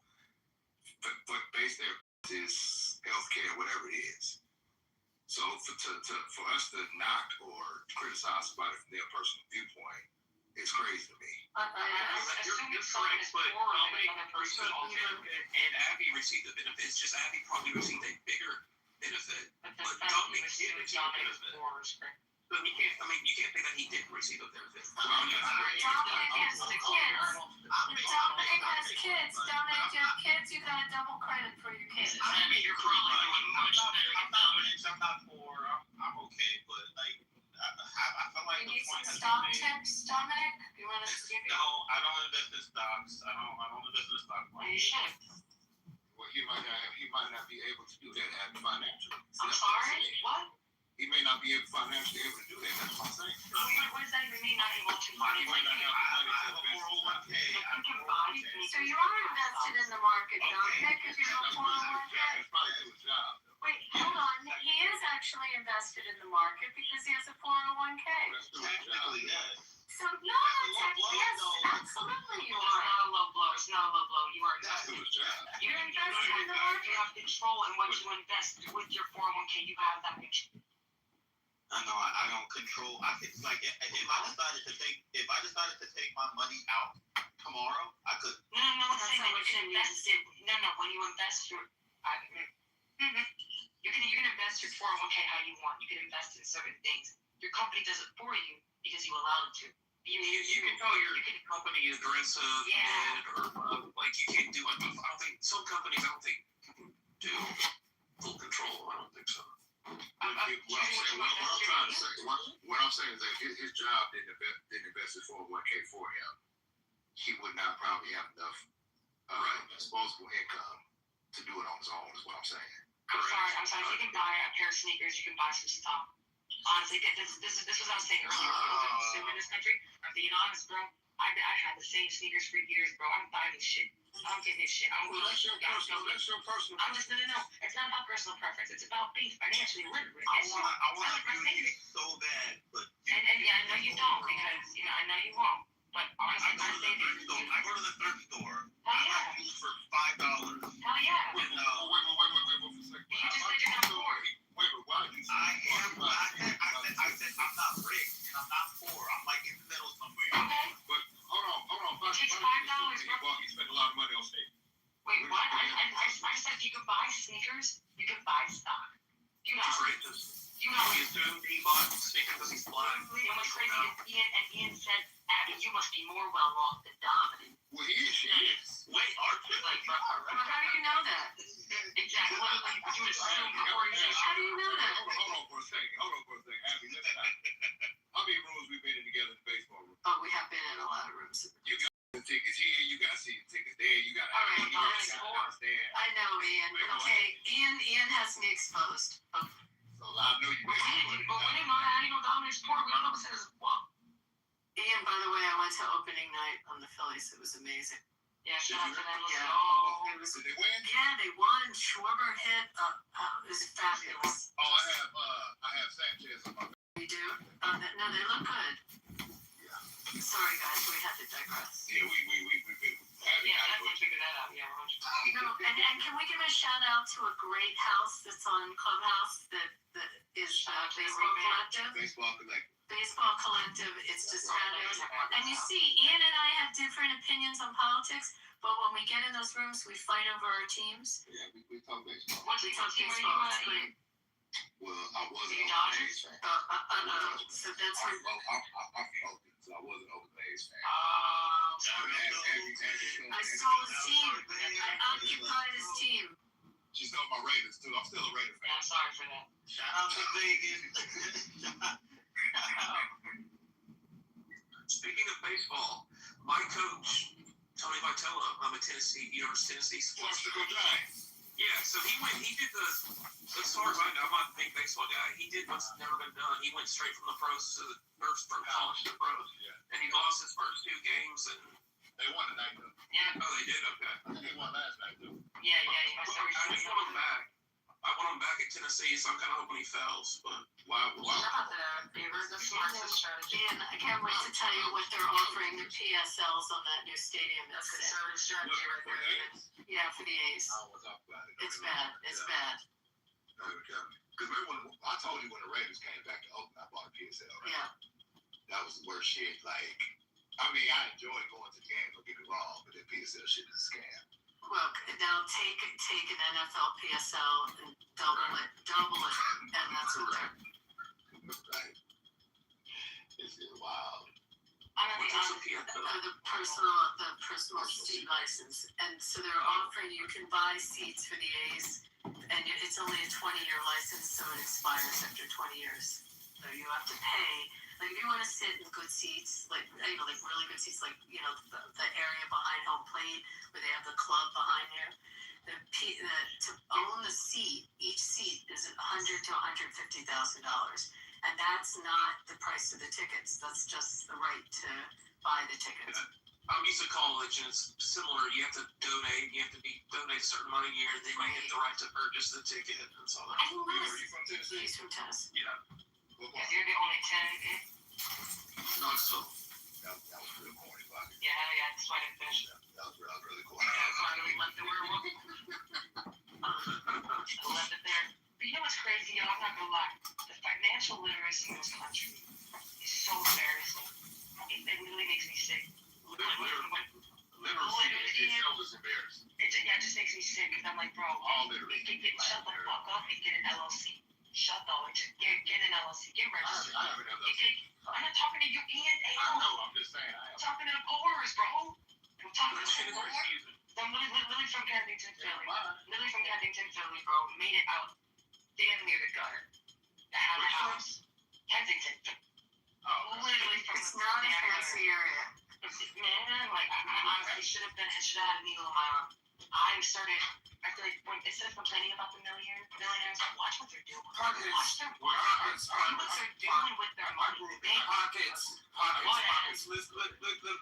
base their is healthcare, whatever it is. So for us to knock or criticize somebody from their personal viewpoint is crazy to me. You're correct, but Dominic received and Abby received the benefits. Just Abby probably received a bigger benefit, But but the Dominic did receive a Dominic benefit. Wars. But you can't say that he didn't receive a benefit. Dominic has the kids. Dominic has kids. Dominic, you have kids, you got a double credit for your kids. I mean, you're probably doing much better. I'm not poor. I'm okay, but like I feel like You the need some point has stock been made. tips, Dominic? You want us to give you? No, I don't invest in stocks. I don't invest in the stock Well, market. you should. Well, he might not be able to do that financially. I'm sorry? What? He may not be financially able to do that. That's what I'm saying. What does that even mean, not able to? He might not have the money to invest in stocks. You can buy sneakers. So you are invested in the market, Dominic, if you have a 401k. That's probably do his job. Wait, hold on. He is actually invested in the market because he has a 401k. That's doing his job. Technically, yes. So no, yes, absolutely you It's are. not a low blow. It's not a low blow. You are That's invested. doing his job. You're invested in the You market. have control in what you invest with your 401k. You have that control. I know I don't control. I could like if I decided to take my money out tomorrow, I could. No, I'm saying that you can invest it. No, when you invest your, you can invest your 401k how you want. You can invest in certain things. Your company does it for you because you allow them to. You can tell your company is aggressive, Yeah. or like you can't do it. I don't think some companies. I don't think can do full control. I don't think so. What I'm saying is that his job didn't invest his 401k for him. He would not probably have enough disposable income to do it on his own. Is what I'm saying. I'm sorry. If you can buy a pair of sneakers, you can buy some stock. Honestly, this is what I was saying earlier. When I was consumer in this country, I'm being honest, bro. I had the same sneakers for years, bro. I'm buying this shit. I'm getting this shit. Well, that's your personal. I'm just no. It's not about personal preference. It's about being financially literate. I want to use it so bad, but. And I know you don't because I know you won't. But honestly, I go to the thrift store. Hell I yeah. buy shoes for $5. Hell yeah. Wait for a second. You just said you're not poor. Wait, why did you say? I said I'm not rich and I'm not poor. I'm like in the middle somewhere. Okay. But hold on. It takes $5, bro. He spent a lot of money on sneakers. Wait, what? I said you can buy sneakers. You can buy stock. You know. You know. He assumed he bought sneakers because he's blind. And what's crazy is Ian said, Abby, you must be more well off than Dominic. Well, he is. Wait, Archie? Like, bro, How do you know that? exactly. Like, you assume before you say, How do you know that? Hold on for a second. Abby, listen. How many rooms we been in together in the baseball room? Oh, we have been in a lot of rooms. You got the tickets here, you got season tickets there, you got All right, there. I know, Ian. Okay, Ian has me exposed. Okay. So I know you but we didn't know that. How do you know Dominic's poor? We don't know what's in his walk. Ian, by the way, I went to opening night on the Phillies. It was amazing. Yeah, shout out to them. Yeah. It was. Did they win? Yeah, they won. Schwarber hit. It was fabulous. Oh, I have Sanchez on my back. You do? No, they look good. Yeah. Sorry, guys, we had to digress. Yeah, we've been. Yeah, definitely figure that out. Yeah, And can we give a shout out to a great house that's on Clubhouse that is Baseball Collective. Baseball Collective. It's just fabulous. And you see, Ian and I have different opinions on politics, but when we get in those rooms, we fight over our teams. Yeah, we talk baseball. What We talk team are you baseball. at, It's great. Well, I wasn't You an Dodgers? A's fan. So that's I'm when from Oakland, so I wasn't an Oakland A's fan. I stole his team. I occupied his team. She stole my Raiders too. I'm still a Raider Yeah, fan. I'm sorry for that. Shout out to Vegas. Speaking of baseball, my coach, Tony Vitello, I'm a University of Tennessee sports. Sports Giants. Yeah, so he did as far as I know, I'm not a big baseball guy, he did what's never been done. He went straight from the pros to from college to the pros. Yeah. And he lost his first 2 games, and They won tonight, though. Yeah, oh, they did, okay. I think they won last night, too. yeah, you must have I received just want him back. I want him back at Tennessee, so I'm kind of hoping he fails, but Wow. Shout out to that. They were the smartest strategy. And I can't wait to tell you what they're offering the PSLs on that new stadium That's instead. conservative strategy right there. man. Yeah, for the A's. I was up about it. It's bad. It's bad. Because remember when I told you when the Ravens came back to Oakland, I bought a PSL, right? Yeah. That was the worst shit. Like, I mean, I enjoyed going to the game, don't get me wrong, but that PSL shit is a scam. Well, now take an NFL PSL and double it, and that's what they're. Right? It's just wild. I'm at what's the also The personal seat license, and so they're offering you can buy seats for the A's, and it's only a 20-year license, so it expires after 20 years. So you have to pay. Like if you want to sit in good seats, like like really good seats, like the area behind home plate where they have the club behind there. To own the seat, each seat is $100,000 to $150,000, and that's not the price of the tickets. That's just the right to buy the tickets. I'm used to college, and it's similar. You have to donate. You have to donate a certain amount a year, then you get the right to purchase the ticket and so on. I didn't Are realize you from Tennessee? he's from Tennessee. Yeah. What Because part? you're the only 10. Not so. That was real corny, but Yeah, that's why I didn't finish. that was really corny. That's why we left the werewolf. I left it there. But you know what's crazy, y'all? I'm not gonna lie. The financial literacy in this country is so embarrassing. It really makes me sick. Literacy itself is embarrassing. It just makes me sick because I'm like, bro, All literacy. shut the fuck up and get an LLC. Shut up and just get an LLC. Get registered. I haven't had that. I'm not talking to you, Ian. I know, I'm just saying. I'm talking to the poorers, bro. I'm talking to the poor. Excuse me. I'm literally from Kensington, Philly. Mine. Literally from Kensington, Philly, bro. Made it out damn near the gutter. To have a house. Kensington. Oh, Literally from It's the not a damn fancy gutter. area. Man, like I honestly should have had a needle in my arm. I feel like instead of complaining about the millionaires, watch what they're doing. Watch what they're doing with their money. Pockets. Let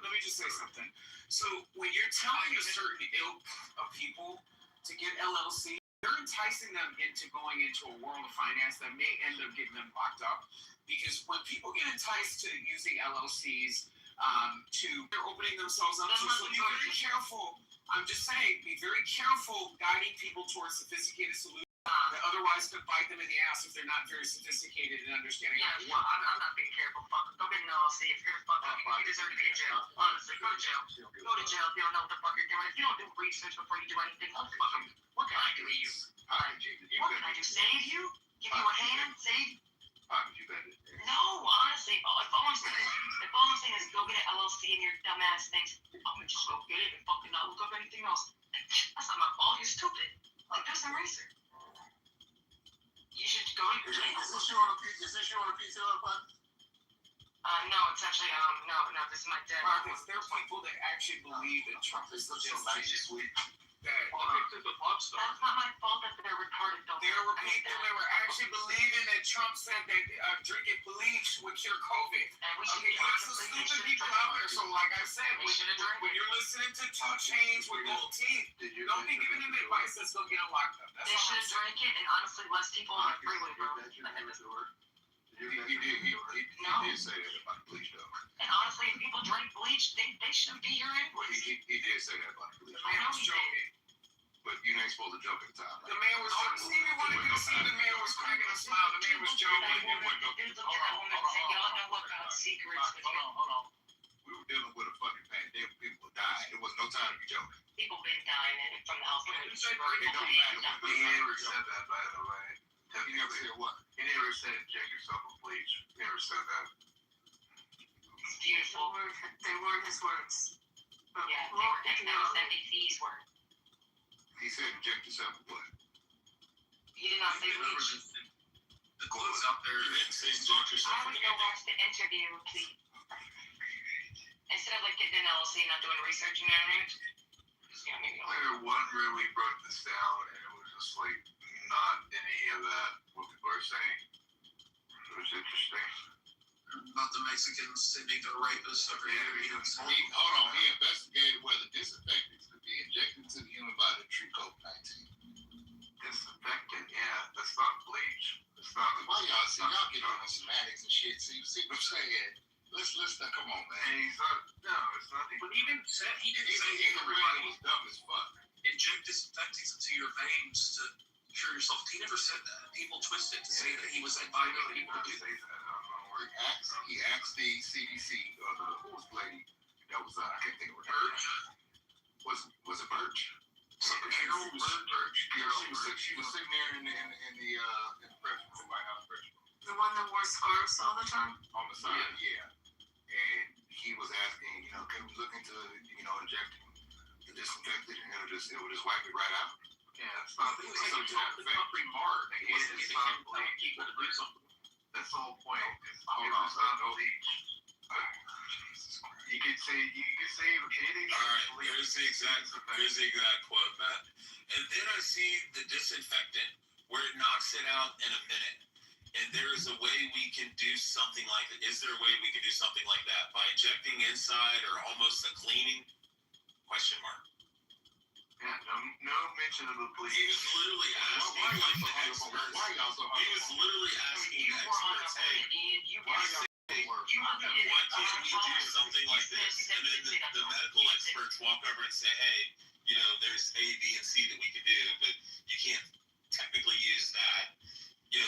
me just say something. So when you're telling a certain ilk of people to get LLC, you're enticing them into going into a world of finance that may end up getting them locked up. Because when people get enticed to using LLCs, they're opening themselves up to. So be very careful. I'm just saying, be very careful guiding people towards sophisticated solutions that otherwise could bite them in the ass if they're not very sophisticated in understanding Yeah, how to well, work. I'm not being careful. Don't get an LLC. If you're fucking up, you deserve to be in jail. Honestly, go to jail. Go to jail if you don't know what the fuck you're doing. If you don't do research before you do anything, what can I do to you? What can I do? Save you? Give you a hand? Save? No, honestly, if all I'm saying is go get an LLC and your dumbass thinks, I'm gonna just go get it and fucking not look up anything else. That's not my fault. You're stupid. Like, do some research. You should go to your jail. Is this you on a PCL button? No, it's actually, no, this is my dad. Marcus, there are people that actually believe that Trump is legit. That's not my fault that they're retarded, though. There were people that were actually believing that Trump said that drinking bleach would cure COVID. And we should Okay, there's some stupid people out there. So, like I said, when you're listening to 2 Chainz with gold teeth, don't be giving them advice that's gonna get them locked up. That's They all should I'm drink it, and honestly, less people on the freeway, bro. He did say that about bleach, though. And honestly, if people drink bleach, they shouldn't be here anyways. He did say that about bleach. I know he did. But you ain't supposed to joke at the time. The man was joking. Stevie wanted you to see the man was cracking a smile. The man was joking. Dude, look at that woman and say, y'all know what God's secrets with me. Hold on. We were dealing with a fucking pandemic. People were dying. It was no time to be joking. People been dying from the health It don't matter. He never said that, by the way. He never said what? He never said inject yourself with bleach. He never said that. It's beautiful. They were his words. Yeah, that was MVP's word. He said inject yourself with what? He did not say bleach. The quote's out there. He didn't say inject yourself I would with go watch the interview, please. Instead of like getting an LLC and not doing research, you know what I mean? Just, maybe Later, one really broke this down, and it was honestly not any of that, what people are saying. It was interesting. About the Mexicans sending the rapists over here. Hold on, he investigated whether disinfectants could be injected to the human body to treat COVID-19. Disinfectant, yeah, that's not bleach. It's not. Why y'all get on the semantics and shit? See what I'm saying? Let's come on, man. And he's not. No, it's not. But he didn't say he was dumb as fuck. inject disinfectants into your veins to cure yourself. He never said that. People twist it to say that he was inviting people to do that. He asked the CDC or the host lady. That was I can't think of her name. Was it Birch? Carol Birch. She was sitting there in the press room, the White House press room. The one that wore scarves all the time? On the side, yeah. And he was asking, can we look into, injecting the disinfectant and it would just wipe it right out? Yeah, it's not It's not remark. It's not people to do something. That's the whole point. It's not bleach. You could say anything. All right, here's the exact quote, Matt. And then I see the disinfectant where it knocks it out in a minute. And there is a way we can do something like that. Is there a way we can do something like that by injecting inside or almost a cleaning? Question mark. Yeah, no mention of the bleach. He was literally asking the experts. He was literally asking the experts, hey, why can't we do something like this? And then the medical experts walk over and say, hey, there's A, B, and C that we could do, but you can't technically use that.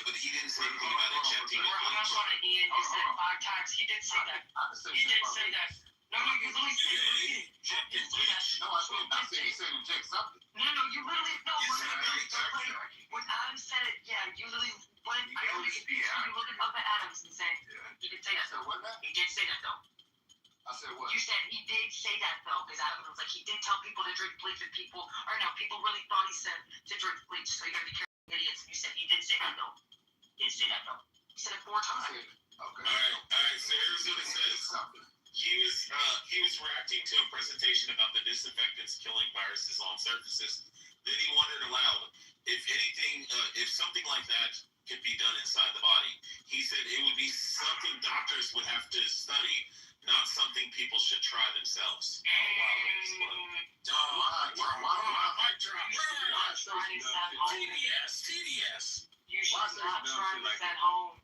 But he didn't say anything about injecting the bleach. Ian, you said 5 times. He did say that. He did say that. No, you literally said bleach. No, I said he said inject something. No, you literally when Adam said it, yeah, you literally went. I don't think you look up at Adams and said he did say that. So what now? He did say that though. I said what? You said he did say that though, because Adam was like he did tell people to drink bleach, and people really thought he said to drink bleach. So you gotta be careful, idiots. You said he did say that though. He did say that though. He said it 4 times. Okay. All right. So here's what it says. He was reacting to a presentation about the disinfectants killing viruses on surfaces. Then he wondered aloud if anything, if something like that could be done inside the body. He said it would be something doctors would have to study, not something people should try themselves. TDS. You should not try this at home.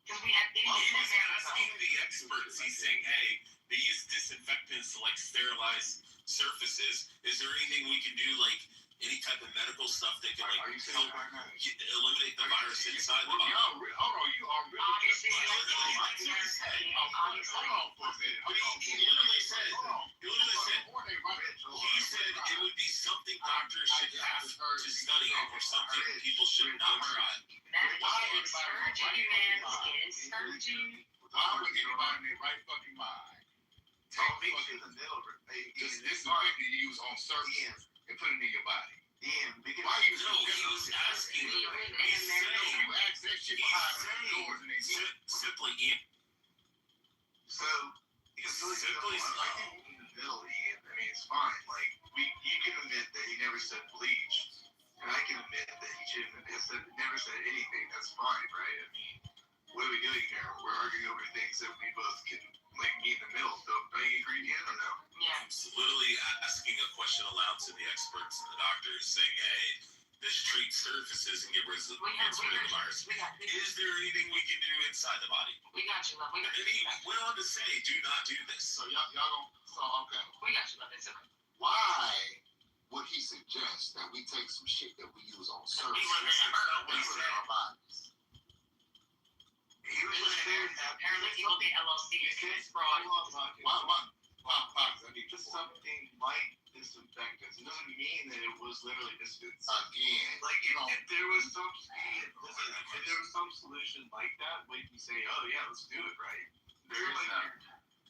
Because we have idiots He was asking the experts. He's saying, hey, they use disinfectants to surface surfaces. Is there anything we can do, like any type of medical stuff that can help eliminate the virus inside the body? Hold on, you are really. Obviously, He literally said, he said it would be something doctors should have to study or something people should not try. Get surgery, man. Get surgery. Why would anybody in their right fucking mind take in the middle of it? This is what you use on surface and put it in your body. Why you he was asking. You ask that shit behind doors and they say simply, Ian. So simply in the middle, Ian. I mean, it's fine. Like you can admit that he never said bleach, and I can admit that he shouldn't have never said anything. That's fine, right? I mean, what are we doing here? We're arguing over things that we both can meet in the middle. Don't you agree, Ian, or no? Yeah. He's literally asking a question aloud to the experts and the doctors, saying, "Hey, this treats surfaces and get rid of the virus. Is there anything we can do inside the body?" We got you, love. And then he went on to say, "Do not do this." So y'all don't. So okay. We got you, love. It's okay. Why would he suggest that we take some shit that we use on surfaces and put it in our bodies? He was just there. Apparently, people get LLCs and it's fraud. Why? I mean, just something like disinfectants. It doesn't mean that it was literally disinfectants. Again, if there was some solution like that, we can say, oh yeah, let's do it, right? There is none.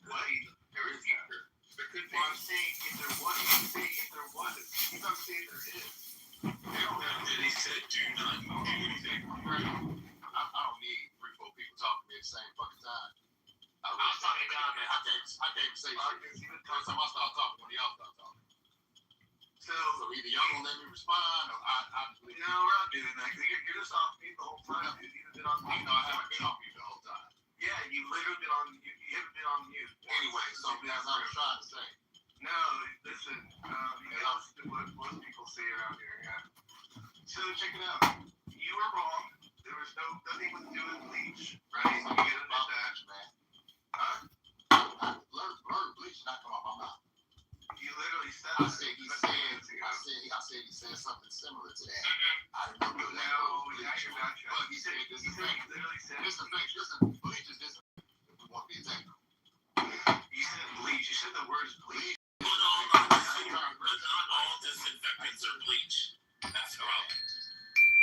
What? There is none. There could be. I'm saying if there was, he's not saying there is. And he said, "Do not do anything." I don't need 3-4 people talking to me at the same fucking time. I was talking about I can't even say shit. Every time I start talking, when y'all start talking. So either y'all gonna let me respond or I No, we're not doing that. You're just off mute the whole time, dude. You've been on mute. I haven't been on mute the whole time. Yeah, you've literally been on. You haven't been on mute. Anyway, so as I was trying to say. No, listen. You know what most people say around here. Yeah. So check it out. You were wrong. There was nothing to do with bleach, right? You get admit that, man. Huh? Learn bleach not come out my mouth. You literally said I said he said something similar to that. I didn't know that. No, yeah, you're not. But he said this is literally said bleach is this. If we want to be exact. You said bleach. You said the words bleach. Well, no, not all disinfectants are bleach. That's the problem.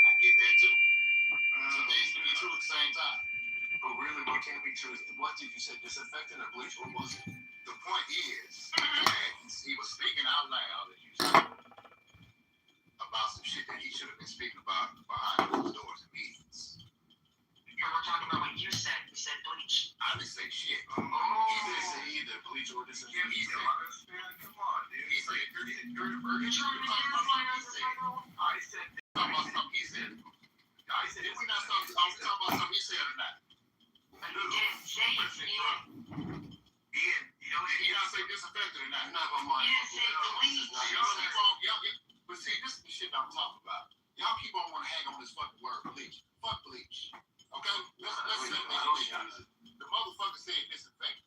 I get that too. So things can be true at the same time. But really, what can't be true is what did you say? Disinfectant or bleach? What was it? The point is that he was speaking out loud, as you said, about some shit that he should have been speaking about behind closed doors and meetings. And we're talking about what you said. You said bleach. I didn't say shit. He didn't say either bleach or disinfectant. He said, Come on, dude. he said, you're the virgin. I said, Talking about something he said. I said, If we're not talking about something he said or not. But you didn't say it. Ian, you know, Did he not say disinfectant or not? never mind. You didn't say bleach. But see, this is the shit I'm talking about. Y'all keep on want to hang on this fucking word bleach. Fuck bleach. Okay? Let's say bleach. The motherfucker said disinfectant.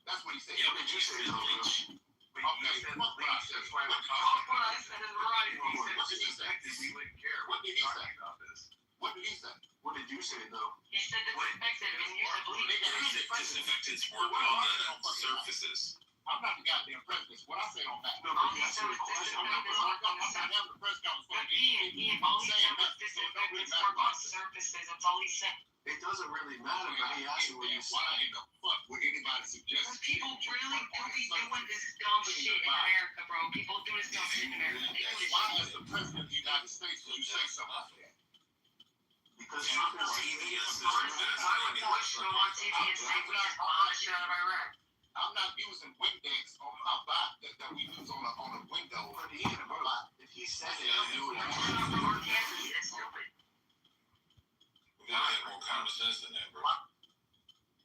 That's what he said. Yeah, but you said bleach. Okay, fuck what I said. That's why we're What talking I said is right. What did he say? We wouldn't care. What did he say? About this. What did he say? What did you say, though? He said disinfectant and you said bleach. You said disinfectants work on the surfaces. I'm not the goddamn president. What I say on that. No, but you answered the question. I'm not having the press conference. But Ian, all he said was disinfectants work on surfaces. That's all he said. It doesn't really matter, but he asked you what you Why said. in the fuck would anybody suggest? Because people really do be doing this dumb shit in America, bro. People do this dumb shit in America. They do this Why shit. as the president of the United States would you say something like that? Because Trump is I would watch them on TV and say we just bombed the shit out of Iraq. I'm not using Windex on my body that we use on a window. But he didn't know. If he said it, I knew it. That's stupid. We gotta have more common sense than that, bro.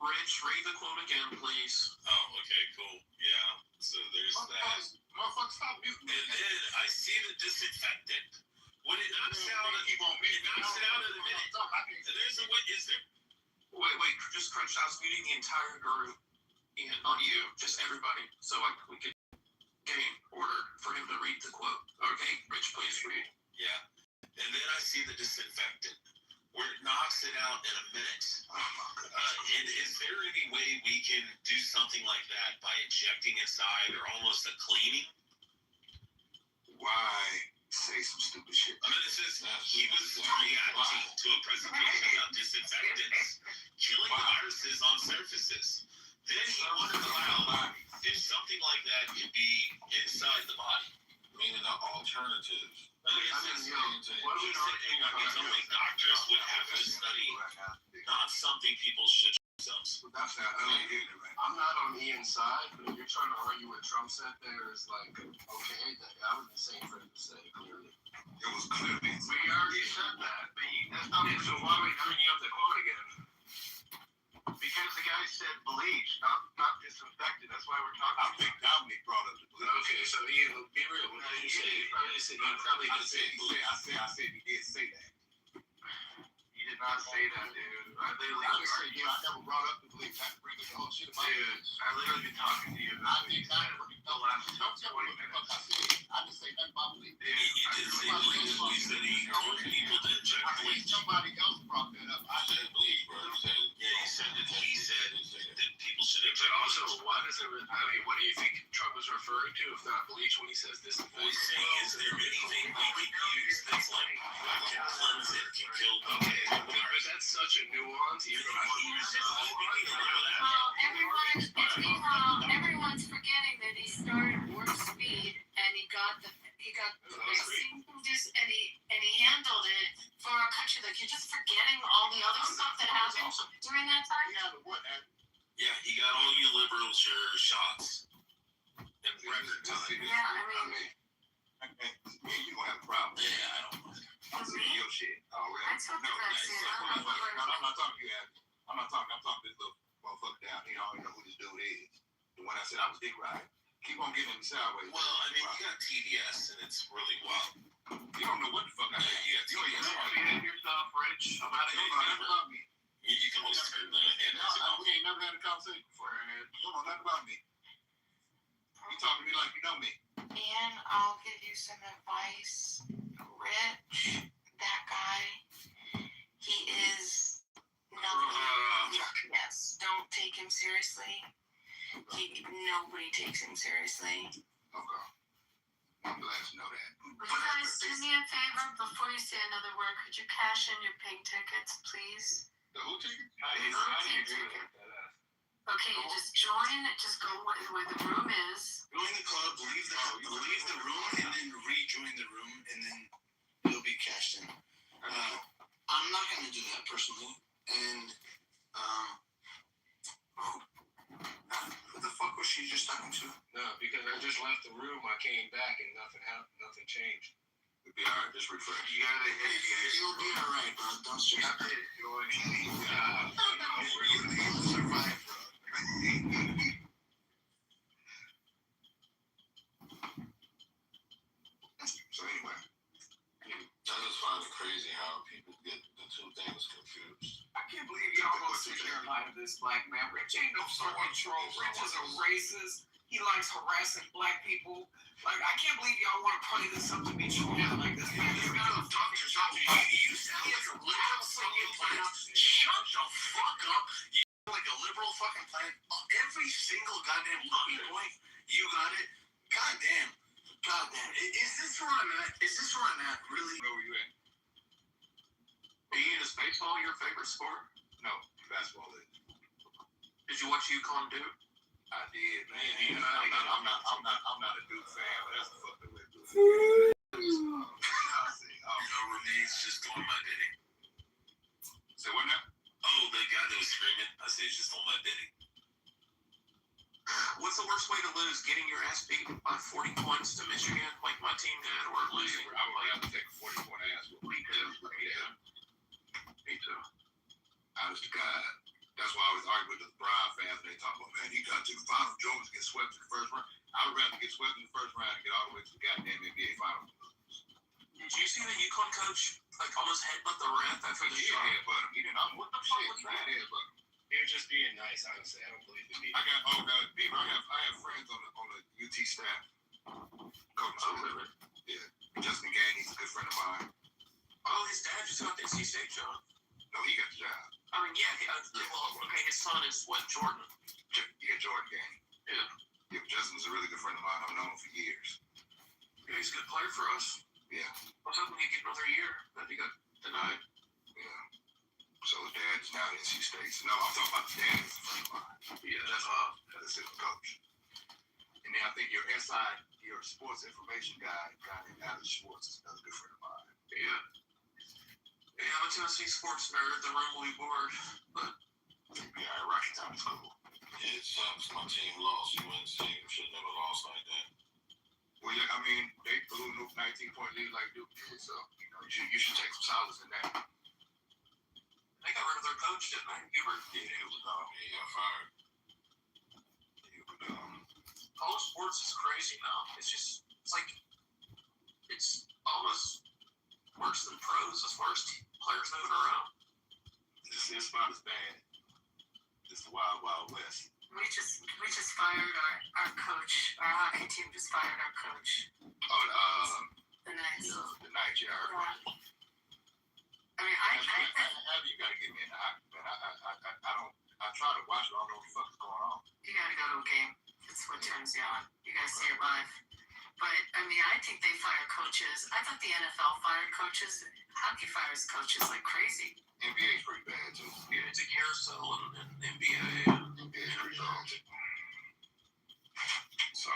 Rich, read the quote again, please. Oh, okay, cool. Yeah. So there's that. Motherfucker, stop muting. And then I see the disinfectant. When it knocks out, it knocks it out in a minute. There's a way. Is there? Wait, just crunch. I was muting the entire group, and not you, just everybody, so we could get in order for him to read the quote. Okay, Rich, please read. Yeah. And then I see the disinfectant, where it knocks it out in a minute. And is there any way we can do something like that by injecting inside or almost a cleaning? Why say some stupid shit? I mean, it says he was reacting to a presentation about disinfectants killing viruses on surfaces. Then he wondered aloud if something like that could be inside the body. Meaning the alternatives. What are we thinking? I mean, something doctors would have to study, not something people should themselves. That's not I'm not on Ian's side, but if you're trying to argue what Trump said there is like, okay, I was the same for him to say clearly. It was clear. We already said that, but that's not it. So why are we bringing up the quote again? Because the guy said bleach, not disinfectant. That's why we're talking. I think Dominic brought up the bleach. Okay, so Ian, be real. I said he did say that. You did not say that, dude. I literally I never brought up the bleach. I bring up the whole shit about bleach. I literally been talking to you I about did not bring the last. Don't tell me what the fuck I said. I didn't say nothing about bleach. He did say bleach. He said he told people to inject I think bleach. somebody else brought that up. I said bleach, bro. Yeah, he said that people should But inject also, bleach. why does it? I mean, what do you think Trump was referring to, if not bleach, when he says this? Well, he's saying, is there anything we can use that's like can cleanse it, can kill the virus? That's such a nuance. He was just hoping to know that. Everyone's forgetting that he started Warp Speed and he got the vaccine and he handled it for our country. Like you're just forgetting all the other stuff that happened during that time. Yeah, he got all you liberals your shots in record time. Yeah, I mean. Yeah, I don't know. I'm saying your shit. Oh, really? I took the vaccine. I'm not talking to you, Abby. I'm talking to this little motherfucker down here. I don't even know who this dude is. The one I said I was dick riding. Keep on getting in the sideways. Well, I mean, you got TDS, and it's really wild. You don't know what the fuck I had. Yeah, You ain't TDS. know yourself, Rich. I'm out of here. You don't know nothing about me. You can always turn the hand. We ain't never had a conversation before. You don't know nothing about me. You talking to me like you know me. And I'll give you some advice. Rich, that guy, he is nothing. Yes, don't take him seriously. Nobody takes him seriously. Okay. I'm glad to know that. Would you guys do me a favor before you say another word? Could you cash in your pink tickets, please? The who ticket? Pink ticket. Okay, you just join. Just go where the room is. Join the club, leave the room, and then rejoin the room, and then it'll be cashed in. I'm not gonna do that personally, and Who the fuck was she just talking to? No, because I just left the room. I came back and nothing happened. Nothing changed. It'll be alright. Just refresh. you gotta. You'll be alright, bro. Don't stress. You'll survive, bro. So anyway, I just find it crazy how people get the two things confused. I can't believe y'all gonna sit here and lie to this black man. Rich ain't no fucking troll. Rich is a racist. He likes harassing black people. Like, I can't believe y'all want to play this up to be trolling like this. Man, you gotta talk to yourself. You sound like a liberal fucking planet. Shut the fuck up. You sound like a liberal fucking planet. Every single goddamn looking point, you got it. Goddamn. Goddamn. Is this where I'm at? Is this where I'm at? Really? where were you at? Ian, is baseball your favorite sport? No, basketball is. Did you watch UConn Duke? I did, man. I'm not a Duke fan, but that's the fucking way to do it. Remains just doing my bidding. Say what now? Oh, the guy that was screaming, I say just on my bidding. What's the worst way to lose? Getting your ass beat by 40 points to Michigan, like my team did, or losing? I would have to take a 40-point ass. Me too. Me too. Honest to God. That's why I always argue with the Brown fans. They talk about, man, you got to the final. Jones get swept in the first round. I would rather get swept in the first round and get all the way to the goddamn NBA final. Did you see the UConn coach like almost headbutt the ref after the shot? He didn't. What the fuck was that? He was just being nice, honestly. I don't believe the media. I have friends on the UT staff. Coach, yeah. Justin Gagne, he's a good friend of mine. Oh, his dad just got the NC State job. No, he got the job. I mean, yeah. His son is what, Jordan? Yeah, Jordan Gagne. Yeah, Justin's a really good friend of mine. I've known him for years. Yeah, he's a good player for us. Yeah. I was hoping he'd get another year, but he got denied. Yeah. So his dad is now at NC State. So, no, I'm talking about the dad is a friend of mine. Yeah, That's assistant coach. And then I think your sports information guy named Alex Schwartz, is another good friend of mine. Yeah. Yeah, I'm a Tennessee sports nerd. The room will be bored, but yeah, Rocky Top is cool. Yeah, it sucks. My team lost. UNC should never lost like that. Well, yeah, I mean, they blew a 19-point lead like Duke did, so you should take some solace in that. They got rid of their coach, didn't they? Hubert? Yeah, he was gone. He got fired. He was gone. College sports is crazy now. It's almost worse than pros as far as players moving around. This spot is bad. It's the wild, wild west. We just fired our coach. Our hockey team just fired our coach. Oh, The Knights. the night, yeah, I heard about it. I mean, Abby, you gotta get me in the hockey, man. I try to watch it. I don't know what the fuck is going on. you gotta go to a game. That's what turns you on. You gotta see it live. But I mean, I think they fire coaches. I thought the NFL fired coaches. Hockey fires coaches like crazy. NBA's pretty bad too. Yeah, it's a carousel in the NBA. NBA's pretty bad. So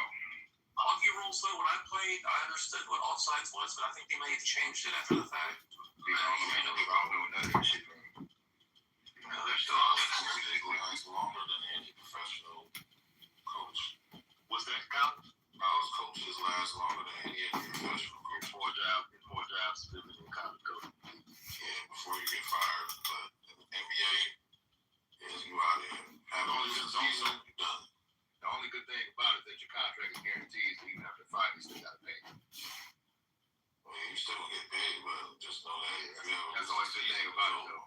Hockey rules, though, when I played, I understood what offsides was, but I think they may have changed it after the fact. I don't know none of this shit, man. They're still last longer than any professional coach. What's that, Kyle? College coaches last longer than any professional coach. More job jobs really in college coaching. Yeah, before you get fired. But in the NBA, is you out there. Have all this season done. The only good thing about it is that your contract is guaranteed, so even after 5, you still got to pay. Well, you still gonna get paid, but just know that. That's the only good thing about it, though.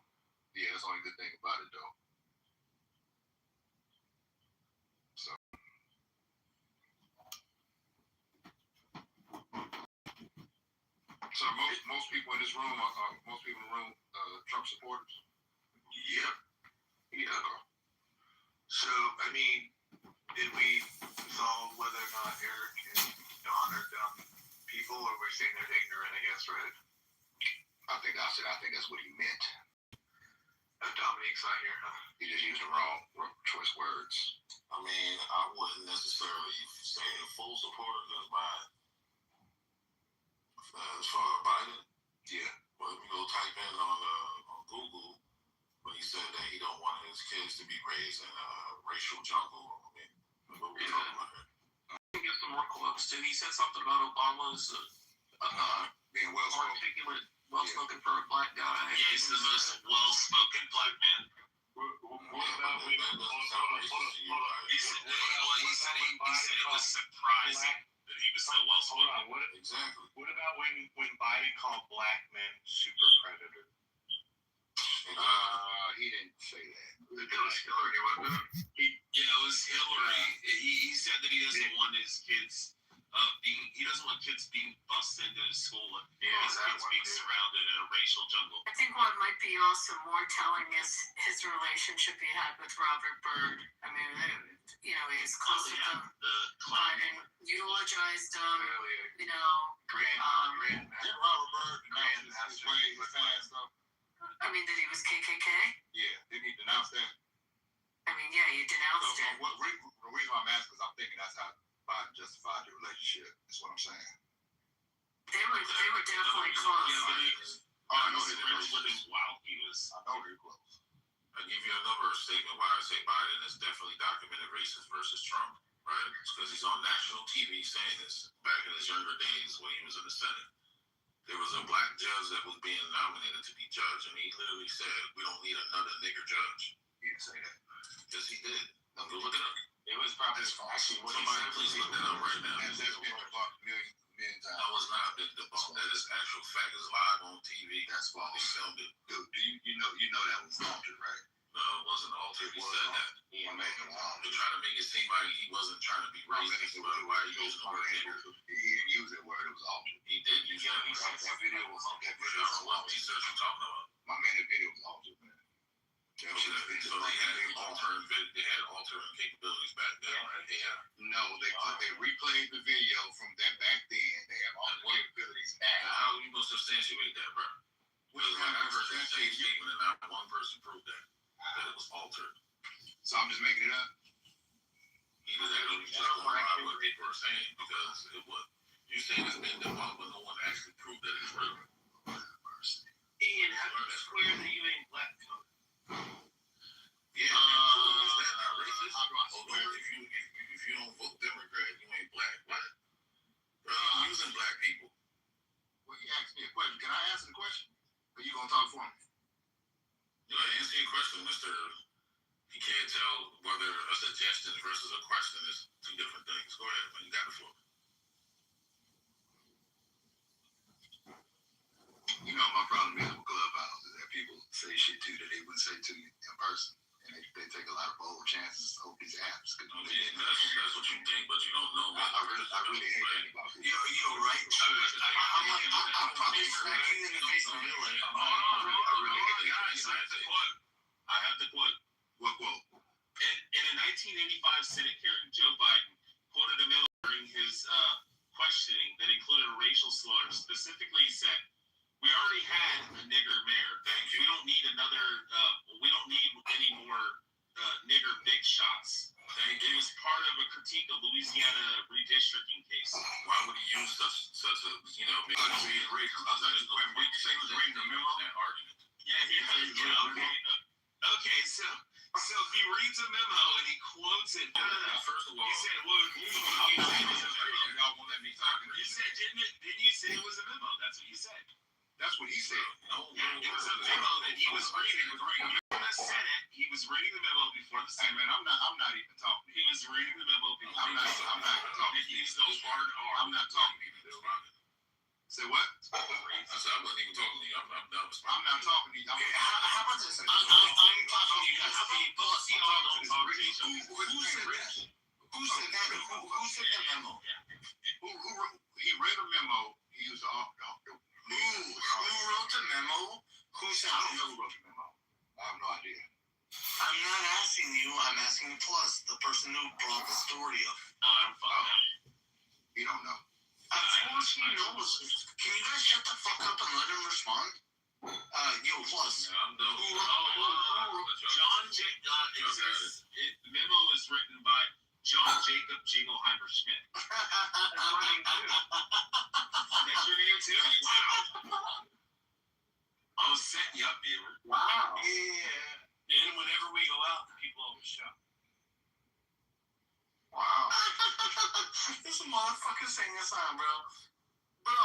Yeah, that's the only good thing about it, though. So most people in this room Trump supporters. Yeah. So, I mean, did we solve whether or not Eric and Don are dumb people, or we're saying they're ignorant, I guess, right? I think that's what he meant. Dominique's not here, huh? He just used the wrong choice words. I mean, I wouldn't necessarily say a full supporter because as far as Biden, Yeah. well, if you go type in on Google when he said that he don't want his kids to be raised in a racial jungle. I mean, what we talking about here? Get some more quotes too. He said something about Obama's Being articulate, well-spoken for a black guy. Yeah, he's the most well-spoken black man. What about when? He said it was surprising that he was so well-spoken. Exactly. What about when Biden called black men super predators? He didn't say that. It was Hillary, wasn't it? Yeah, it was Hillary. He said that he doesn't want his kids he doesn't want kids being bused into school and his kids being surrounded in a racial jungle. I think what might be also more telling is his relationship he had with Robert Byrd. I mean, he's close with him. Biden eulogized him. Grand Robert Byrd has way fast though. I mean, that he was KKK. Yeah, didn't he denounce that? I mean, yeah, he denounced it. The reason why I'm asking is I'm thinking that's how Biden justified the relationship. That's what I'm saying. They were definitely close. Yeah, but I know he was. close. I'll give you another statement why I say Biden is definitely documented racist versus Trump, right? It's because he's on national TV saying this back in his younger days when he was in the Senate. There was a black judge that was being nominated to be judge, and he literally said, "We don't need another nigger judge." He didn't say that. Yes, he did. Now go look it up. It was probably actually what Somebody please look that up right now. That's been debunked million times. That was not been debunked. That is actual fact. It's live on TV. That's false. They filmed it. Dude, you know that was altered, right? No, it wasn't altered. He said that. They're trying to make it seem like he wasn't trying to be racist. Why are you using the word nigger? He didn't use that word. It was altered. He did use that word. That video was altered. What research you talking about? My man, the video was altered, man. So they had altering capabilities back then, right? Yeah. No, they replayed the video from that back then. They have all the capabilities now. How are you going to substantiate that, bro? Because I heard that same statement and not one person proved that it was altered. So I'm just making it up. Either that or you just don't lie what people are saying because it was. You saying it's been debunked, but no one actually proved that it's real. Ian, how do you swear that you ain't black? Yeah, is that not racist? Although if you don't vote Democrat, you ain't black. You're using black people. Well, he asked me a question. Can I answer the question? Or you gonna talk for me? Yeah, answer your question, Mr. You can't tell whether a suggestion versus a question is two different things. Go ahead, man. You got the floor. You know my problem is with Clubhouse is that people say shit to you that they wouldn't say to you in person. And they take a lot of bold chances over these apps. That's what you think, but you don't know. I really hate that about people. You're right. I'm probably smacking you in the face. I have the quote. What quote? In a 1985 Senate hearing, Joe Biden quoted a memo during his questioning that included a racial slur. Specifically, he said, "We already had a nigger mayor. We don't need another. We don't need any more nigger big shots." It was part of a critique of Louisiana redistricting case. Why would he use such a because he was reading the memo that argument. Yeah. Okay, so he reads a memo and he quotes it. First of all, he said, "Well, y'all won't let me talk. You said, didn't you say it was a memo?" That's what you said. That's what he said. It was a memo that he was reading before the Senate. He was reading the memo before the Senate. Hey man, I'm not even talking. He was reading the memo before. I'm not even talking. He used those hard R. I'm not talking to you. Say what? I said, I'm not even talking to you. I'm done. I'm not talking to you. Okay, how about this? I'm talking to you guys. See all those Who said that? Who said that? Who said that memo? He read a memo. He used the Who wrote the memo? Who said I don't know who wrote the memo. I have no idea. I'm not asking you. I'm asking Plus, the person who brought the story up. I don't fucking know. You don't know. Of course he knows. Can you guys shut the fuck up and let him respond? Yo, Plus. I'm done. John the memo is written by John Jacob Jingleheimer Schmidt. That's your name too? Wow. I'll set you up, viewer. Wow. Yeah. And whenever we go out, the people always shout. Wow. This motherfucker saying this on, bro. Bro,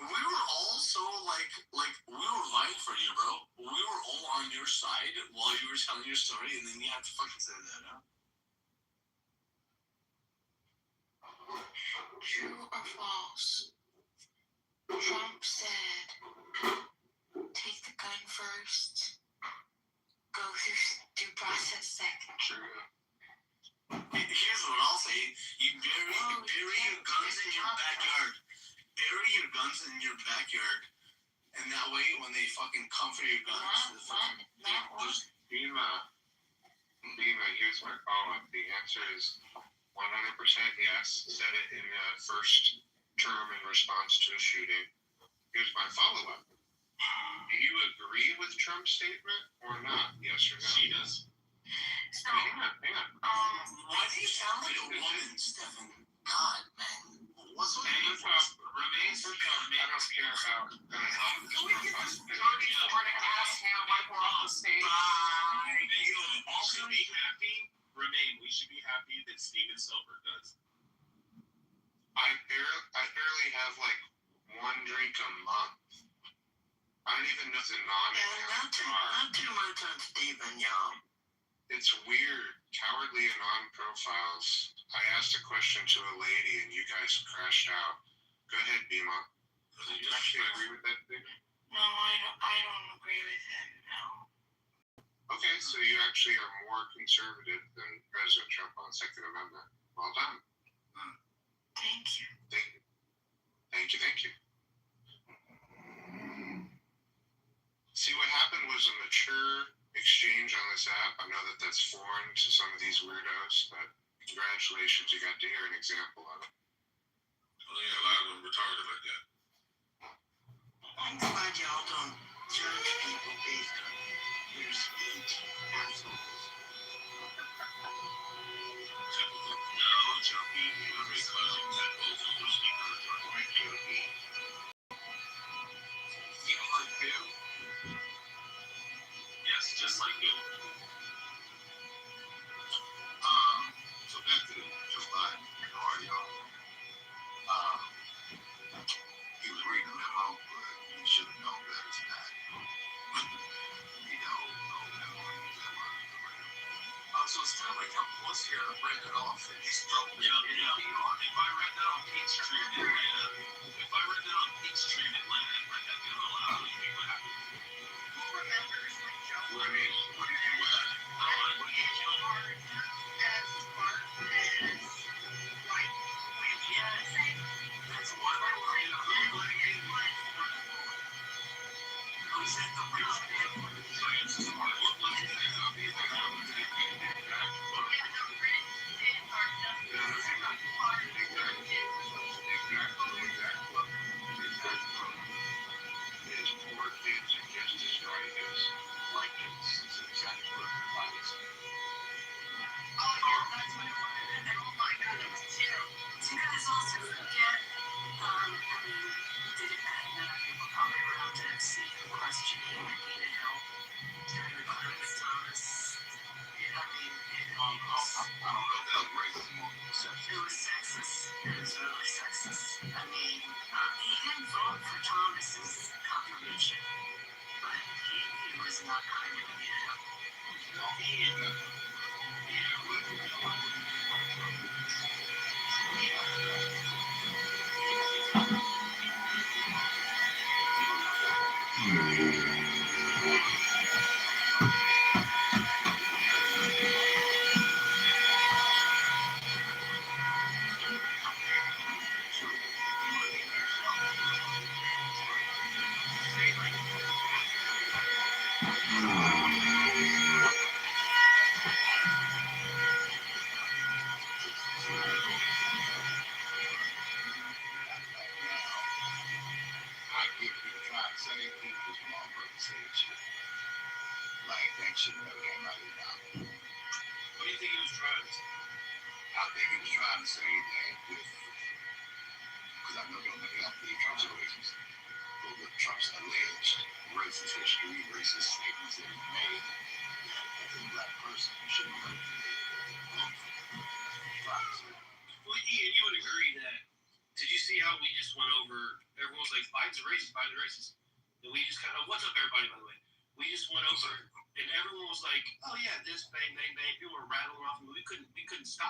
we were all so like we were vying for you, bro. We were all on your side while you were telling your story, and then you have to fucking say that, huh? True or false? Trump said, take the gun first, go through due process second. True. Here's what I'll say. You bury your guns in your backyard. Bury your guns in your backyard. And that way, when they fucking come for your guns, Dima, here's my follow-up. The answer is 100% yes. Said it in the first term in response to a shooting. Here's my follow-up. Do you agree with Trump's statement or not? Yes or no? She does. So, Hang on. why do you sound like a woman, Stefan? God, man. What's with you? Remains I don't care about Can we get this dirty Florida ass hand wiper off the stage? Also be happy. Remain. We should be happy that Steven Silver does. I barely have like one drink a month. I don't even know the Not too much on Steven, y'all. It's weird. Cowardly Anon profiles. I asked a question to a lady and you guys crashed out. Go ahead, Bima. Do you actually agree with that thing? no, I don't agree with him, no. Okay, so you actually are more conservative than President Trump on Second Amendment. Well done. Thank you. Thank you. See, what happened was a mature exchange on this app. I know that that's foreign to some of these weirdos, but congratulations, you got to hear an example of it. Well, yeah, a lot of them retarded like that. I'm glad y'all don't judge people based on their speech. Assholes. No, Jumpy. Because that both of those people are like Jumpy. You like Bill? Yes, just like Bill. So back to Joe Biden. How are y'all? He was reading a memo, but he should have known better than that. He don't know that one. So it's kind of like how Plus here read it off and he's throwing it. Yeah. If I read that on Peachtree in Atlanta, like that, you know, I would be happy. Who remembers when Joe What did you as smart as like That's one of the Who's in the real science is smart. Look like I mean, he didn't vote for Thomas's confirmation, but he was not kind of a man. I get people trying to say people's mom brother said shit. Like that shit never came out of his mouth. What do you think he was trying to say? I think he was trying to say that with, because I know don't have to be Trump's racist, but with Trump's alleged racist history, racist statements that he made, that as a black person, you shouldn't go to Well, Ian, you would agree that. Did you see how we just went over? Everyone was like, Biden's a racist, Biden's a racist. And we just kind of, what's up, everybody, by the way? We just went over, and everyone was like, oh yeah, this, bang, bang, bang. People were rattling off, and we couldn't stop.